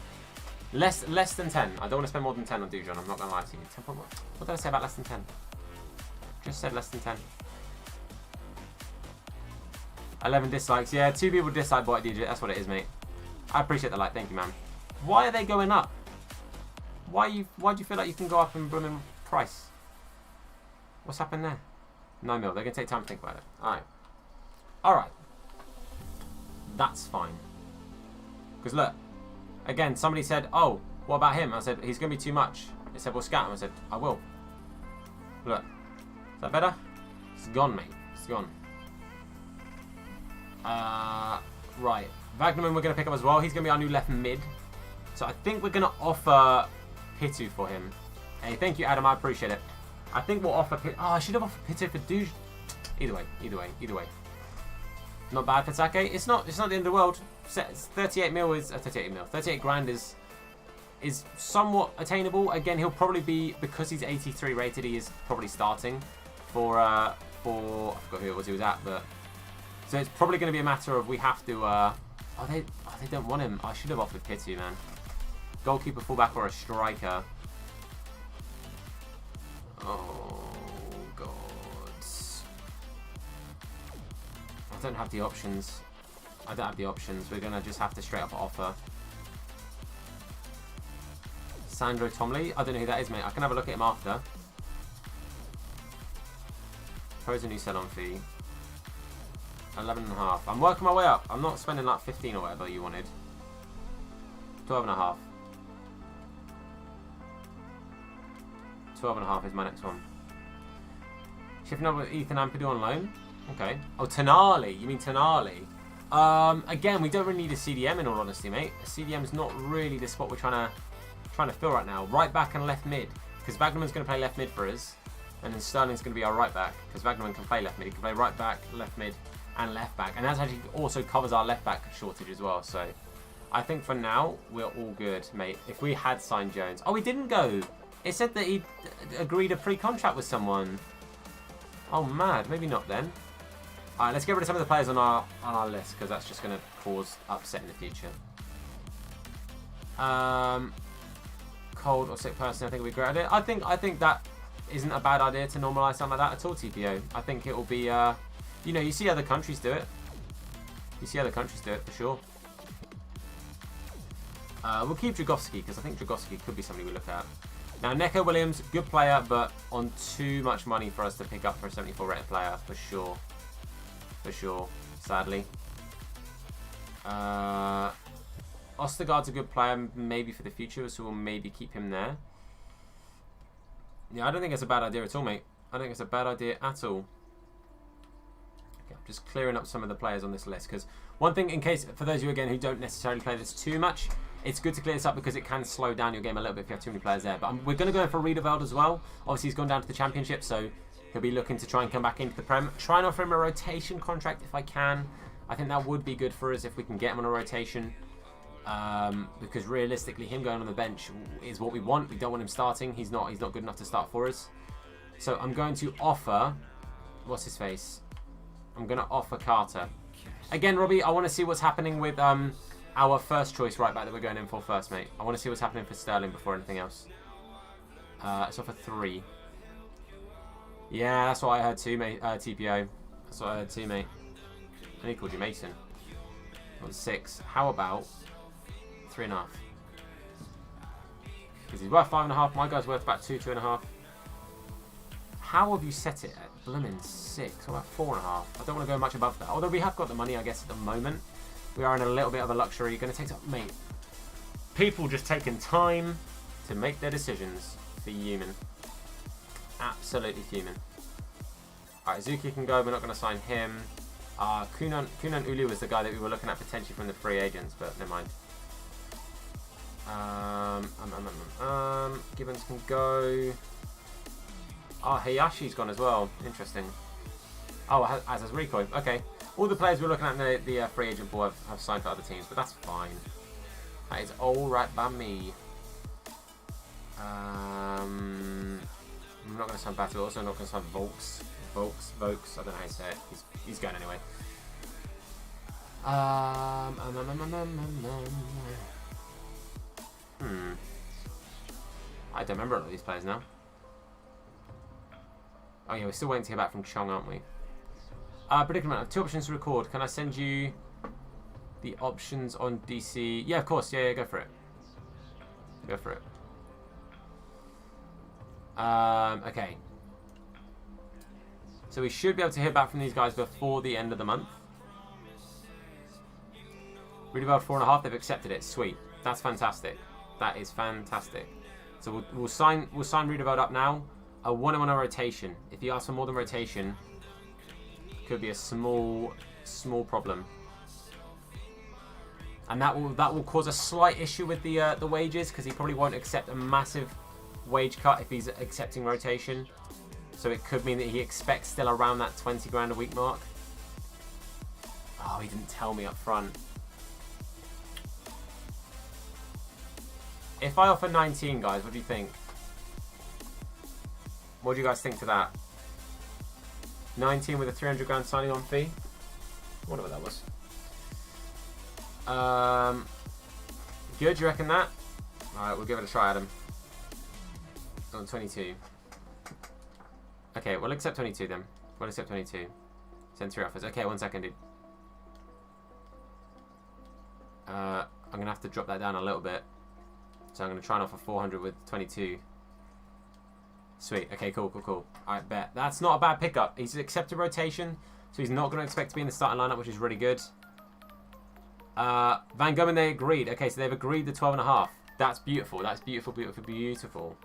Less than 10. I don't want to spend more than 10 on Dujon, I'm not going to lie to you. 10. What did I say about less than 10? Just said less than 10. 11 dislikes. Yeah, 2 people dislike Boy DJ. That's what it is, mate. I appreciate the like. Thank you, man. Why are they going up? Why do you feel like you can go up in blooming price? What's happened there? 9 mil. They're going to take time to think about it. Alright. Alright. That's fine. Because look. Again, somebody said, oh, what about him? I said, he's going to be too much. They said, well, scout him. I said, I will. Look. Is that better? It's gone, mate. It's gone. Right. Wagnerman we're going to pick up as well. He's going to be our new left mid. So I think we're going to offer Pitu for him. Hey, thank you, Adam. I appreciate it. I think we'll offer Pitu. Oh, I should have offered Pitu for Duj. Either way. Not bad for Sake. It's not the end of the world. 38 mil is 38 mil. 38 grand is somewhat attainable. Again, he'll probably be, because he's 83 rated, he is probably starting for I forgot who it was he was at, but so it's probably going to be a matter of we have to they don't want him. I should have offered Pitu, man. Goalkeeper, fullback, or a striker. Oh god. I don't have the options. We're going to just have to straight up offer. Sandro Tomley. I don't know who that is, mate. I can have a look at him after. Propose a new sell-on fee. 11.5. I'm working my way up. I'm not spending like 15 or whatever you wanted. 12.5. 12.5 is my next one. Shifting up with Ethan Ampadu on loan. Okay. Oh, Tonali. You mean Tonali? Again, we don't really need a CDM in all honesty, mate. A CDM is not really the spot we're trying to fill right now. Right back and left mid, because Wagnerman's going to play left mid for us, and then Sterling's going to be our right back, because Wagnerman can play left mid. He can play right back, left mid, and left back, and that actually also covers our left back shortage as well. So, I think for now we're all good, mate. If we had signed Jones, oh, we didn't go. It said that he agreed a pre-contract with someone. Oh, mad. Maybe not then. Alright, let's get rid of some of the players on our list, because that's just going to cause upset in the future. Cold or sick person, I think would be a great idea. I think that isn't a bad idea to normalise something like that at all, TPO. I think it will be, you know, you see other countries do it. You see other countries do it, for sure. We'll keep Dragowski, because I think Dragowski could be somebody we look at. Now, Neco Williams, good player, but on too much money for us to pick up for a 74 rated player, for sure. For sure, sadly. Ostergaard's a good player, maybe for the future, so we'll maybe keep him there. Yeah, I don't think it's a bad idea at all, mate. I don't think it's a bad idea at all. Okay, I'm just clearing up some of the players on this list, because one thing, in case, for those of you, again, who don't necessarily play this too much, it's good to clear this up because it can slow down your game a little bit if you have too many players there. But we're going to go in for Riedeveld as well. Obviously, he's gone down to the Championship, so he'll be looking to try and come back into the Prem. Try and offer him a rotation contract if I can. I think that would be good for us if we can get him on a rotation. Because realistically, him going on the bench is what we want. We don't want him starting. He's not good enough to start for us. So I'm going to offer... What's his face? I'm going to offer Carter. Again, Robbie, I want to see what's happening with... our first choice right back that we're going in for first, mate. I want to see what's happening for Sterling before anything else. It's off for 3. Yeah, that's what I heard too, mate. TPO. That's what I heard too, mate. I think he called you Mason. On 6. How about 3.5? Because he's worth 5.5. My guy's worth about 2.5. How have you set it at blimmin' 6? What about 4.5? I don't want to go much above that. Although we have got the money, I guess, at the moment. We are in a little bit of a luxury. You're going to take up, mate. People just taking time to make their decisions. Fuming. Absolutely fuming. Alright, Zuki can go. We're not going to sign him. Kunan Ulu was the guy that we were looking at potentially from the free agents, but never mind. Gibbons can go. Oh, Hayashi's gone as well. Interesting. Oh, as has Rikoi. Okay. All the players we're looking at in the free agent pool have signed for other teams, but that's fine. That is alright by me. I'm not going to sign Batu, also not going to sign Volks. I don't know how you say it. He's going anyway. I don't remember all of these players now. Oh yeah, we're still waiting to hear back from Chong, aren't we? Predicament. I have 2 options to record. Can I send you the options on DC? Yeah, of course. Yeah, go for it. Go for it. Okay. So we should be able to hear back from these guys before the end of the month. Riedeveld 4.5. They've accepted it. Sweet. That's fantastic. That is fantastic. So we'll sign Riedeveld up now. I want him on a rotation. If he asks for more than rotation, could be a small problem, and that will cause a slight issue with the wages, because he probably won't accept a massive wage cut if he's accepting rotation. So it could mean that he expects still around that 20 grand a week mark. Oh, he didn't tell me up front. If I offer 19, guys, what do you think? What do you guys think to that? 19 with a 300 grand signing on fee. I wonder what that was. Good, you reckon that? Alright, we'll give it a try, Adam. On 22. Okay, we'll accept 22 then. We'll accept 22. Send 3 offers. Okay, 1 second, dude. I'm going to have to drop that down a little bit. So I'm going to try and offer 400 with 22. Sweet. Okay, cool. Alright, bet. That's not a bad pickup. He's accepted rotation, so he's not going to expect to be in the starting lineup, which is really good. Van Gogh, they agreed. Okay, so they've agreed the 12.5. That's beautiful. That's beautiful.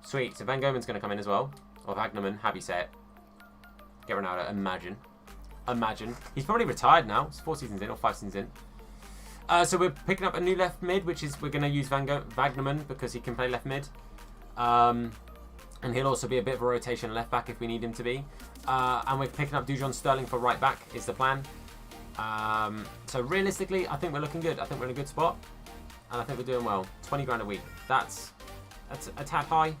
Sweet. So Van Gogh's going to come in as well. Or Wagnerman, have you say it. Get Ronaldo. Imagine. He's probably retired now. It's 4 seasons in, or 5 seasons in. So we're picking up a new left mid, which is we're going to use Wagnerman because he can play left mid. And he'll also be a bit of a rotation left back if we need him to be. And we're picking up Dujon Sterling for right back is the plan. So realistically, I think we're looking good. I think we're in a good spot. And I think we're doing well. 20 grand a week. That's a tad high.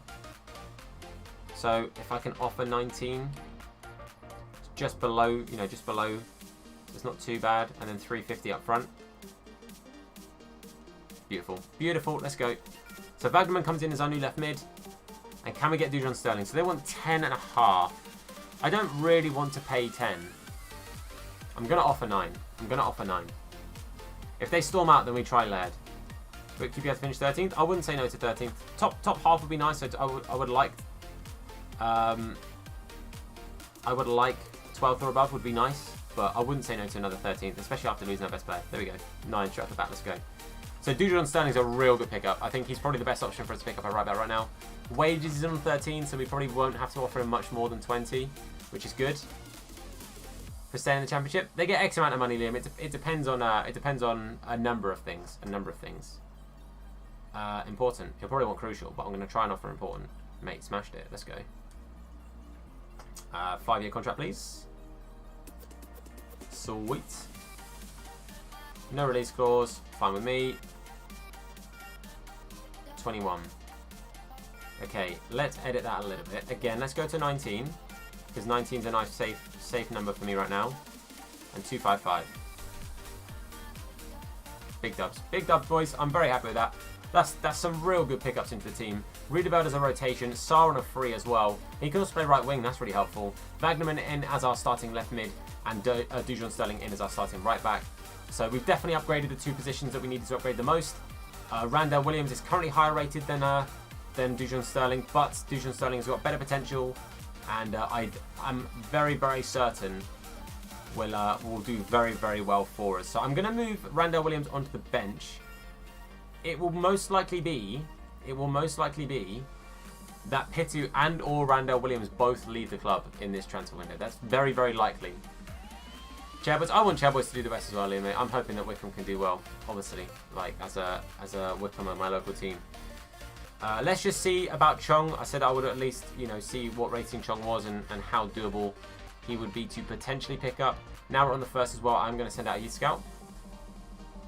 So if I can offer 19, just below, you know, just below. It's not too bad. And then 350 up front. Beautiful. Beautiful. Let's go. So Wagnerman comes in as our new left mid. And can we get Dujon Sterling? So they want 10.5. I don't really want to pay 10. I'm going to offer 9. I'm going to offer 9. If they storm out, then we try Laird. But keep you to finish 13th. I wouldn't say no to 13th. Top half would be nice. So I would like 12th or above would be nice. But I wouldn't say no to another 13th, especially after losing our best player. There we go. 9 straight off the bat. Let's go. So Dujon Sterling's a real good pickup. I think he's probably the best option for us to pick up at right back right now. Wages is on 13, so we probably won't have to offer him much more than 20, which is good. For staying in the championship, they get X amount of money, Liam. It depends on a number of things. Important. He'll probably want crucial, but I'm going to try and offer important. Mate, smashed it. Let's go. 5-year contract, please. Sweet. No release clause. Fine with me. 21. Okay, let's edit that a little bit. Again, let's go to 19. Because 19 is a nice safe number for me right now. And 255. Big dubs. Big dubs, boys. I'm very happy with that. That's some real good pickups into the team. Riedeveld as a rotation. Saar on a free as well. He can also play right wing. That's really helpful. Wagnerman in as our starting left mid. And Dujon Sterling in as our starting right back. So we've definitely upgraded the two positions that we needed to upgrade the most. Randall Williams is currently higher rated than Dujon Sterling, but Dujon Sterling has got better potential, and I'm very, very certain will do very, very well for us. So I'm going to move Randall Williams onto the bench. It will most likely be that Pitu and or Randall Williams both leave the club in this transfer window. That's very, very likely. Chairboys, I want Chairboys to do the best as well, Liam, mate. I'm hoping that Wycombe can do well, obviously, like as a Wycombe and my local team. Let's just see about Chong. I said I would at least, you know, see what rating Chong was and how doable he would be to potentially pick up. Now we're on the first as well. I'm going to send out a youth scout.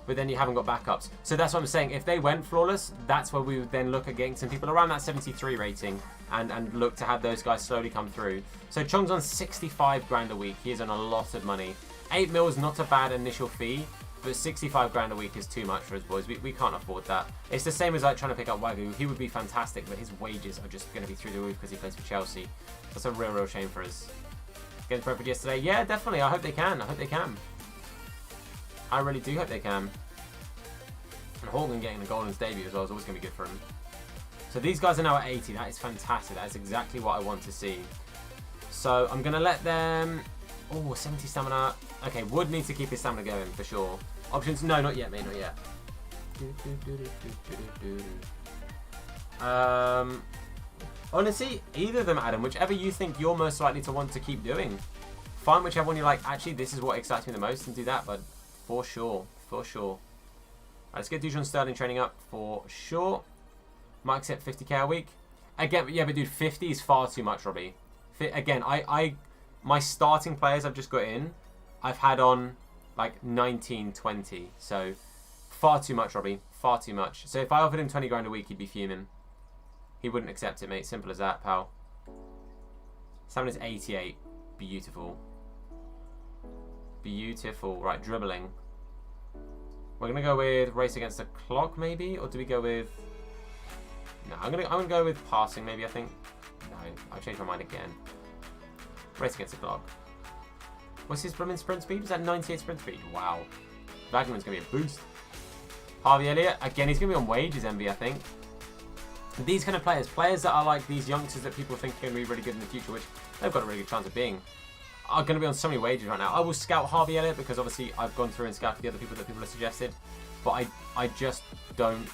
But then you haven't got backups. So that's what I'm saying. If they went flawless, that's where we would then look at getting some people around that 73 rating and look to have those guys slowly come through. So Chong's on 65 grand a week. He is on a lot of money. 8 mil is not a bad initial fee, but 65 grand a week is too much for us, boys. We can't afford that. It's the same as like trying to pick up Wagyu. He would be fantastic, but his wages are just going to be through the roof because he plays for Chelsea. That's a real shame for us. Against Brentford yesterday, yeah, definitely. I hope they can. I really do hope they can. And Horgan getting the Golden's debut as well is always going to be good for him. So these guys are now at 80. That is fantastic. That is exactly what I want to see. So I'm going to let them... Oh, 70 stamina. Okay, Wood needs to keep his stamina going for sure. Options? No, not yet, mate. Not yet. Honestly, either of them, Adam. Whichever you think you're most likely to want to keep doing. Find whichever one you're like, actually, this is what excites me the most, and do that, bud. For sure. For sure. Right, let's get Dujon Sterling training up for sure. Might accept 50k a week. Again, yeah, but dude, 50 is far too much, Robbie. Again, my starting players I've just got in, I've had on like 19, 20. So far too much, Robbie. Far too much. So if I offered him 20 grand a week, he'd be fuming. He wouldn't accept it, mate. Simple as that, pal. Stamina's 88. Beautiful. Beautiful. Right, dribbling. We're gonna go with race against the clock, maybe, or do we go with? No, I'm gonna go with passing, maybe. I think. No, I'll change my mind again. Race against the clock. What's his sprint speed? Is that 98 sprint speed? Wow. Wagnerman's going to be a boost. Harvey Elliott. Again, he's going to be on wages, Envy, I think. These kind of players that are like these youngsters that people think are going to be really good in the future, which they've got a really good chance of being, are going to be on so many wages right now. I will scout Harvey Elliott because obviously I've gone through and scouted the other people that people have suggested. But I just don't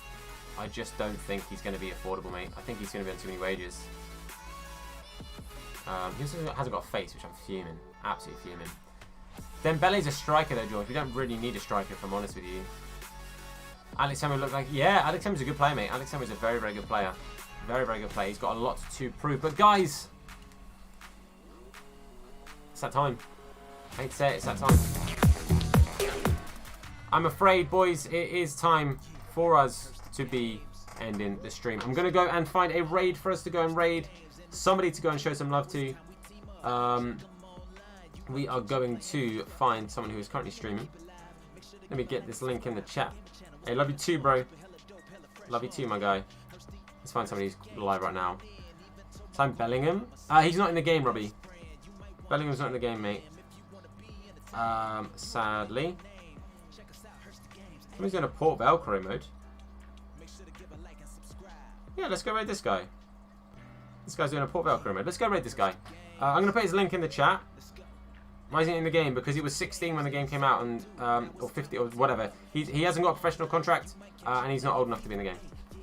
think he's going to be affordable, mate. I think he's going to be on too many wages. He also hasn't got a face, which I'm fuming. Absolutely fuming. Dembele's a striker though, George. We don't really need a striker, if I'm honest with you. Alex Sandro looked like... Yeah, Alex Sandro's a good player, mate. Alex Sandro's a very, very good player. Very, very good player. He's got a lot to prove. But guys... It's that time. I hate to say it, it's that time. I'm afraid, boys, it is time for us to be ending the stream. I'm going to go and find a raid for us to go and raid. Somebody to go and show some love to. We are going to find someone who is currently streaming. Let me get this link in the chat. Hey, love you too, bro. Love you too, my guy. Let's find somebody who's live right now. Time Bellingham. He's not in the game, Robbie. Bellingham's not in the game, mate. Sadly. Somebody's going to Port Valkyrie mode. Yeah, let's go raid this guy. This guy's doing a Port Valkyrie mode. Let's go raid this guy. I'm going to put his link in the chat. Why isn't he in the game? Because he was 16 when the game came out, and or 50 or whatever. He hasn't got a professional contract, and he's not old enough to be in the game.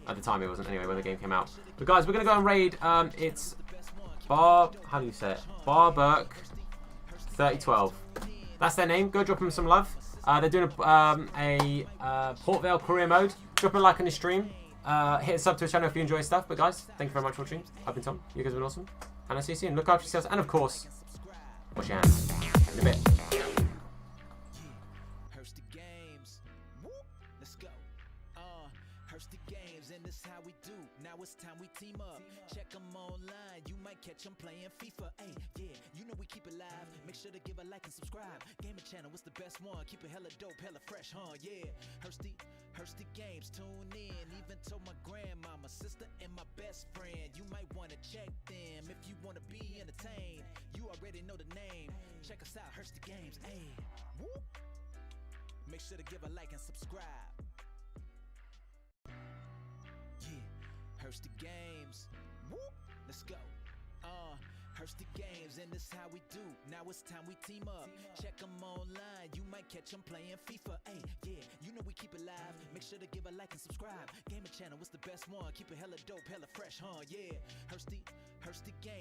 At the time, he wasn't anyway when the game came out. But guys, we're gonna go and raid. It's how do you say it? Burke 3012. That's their name. Go drop them some love. They're doing a Port Vale career mode. Drop a like on the stream. Hit a sub to the channel if you enjoy stuff. But guys, thank you very much for watching. I've been Tom. You guys have been awesome, and I'll see you soon. Look after yourselves, and of course, wash your hands. In a bit. Hursty Games. Whoop, let's go. Hursty Games, and this how we do. Now it's time we team up. Check them online. You might catch them playing FIFA. Hey, yeah, you know we keep it live. Make sure to give a like and subscribe. Gaming channel, what's the best one? Keep it hella dope, hella fresh, huh? Yeah. Hursty Games, tune in. Even told my grandmama, sister, and my best friend. You might want to check them if you want to be entertained. You already know the name. Check us out, Hursty Games. Hey, whoop. Make sure to give a like and subscribe. Yeah, Hursty Games. Whoop. Let's go. Hursty Games, and this how we do. Now it's time we team up. Check them online. You might catch them playing FIFA. Hey, yeah, you know we keep it live. Make sure to give a like and subscribe. Gaming channel, what's the best one? Keep it hella dope, hella fresh, huh? Yeah, Hursty Games.